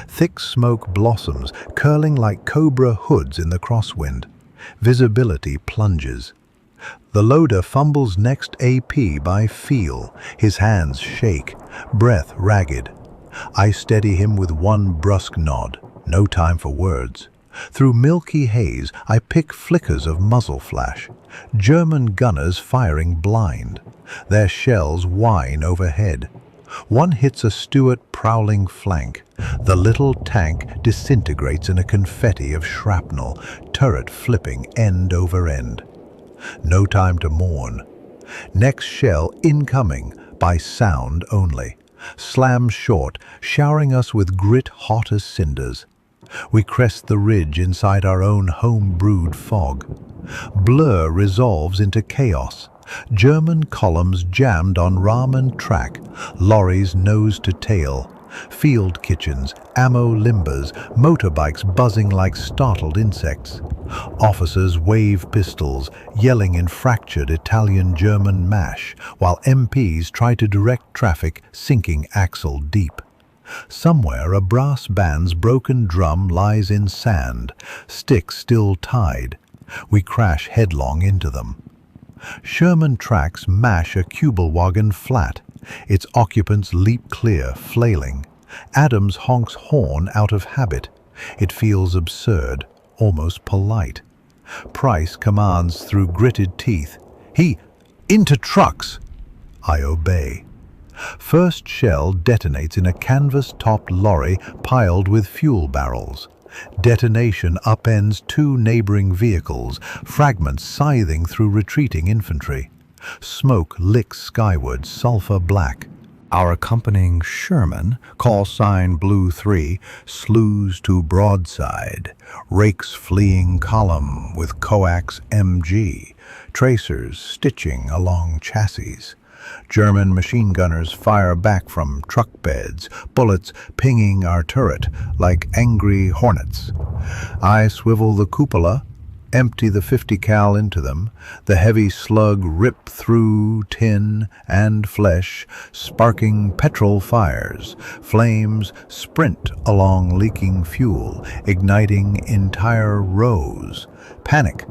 Thick smoke blossoms, curling like cobra hoods in the crosswind. Visibility plunges. The loader fumbles next AP by feel. His hands shake, breath ragged. I steady him with one brusque nod. No time for words. Through milky haze, I pick flickers of muzzle flash. German gunners firing blind. Their shells whine overhead. One hits a Stuart prowling flank. The little tank disintegrates in a confetti of shrapnel, turret flipping end over end. No time to mourn. Next shell incoming by sound only. Slams short, showering us with grit hot as cinders. We crest the ridge inside our own home-brewed fog. Blur resolves into chaos. German columns jammed on ramen track, lorries nose to tail, field kitchens, ammo limbers, motorbikes buzzing like startled insects. Officers wave pistols, yelling in fractured Italian-German mash, while MPs try to direct traffic, sinking axle deep. Somewhere a brass band's broken drum lies in sand, sticks still tied. We crash headlong into them. Sherman tracks mash a Kubelwagen flat. Its occupants leap clear, flailing. Adams honks horn out of habit. It feels absurd, almost polite. Price commands through gritted teeth. Into trucks! I obey. First shell detonates in a canvas-topped lorry piled with fuel barrels. Detonation upends two neighboring vehicles, fragments scything through retreating infantry. Smoke licks skyward, sulfur black. Our accompanying Sherman, call sign Blue 3, slews to broadside, rakes fleeing column with coax MG, tracers stitching along chassis. German machine gunners fire back from truck beds, bullets pinging our turret like angry hornets. I swivel the cupola, empty the 50 cal into them. The heavy slug rip through tin and flesh, sparking petrol fires. Flames sprint along leaking fuel, igniting entire rows. Panic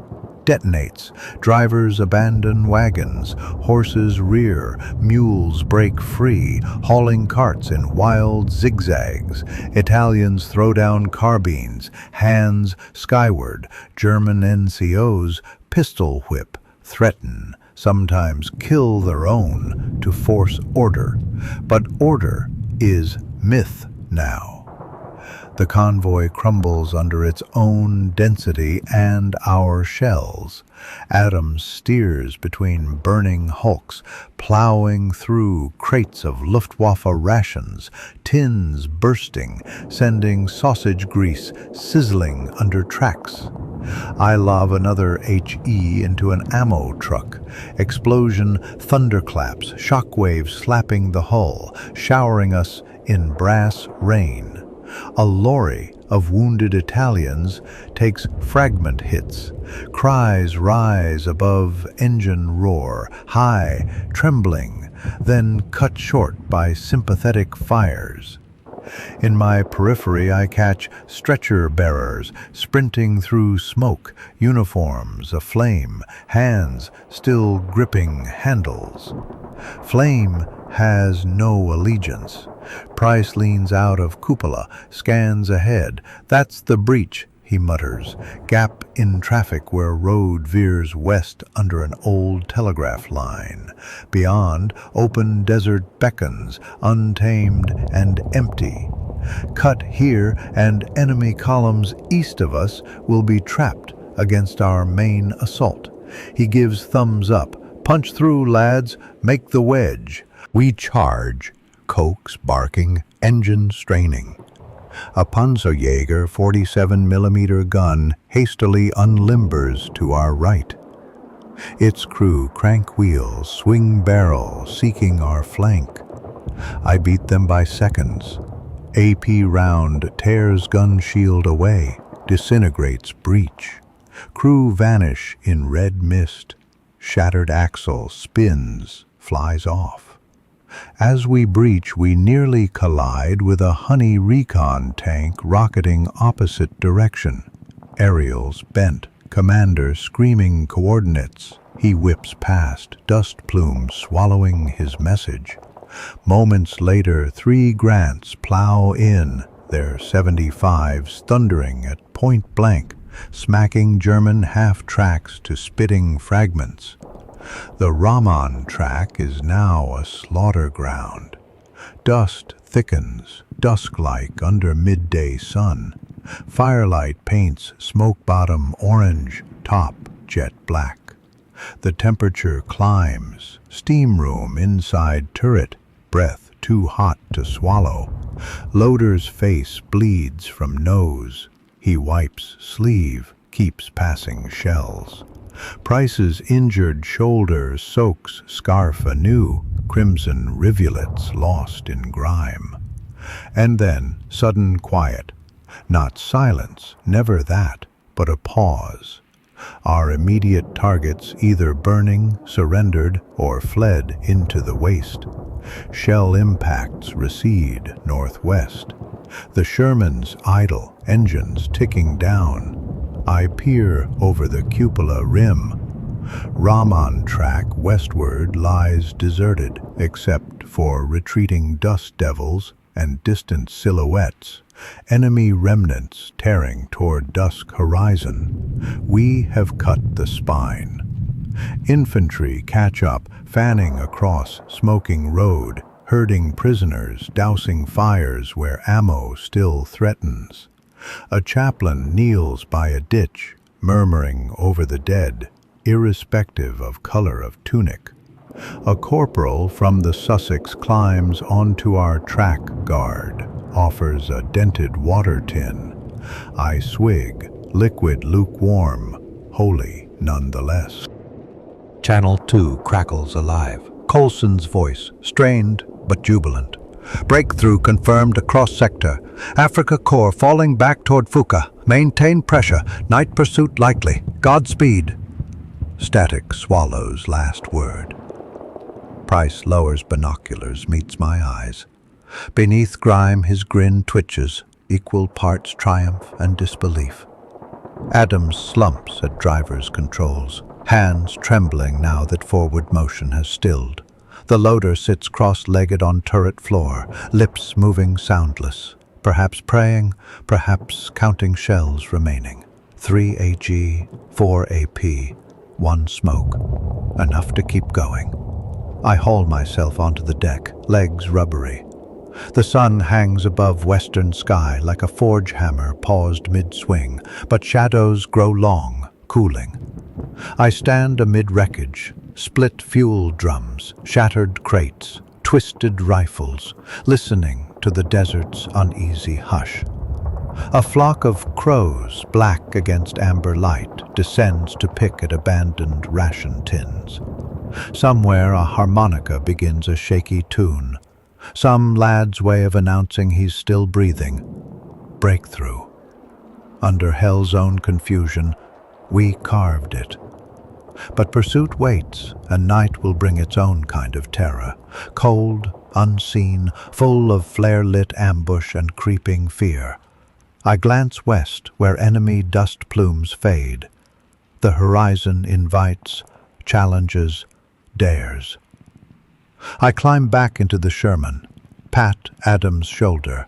detonates. Drivers abandon wagons. Horses rear. Mules break free, hauling carts in wild zigzags. Italians throw down carbines, hands skyward. German NCOs pistol whip, threaten, sometimes kill their own to force order. But order is myth now. The convoy crumbles under its own density and our shells. Adams steers between burning hulks, plowing through crates of Luftwaffe rations, tins bursting, sending sausage grease sizzling under tracks. I lob another HE into an ammo truck. Explosion, thunderclaps, shockwaves slapping the hull, showering us in brass rain. A lorry of wounded Italians takes fragment hits. Cries rise above engine roar, high, trembling, then cut short by sympathetic fires. In my periphery I catch stretcher bearers sprinting through smoke, uniforms aflame, hands still gripping handles. Flame has no allegiance. Price leans out of cupola, scans ahead. "That's the breach," he mutters. "Gap in traffic where road veers west under an old telegraph line. Beyond, open desert beckons, untamed and empty. Cut here and enemy columns east of us will be trapped against our main assault." He gives thumbs up. "Punch through, lads. Make the wedge." We charge. Cokes barking, engine straining. A Panzerjäger 47mm gun hastily unlimbers to our right. Its crew crank wheels, swing barrel, seeking our flank. I beat them by seconds. AP round tears gun shield away, disintegrates breach. Crew vanish in red mist. Shattered axle spins, flies off. As we breach, we nearly collide with a Honey recon tank rocketing opposite direction. Aerials bent, commander screaming coordinates. He whips past, dust plumes swallowing his message. Moments later, 3 Grants plow in, their 75s thundering at point blank, smacking German half-tracks to spitting fragments. The Rommel track is now a slaughter ground. Dust thickens, dusk-like under midday sun. Firelight paints smoke bottom orange, top jet black. The temperature climbs, steam room inside turret, breath too hot to swallow. Loader's face bleeds from nose. He wipes sleeve, keeps passing shells. Price's injured shoulder soaks scarf anew, crimson rivulets lost in grime. And then sudden quiet. Not silence, never that, but a pause. Our immediate targets either burning, surrendered, or fled into the waste. Shell impacts recede northwest. The Shermans idle, engines ticking down. I peer over the cupola rim. Rommel track westward lies deserted, except for retreating dust devils and distant silhouettes. Enemy remnants tearing toward dusk horizon. We have cut the spine. Infantry catch up, fanning across smoking road, herding prisoners, dousing fires where ammo still threatens. A chaplain kneels by a ditch, murmuring over the dead, irrespective of color of tunic. A corporal from the Sussex climbs onto our track guard, offers a dented water tin. I swig, liquid lukewarm, holy nonetheless. Channel 2 crackles alive. Coulson's voice, strained but jubilant. Breakthrough confirmed across sector. Afrika Korps falling back toward Fuka. Maintain pressure. Night pursuit likely. Godspeed. Static swallows last word. Price lowers binoculars, meets my eyes. Beneath grime his grin twitches, equal parts triumph and disbelief. Adams slumps at driver's controls, hands trembling now that forward motion has stilled. The loader sits cross-legged on turret floor, lips moving soundless, perhaps praying, perhaps counting shells remaining. 3 AG, 4 AP, 1 smoke. Enough to keep going. I haul myself onto the deck, legs rubbery. The sun hangs above western sky like a forge hammer paused mid-swing, but shadows grow long, cooling. I stand amid wreckage, split fuel drums, shattered crates, twisted rifles, listening to the desert's uneasy hush. A flock of crows, black against amber light, descends to pick at abandoned ration tins. Somewhere a harmonica begins a shaky tune, some lad's way of announcing he's still breathing. Breakthrough. Under hell's own confusion, we carved it. But pursuit waits, and night will bring its own kind of terror, cold, unseen, full of flare-lit ambush and creeping fear. I glance west, where enemy dust plumes fade. The horizon invites, challenges, dares. I climb back into the Sherman, pat Adam's shoulder,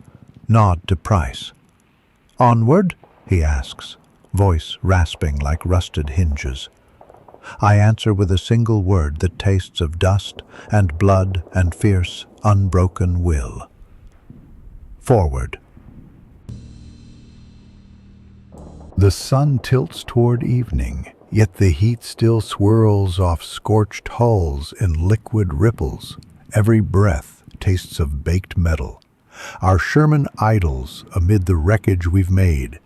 nod to Price. "Onward?" he asks, voice rasping like rusted hinges. I answer with a single word that tastes of dust and blood and fierce, unbroken will. Forward. The sun tilts toward evening, yet the heat still swirls off scorched hulls in liquid ripples. Every breath tastes of baked metal. Our Sherman idles amid the wreckage we've made,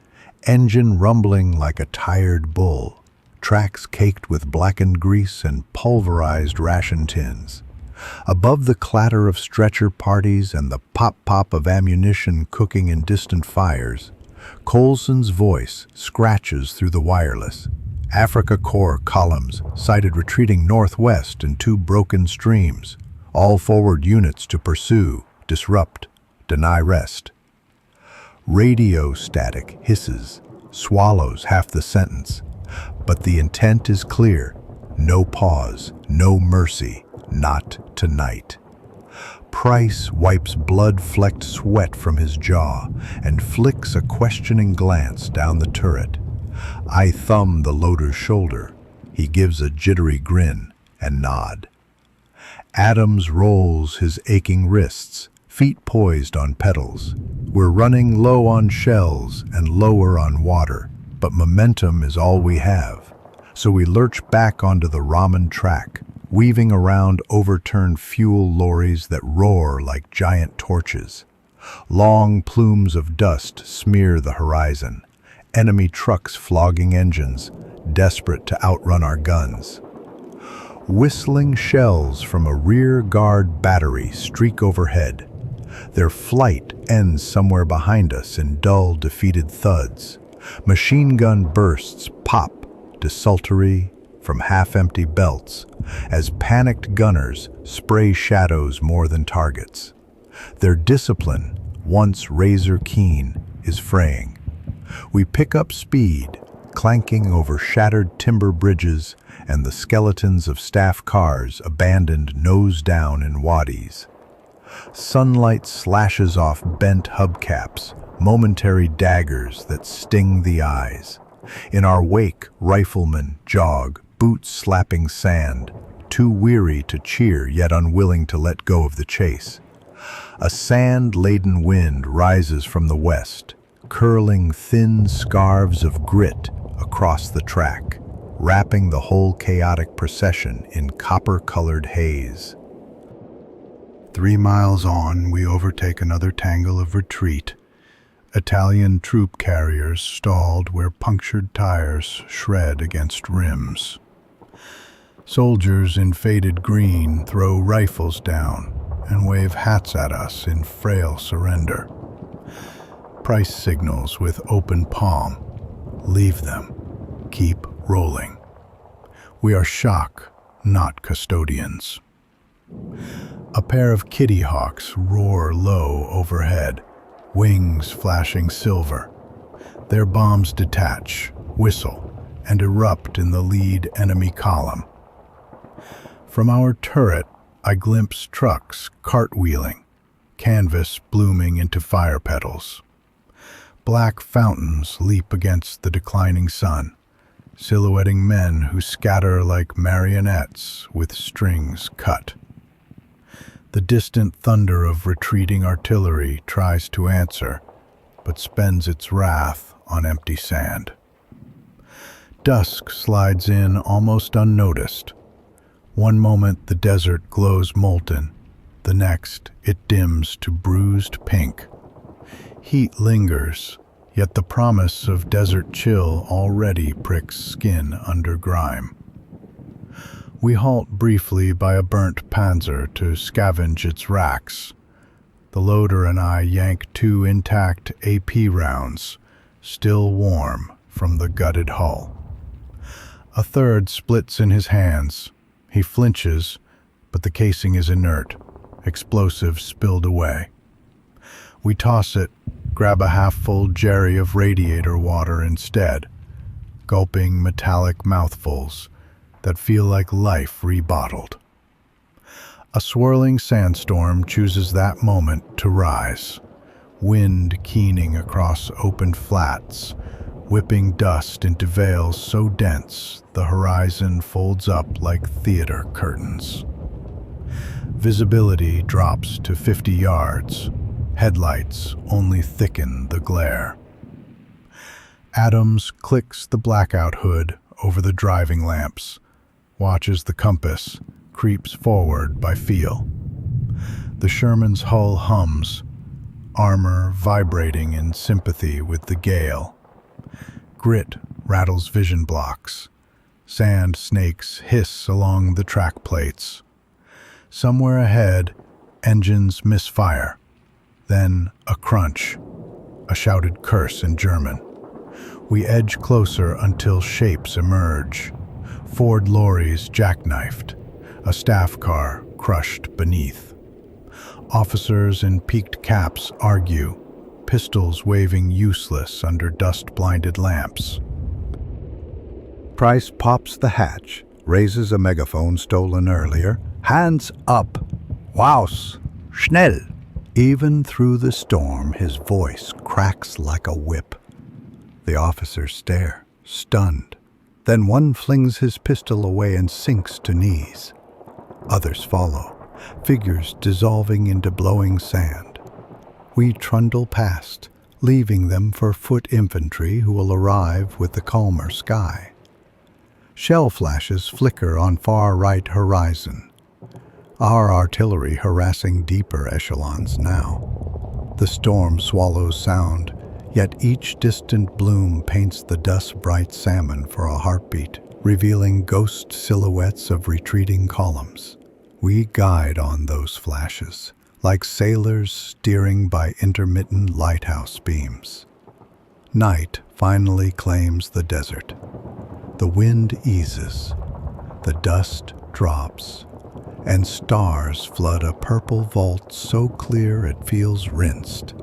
engine rumbling like a tired bull, tracks caked with blackened grease and pulverized ration tins. Above the clatter of stretcher parties and the pop-pop of ammunition cooking in distant fires, Colson's voice scratches through the wireless. Afrika Korps columns sighted retreating northwest in 2 broken streams. All forward units to pursue, disrupt, deny rest. Radio static hisses, swallows half the sentence. But the intent is clear. No pause, no mercy, not tonight. Price wipes blood-flecked sweat from his jaw and flicks a questioning glance down the turret. I thumb the loader's shoulder. He gives a jittery grin and nod. Adams rolls his aching wrists, feet poised on pedals. We're running low on shells and lower on water, but momentum is all we have. So we lurch back onto the Rommel track, weaving around overturned fuel lorries that roar like giant torches. Long plumes of dust smear the horizon. Enemy trucks flogging engines, desperate to outrun our guns. Whistling shells from a rear guard battery streak overhead. Their flight ends somewhere behind us in dull, defeated thuds. Machine gun bursts pop desultory from half-empty belts as panicked gunners spray shadows more than targets. Their discipline, once razor-keen, is fraying. We pick up speed, clanking over shattered timber bridges and the skeletons of staff cars abandoned nose down in wadis. Sunlight slashes off bent hubcaps, momentary daggers that sting the eyes. In our wake, riflemen jog, boots slapping sand, too weary to cheer yet unwilling to let go of the chase. A sand-laden wind rises from the west, curling thin scarves of grit across the track, wrapping the whole chaotic procession in copper-colored haze. 3 miles on, we overtake another tangle of retreat. Italian troop carriers stalled where punctured tires shred against rims. Soldiers in faded green throw rifles down and wave hats at us in frail surrender. Price signals with open palm. Leave them. Keep rolling. We are shock, not custodians. A pair of kitty hawks roar low overhead, wings flashing silver. Their bombs detach, whistle, and erupt in the lead enemy column. From our turret, I glimpse trucks cartwheeling, canvas blooming into fire petals. Black fountains leap against the declining sun, silhouetting men who scatter like marionettes with strings cut. The distant thunder of retreating artillery tries to answer, but spends its wrath on empty sand. Dusk slides in almost unnoticed. One moment the desert glows molten, the next it dims to bruised pink. Heat lingers, yet the promise of desert chill already pricks skin under grime. We halt briefly by a burnt Panzer to scavenge its racks. The loader and I yank 2 intact AP rounds, still warm from the gutted hull. A third splits in his hands. He flinches, but the casing is inert, explosive spilled away. We toss it, grab a half-full jerry of radiator water instead, gulping metallic mouthfuls that feel like life rebottled. A swirling sandstorm chooses that moment to rise, wind keening across open flats, whipping dust into veils so dense the horizon folds up like theater curtains. Visibility drops to 50 yards. Headlights only thicken the glare. Adams clicks the blackout hood over the driving lamps, watches the compass, creeps forward by feel. The Sherman's hull hums, armor vibrating in sympathy with the gale. Grit rattles vision blocks. Sand snakes hiss along the track plates. Somewhere ahead, engines misfire. Then a crunch, a shouted curse in German. We edge closer until shapes emerge. Ford lorries jackknifed, a staff car crushed beneath. Officers in peaked caps argue, pistols waving useless under dust-blinded lamps. Price pops the hatch, raises a megaphone stolen earlier. Hands up! Waus! Schnell! Even through the storm, his voice cracks like a whip. The officers stare, stunned. Then one flings his pistol away and sinks to knees. Others follow, figures dissolving into blowing sand. We trundle past, leaving them for foot infantry who will arrive with the calmer sky. Shell flashes flicker on far right horizon. Our artillery harassing deeper echelons now. The storm swallows sound, yet each distant bloom paints the dust-bright salmon for a heartbeat, revealing ghost silhouettes of retreating columns. We guide on those flashes, like sailors steering by intermittent lighthouse beams. Night finally claims the desert. The wind eases, the dust drops, and stars flood a purple vault so clear it feels rinsed.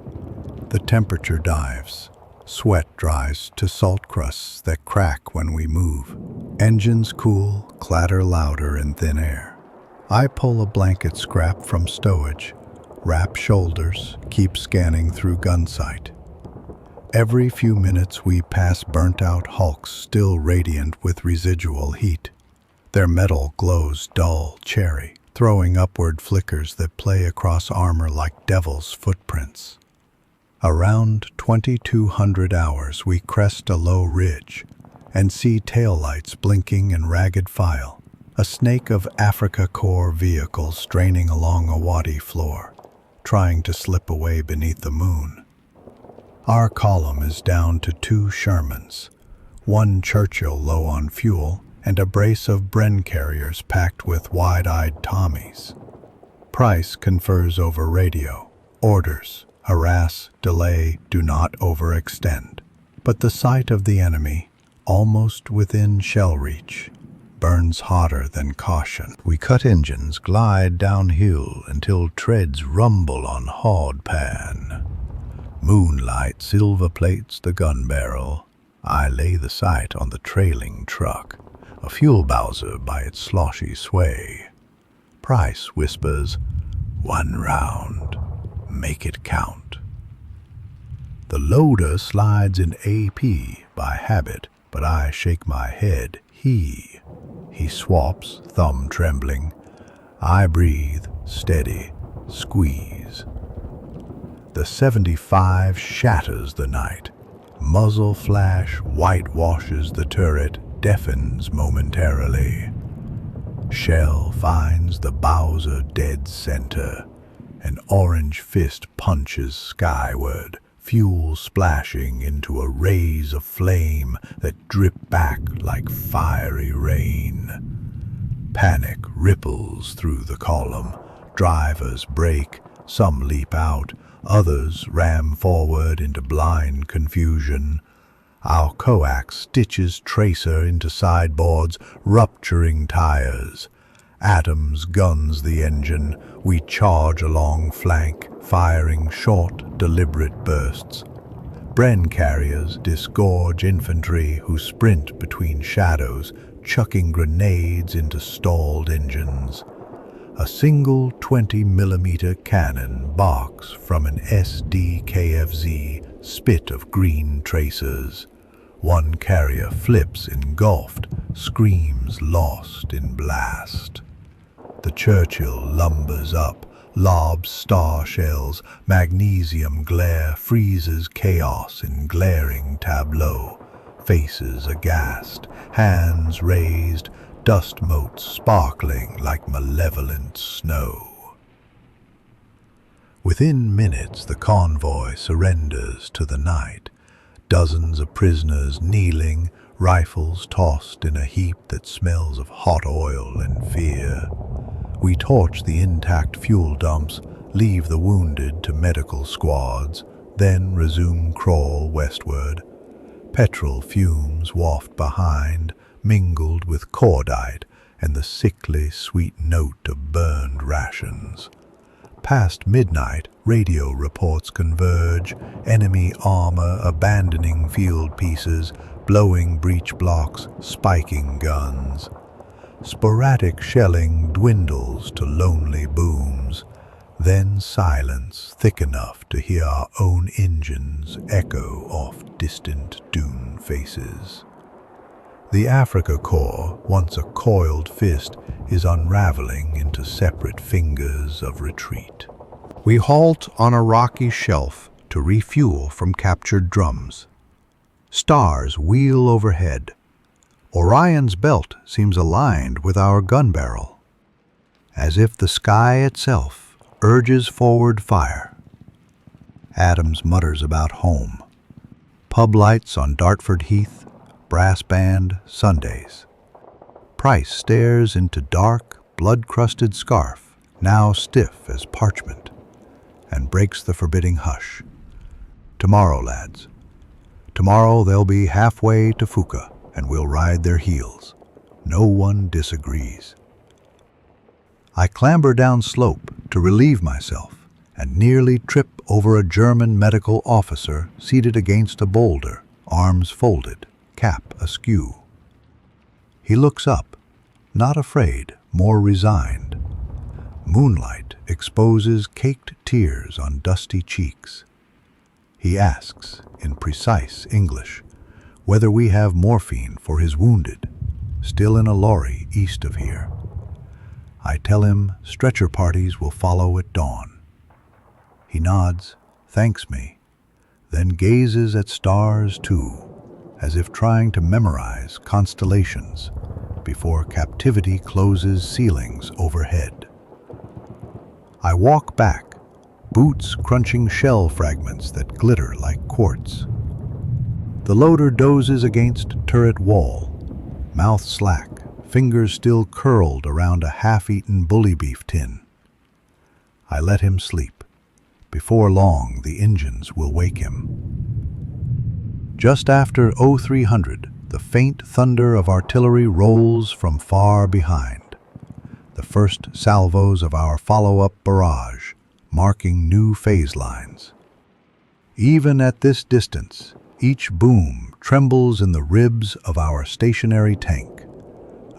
The temperature dives. Sweat dries to salt crusts that crack when we move. Engines cool, clatter louder in thin air. I pull a blanket scrap from stowage, wrap shoulders, keep scanning through gun sight. Every few minutes we pass burnt-out hulks still radiant with residual heat. Their metal glows dull cherry, throwing upward flickers that play across armor like devil's footprints. Around 2200 hours we crest a low ridge and see taillights blinking in ragged file, a snake of Afrika Korps vehicles straining along a wadi floor, trying to slip away beneath the moon. Our column is down to 2 Shermans, 1 Churchill low on fuel, and a brace of Bren carriers packed with wide-eyed Tommies. Price confers over radio. Orders: harass, delay, do not overextend. But the sight of the enemy, almost within shell reach, burns hotter than caution. We cut engines, glide downhill until treads rumble on hard pan. Moonlight silver plates the gun barrel. I lay the sight on the trailing truck, a fuel bowser by its sloshy sway. Price whispers, 1 round, make it count. The loader slides in AP by habit, but I shake my head. He swaps, thumb trembling. I breathe, steady, squeeze. The 75 shatters the night. Muzzle flash whitewashes the turret, deafens momentarily. Shell finds the Bowser dead center. An orange fist punches skyward, fuel splashing into a rays of flame that drip back like fiery rain. Panic ripples through the column. Drivers brake, some leap out, others ram forward into blind confusion. Our coax stitches tracer into sideboards, rupturing tires. Adams guns the engine. We charge along flank, firing short, deliberate bursts. Bren carriers disgorge infantry who sprint between shadows, chucking grenades into stalled engines. A single 20mm cannon barks from an SDKFZ spit of green tracers. One carrier flips engulfed, screams lost in blast. The Churchill lumbers up, lobs star shells, magnesium glare freezes chaos in glaring tableau. Faces aghast, hands raised, dust motes sparkling like malevolent snow. Within minutes the convoy surrenders to the night. Dozens of prisoners kneeling, rifles tossed in a heap that smells of hot oil and fear. We torch the intact fuel dumps, leave the wounded to medical squads, then resume crawl westward. Petrol fumes waft behind, mingled with cordite and the sickly sweet note of burned rations. Past midnight, radio reports converge, enemy armor abandoning field pieces, blowing breech blocks, spiking guns. Sporadic shelling dwindles to lonely booms, then silence thick enough to hear our own engines echo off distant dune faces. The Afrika Korps, once a coiled fist, is unraveling into separate fingers of retreat. We halt on a rocky shelf to refuel from captured drums. Stars wheel overhead. Orion's belt seems aligned with our gun barrel, as if the sky itself urges forward fire. Adams mutters about home. Pub lights on Dartford Heath, brass band Sundays. Price stares into dark, blood-crusted scarf, now stiff as parchment, and breaks the forbidding hush. Tomorrow, lads. Tomorrow they'll be halfway to Fuka, and we'll ride their heels. No one disagrees. I clamber down slope to relieve myself, and nearly trip over a German medical officer seated against a boulder, arms folded, cap askew. He looks up, not afraid, more resigned. Moonlight exposes caked tears on dusty cheeks. He asks, in precise English, whether we have morphine for his wounded, still in a lorry east of here. I tell him stretcher parties will follow at dawn. He nods, thanks me, then gazes at stars too, as if trying to memorize constellations before captivity closes ceilings overhead. I walk back, boots crunching shell fragments that glitter like quartz. The loader dozes against turret wall, mouth slack, fingers still curled around a half-eaten bully beef tin. I let him sleep. Before long, the engines will wake him. Just after 0300, the faint thunder of artillery rolls from far behind. The first salvos of our follow-up barrage, marking new phase lines. Even at this distance, each boom trembles in the ribs of our stationary tank,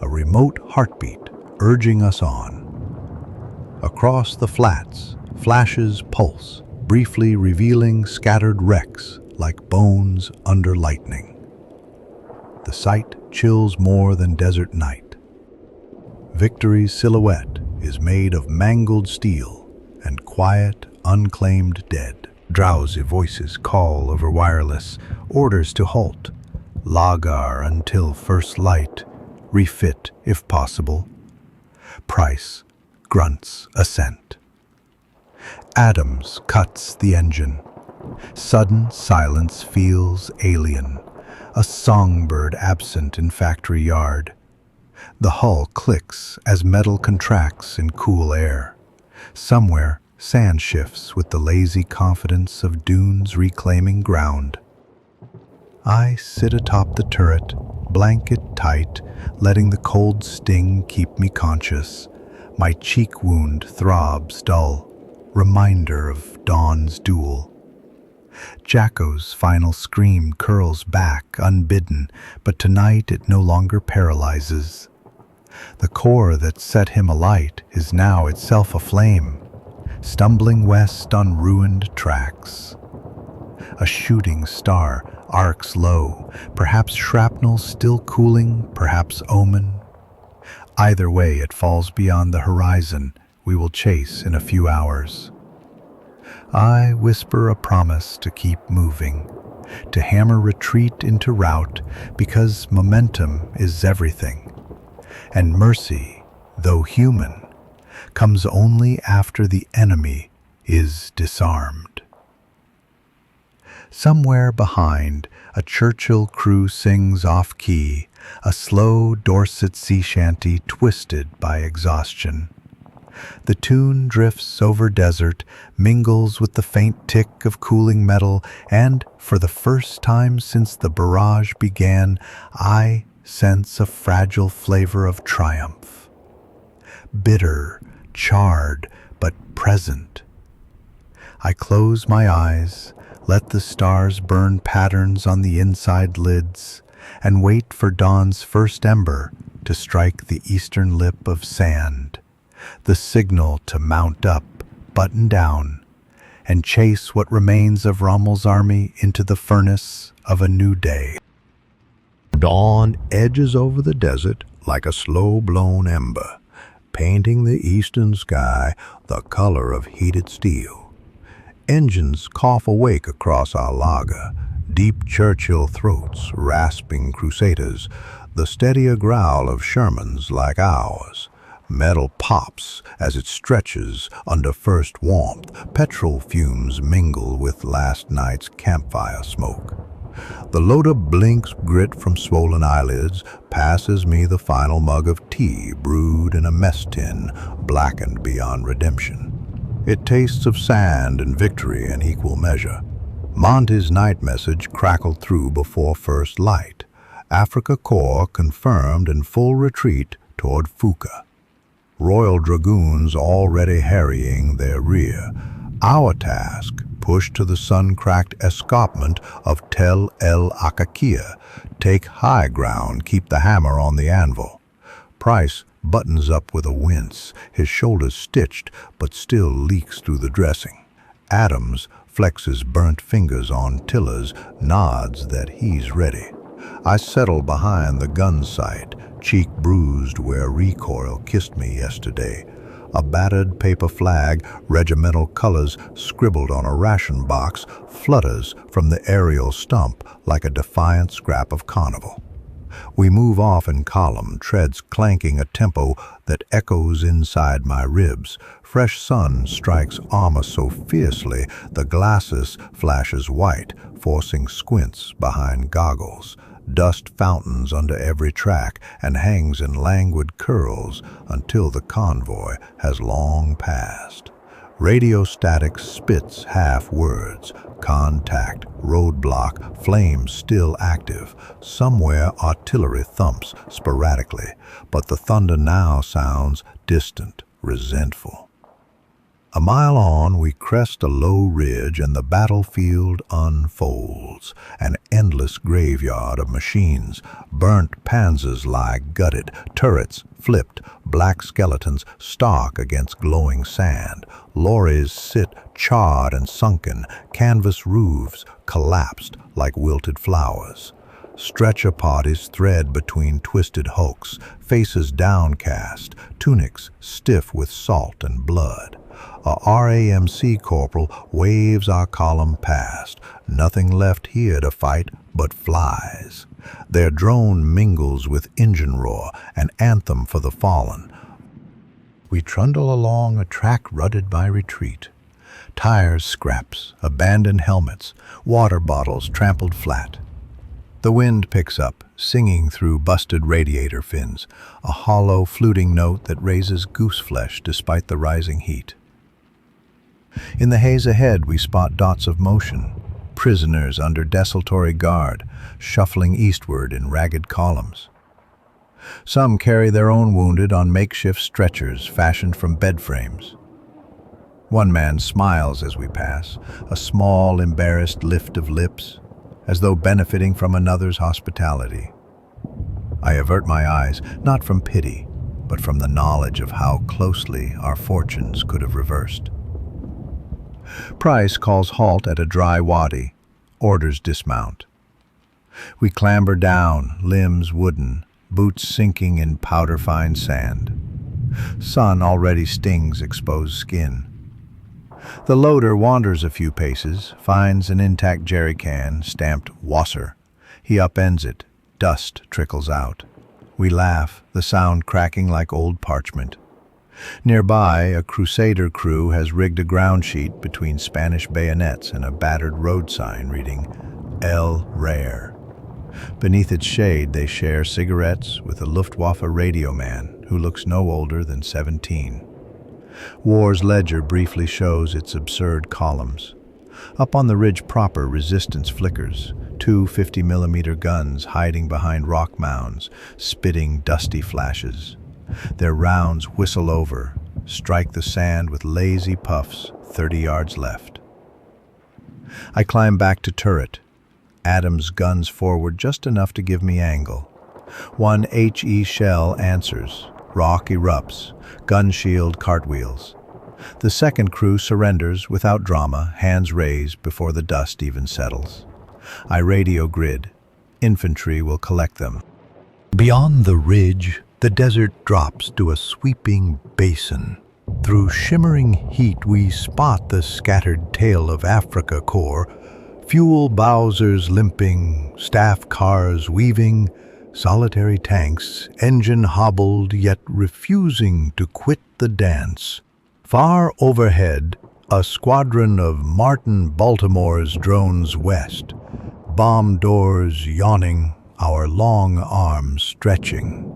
a remote heartbeat urging us on. Across the flats, flashes pulse, briefly revealing scattered wrecks like bones under lightning. The sight chills more than desert night. Victory's silhouette is made of mangled steel, and quiet, unclaimed dead. Drowsy voices call over wireless, orders to halt. Lagar until first light, refit if possible. Price grunts assent. Adams cuts the engine. Sudden silence feels alien, a songbird absent in factory yard. The hull clicks as metal contracts in cool air. Somewhere, sand shifts with the lazy confidence of dunes reclaiming ground. I sit atop the turret, blanket tight, letting the cold sting keep me conscious. My cheek wound throbs dull, reminder of dawn's duel. Jacko's final scream curls back, unbidden, but tonight it no longer paralyzes. The core that set him alight is now itself aflame, stumbling west on ruined tracks. A shooting star arcs low, perhaps shrapnel still cooling, perhaps omen. Either way, it falls beyond the horizon we will chase in a few hours. I whisper a promise to keep moving, to hammer retreat into rout, because momentum is everything. And mercy, though human, comes only after the enemy is disarmed. Somewhere behind, a Churchill crew sings off-key, a slow Dorset sea shanty twisted by exhaustion. The tune drifts over desert, mingles with the faint tick of cooling metal, and, for the first time since the barrage began, I sense a fragile flavor of triumph. Bitter, charred, but present. I close my eyes, let the stars burn patterns on the inside lids, and wait for dawn's first ember to strike the eastern lip of sand, the signal to mount up, button down, and chase what remains of Rommel's army into the furnace of a new day. Dawn edges over the desert like a slow-blown ember, painting the eastern sky the color of heated steel. Engines cough awake across our lager, deep Churchill throats rasping Crusaders, the steadier growl of Shermans like ours. Metal pops as it stretches under first warmth. Petrol fumes mingle with last night's campfire smoke. The loader blinks grit from swollen eyelids, passes me the final mug of tea brewed in a mess tin, blackened beyond redemption. It tastes of sand and victory in equal measure. Monty's night message crackled through before first light. Afrika Korps confirmed in full retreat toward Fuka. Royal Dragoons already harrying their rear. Our task, push to the sun-cracked escarpment of Tel El Akakia, take high ground, keep the hammer on the anvil. Price buttons up with a wince, his shoulders stitched, but still leaks through the dressing. Adams flexes burnt fingers on tillers, nods that he's ready. I settle behind the gun sight, cheek bruised where recoil kissed me yesterday. A battered paper flag, regimental colors scribbled on a ration box, flutters from the aerial stump like a defiant scrap of carnival. We move off in column, treads clanking a tempo that echoes inside my ribs. Fresh sun strikes armor so fiercely the glasses flashes white, forcing squints behind goggles. Dust fountains under every track and hangs in languid curls until the convoy has long passed. Radio static spits half words. Contact, roadblock, flames still active. Somewhere artillery thumps sporadically, but the thunder now sounds distant, resentful. A mile on, we crest a low ridge and the battlefield unfolds, an endless graveyard of machines. Burnt panzers lie gutted, turrets flipped, black skeletons stark against glowing sand. Lorries sit charred and sunken, canvas roofs collapsed like wilted flowers. Stretcher parties thread between twisted hulks, faces downcast, tunics stiff with salt and blood. A RAMC corporal waves our column past. Nothing left here to fight but flies. Their drone mingles with engine roar, an anthem for the fallen. We trundle along a track rutted by retreat. Tires scraps, abandoned helmets, water bottles trampled flat. The wind picks up, singing through busted radiator fins, a hollow, fluting note that raises goose flesh despite the rising heat. In the haze ahead, we spot dots of motion, prisoners under desultory guard, shuffling eastward in ragged columns. Some carry their own wounded on makeshift stretchers fashioned from bed frames. One man smiles as we pass, a small, embarrassed lift of lips, as though benefiting from another's hospitality. I avert my eyes, not from pity, but from the knowledge of how closely our fortunes could have reversed. Price calls halt at a dry wadi, orders dismount. We clamber down, limbs wooden, boots sinking in powder-fine sand. Sun already stings exposed skin. The loader wanders a few paces, finds an intact jerry can stamped Wasser. He upends it. Dust trickles out. We laugh, the sound cracking like old parchment. Nearby, a Crusader crew has rigged a ground sheet between Spanish bayonets and a battered road sign reading El Rare. Beneath its shade, they share cigarettes with a Luftwaffe radio man who looks no older than 17. War's ledger briefly shows its absurd columns. Up on the ridge proper, resistance flickers, 2 50mm guns hiding behind rock mounds, spitting dusty flashes. Their rounds whistle over, strike the sand with lazy puffs, 30 yards left. I climb back to turret. Adams guns forward just enough to give me angle. One HE shell answers. Rock erupts. Gun shield cartwheels. The second crew surrenders without drama, hands raised before the dust even settles. I radio grid. Infantry will collect them. Beyond the ridge, the desert drops to a sweeping basin. Through shimmering heat, we spot the scattered tail of Afrika Korps, fuel Bowsers limping, staff cars weaving, solitary tanks, engine hobbled yet refusing to quit the dance. Far overhead, a squadron of Martin Baltimore's drones west, bomb doors yawning, our long arms stretching.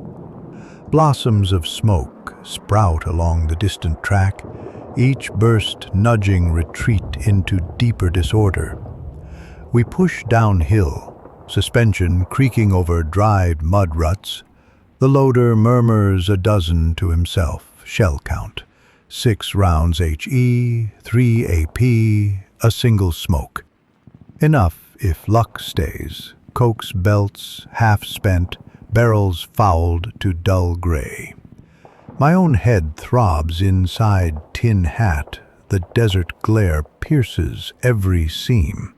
Blossoms of smoke sprout along the distant track, each burst nudging retreat into deeper disorder. We push downhill, suspension creaking over dried mud ruts. The loader murmurs a dozen to himself, shell count. 6 rounds HE, 3 AP, a single smoke. Enough if luck stays. Cokes belts, half spent, barrels fouled to dull gray. My own head throbs inside tin hat. The desert glare pierces every seam.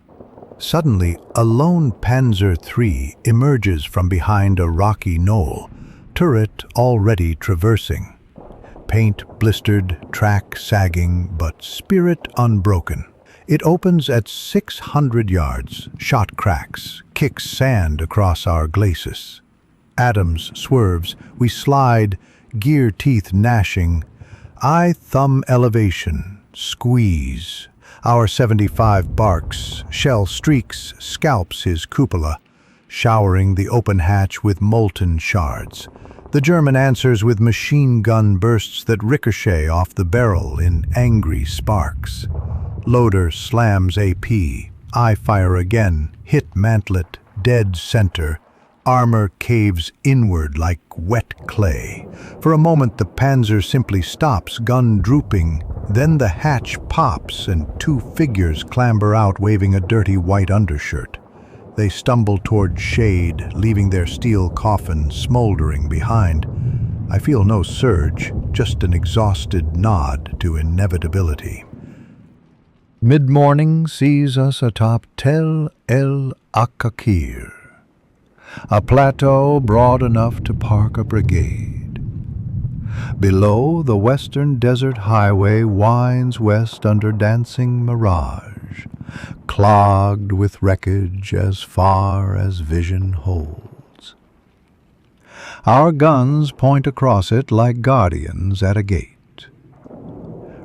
Suddenly, a lone Panzer III emerges from behind a rocky knoll, turret already traversing. Paint blistered, track sagging, but spirit unbroken. It opens at 600 yards, shot cracks, kicks sand across our glacis. Adams swerves, we slide, gear teeth gnashing. I thumb elevation, squeeze. Our 75 barks, shell streaks, scalps his cupola, showering the open hatch with molten shards. The German answers with machine gun bursts that ricochet off the barrel in angry sparks. Loader slams AP. I fire again, hit mantlet, dead center. Armor caves inward like wet clay. For a moment the Panzer simply stops, gun drooping. Then the hatch pops and 2 figures clamber out waving a dirty white undershirt. They stumble toward shade, leaving their steel coffin smoldering behind. I feel no surge, just an exhausted nod to inevitability. Mid-morning sees us atop Tel El Akakir, a plateau broad enough to park a brigade. Below, the western desert highway winds west under dancing mirage, clogged with wreckage as far as vision holds. Our guns point across it like guardians at a gate.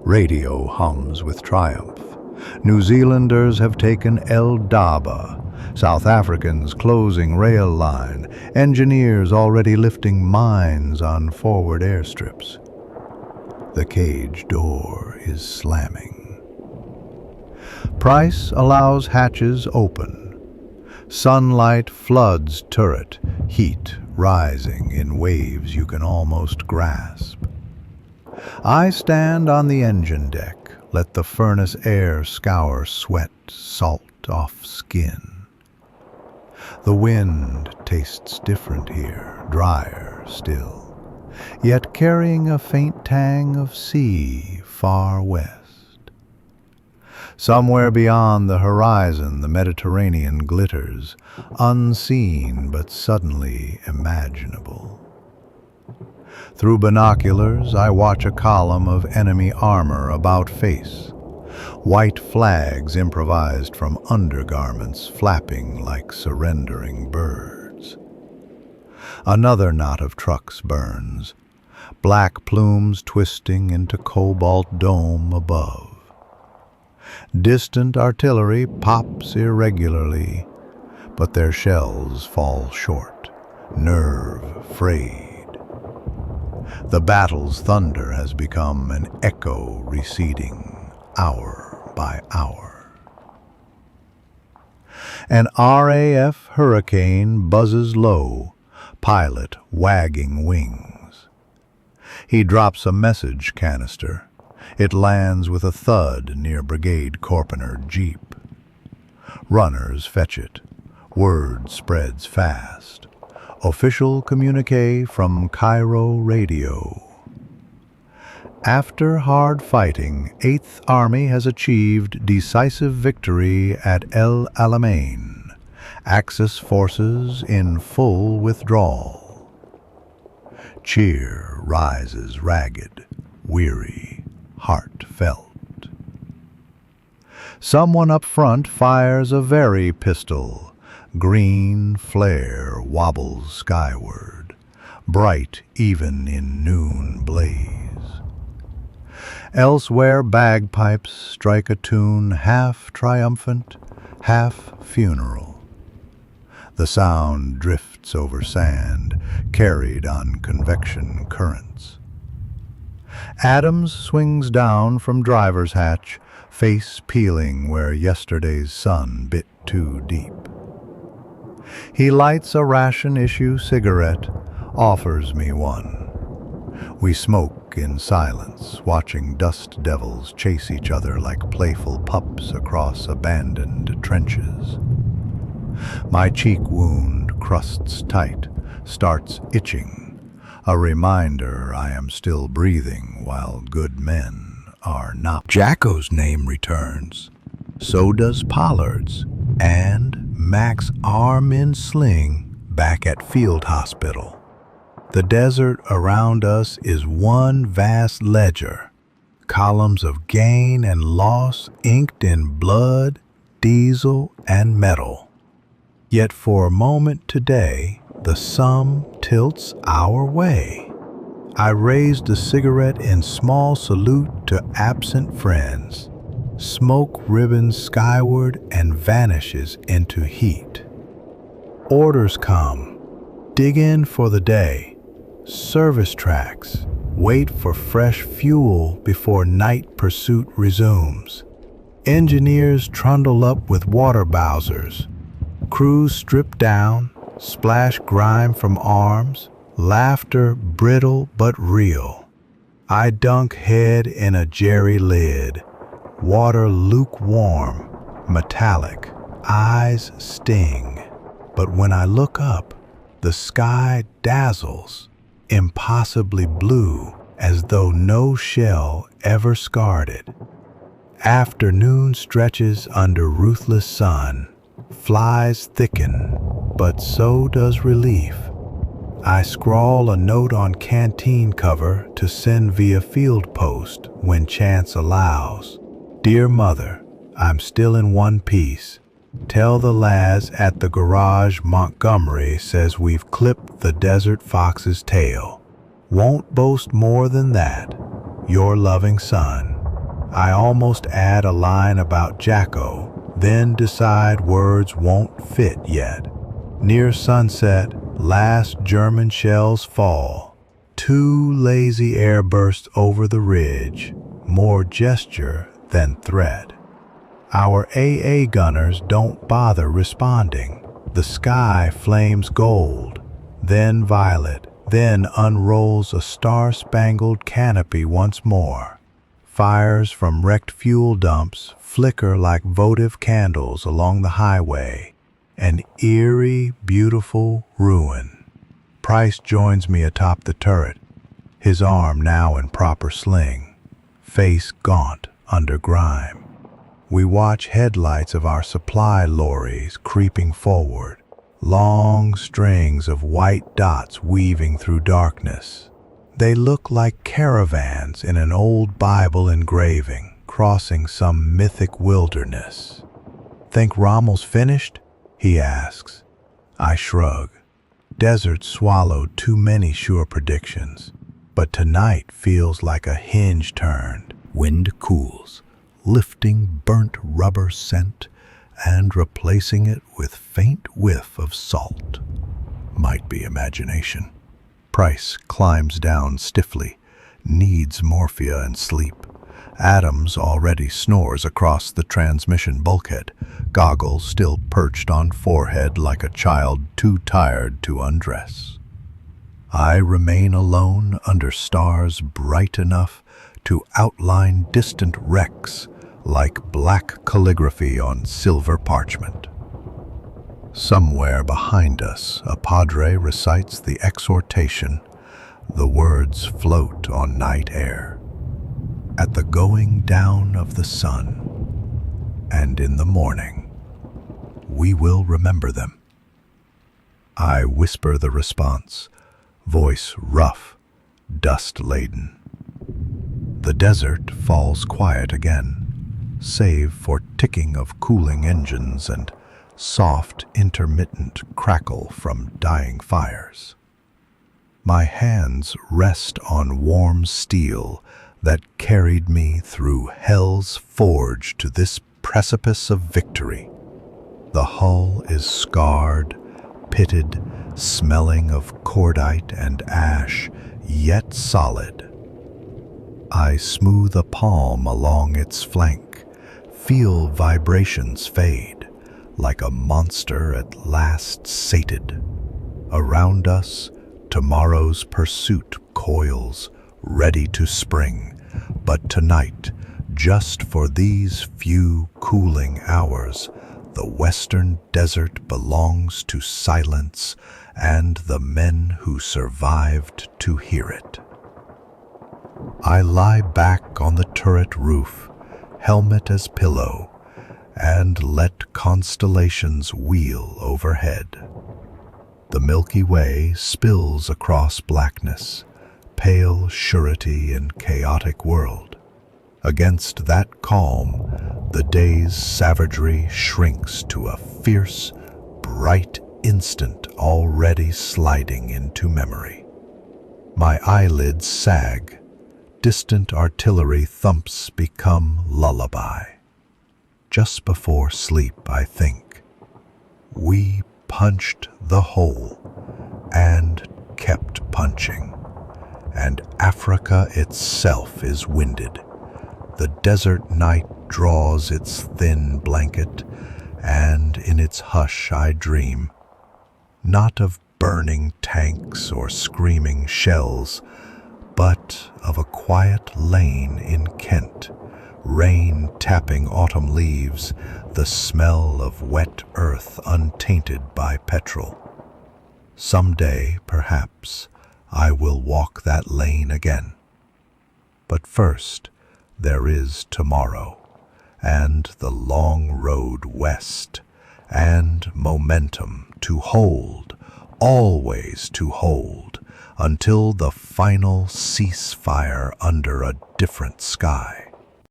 Radio hums with triumph. New Zealanders have taken El Daba, South Africans closing rail line, engineers already lifting mines on forward airstrips. The cage door is slamming. Price allows hatches open. Sunlight floods turret, heat rising in waves you can almost grasp. I stand on the engine deck, let the furnace air scour sweat, salt off skin. The wind tastes different here, drier still, yet carrying a faint tang of sea far west. Somewhere beyond the horizon the Mediterranean glitters, unseen but suddenly imaginable. Through binoculars I watch a column of enemy armor about face, white flags improvised from undergarments flapping like surrendering birds. Another knot of trucks burns, black plumes twisting into cobalt dome above. Distant artillery pops irregularly, but their shells fall short, nerve frayed. The battle's thunder has become an echo receding, hour by hour. An RAF Hurricane buzzes low, pilot wagging wings. He drops a message canister. It lands with a thud near Brigade Corponer Jeep. Runners fetch it. Word spreads fast. Official communique from Cairo radio. After hard fighting, 8th Army has achieved decisive victory at El Alamein. Axis forces in full withdrawal. Cheer rises ragged, weary, heartfelt. Someone up front fires a very pistol. Green flare wobbles skyward, bright even in noon blaze. Elsewhere bagpipes strike a tune half triumphant, half funeral. The sound drifts over sand, carried on convection currents. Adams swings down from driver's hatch, face peeling where yesterday's sun bit too deep. He lights a ration-issue cigarette, offers me one. We smoke in silence, watching dust devils chase each other like playful pups across abandoned trenches. My cheek wound crusts tight, starts itching, a reminder I am still breathing while good men are not. Jacko's name returns. So does Pollard's, and Mac's arm in sling back at Field Hospital. The desert around us is one vast ledger, columns of gain and loss inked in blood, diesel, and metal. Yet for a moment today, the sum tilts our way. I raised a cigarette in small salute to absent friends. Smoke ribbons skyward and vanishes into heat. Orders come. Dig in for the day. Service tracks. Wait for fresh fuel before night pursuit resumes. Engineers trundle up with water bowsers. Crews strip down, splash grime from arms, laughter brittle but real. I dunk head in a jerry lid. Water lukewarm, metallic, eyes sting. But when I look up, the sky dazzles, impossibly blue, as though no shell ever scarred it. Afternoon stretches under ruthless sun. Flies thicken, but so does relief. I scrawl a note on canteen cover to send via field post when chance allows. Dear Mother, I'm still in one piece. Tell the lads at the garage Montgomery says we've clipped the desert fox's tail. Won't boast more than that. Your loving son. I almost add a line about Jacko, then decide words won't fit yet. Near sunset, last German shells fall. 2 lazy airbursts over the ridge, more gesture than threat. Our AA gunners don't bother responding. The sky flames gold, then violet, then unrolls a star-spangled canopy once more. Fires from wrecked fuel dumps flicker like votive candles along the highway. An eerie, beautiful ruin. Price joins me atop the turret, his arm now in proper sling, face gaunt under grime. We watch headlights of our supply lorries creeping forward, long strings of white dots weaving through darkness. They look like caravans in an old Bible engraving, crossing some mythic wilderness. Think Rommel's finished? He asks. I shrug. Desert swallowed too many sure predictions, but tonight feels like a hinge turned. Wind cools, lifting burnt rubber scent and replacing it with faint whiff of salt. Might be imagination. Price climbs down stiffly, needs morphia and sleep. Adams already snores across the transmission bulkhead, goggles still perched on forehead like a child too tired to undress. I remain alone under stars bright enough to outline distant wrecks like black calligraphy on silver parchment. Somewhere behind us, a padre recites the exhortation. The words float on night air. At the going down of the sun, and in the morning, we will remember them. I whisper the response, voice rough, dust-laden. The desert falls quiet again, save for ticking of cooling engines and soft, intermittent crackle from dying fires. My hands rest on warm steel that carried me through hell's forge to this precipice of victory. The hull is scarred, pitted, smelling of cordite and ash, yet solid. I smooth a palm along its flank, feel vibrations fade, like a monster at last sated. Around us, tomorrow's pursuit coils, ready to spring, but tonight, just for these few cooling hours, the western desert belongs to silence and the men who survived to hear it. I lie back on the turret roof, helmet as pillow, and let constellations wheel overhead. The Milky Way spills across blackness, pale surety in chaotic world. Against that calm, the day's savagery shrinks to a fierce, bright instant already sliding into memory. My eyelids sag. Distant artillery thumps become lullaby. Just before sleep, I think, we punched the hole and kept punching. And Africa itself is winded. The desert night draws its thin blanket, and in its hush I dream, not of burning tanks or screaming shells, but of a quiet lane in Kent, rain tapping autumn leaves, the smell of wet earth untainted by petrol. Someday, perhaps, I will walk that lane again. But first, there is tomorrow, and the long road west, and momentum to hold always to hold until the final ceasefire under a different sky.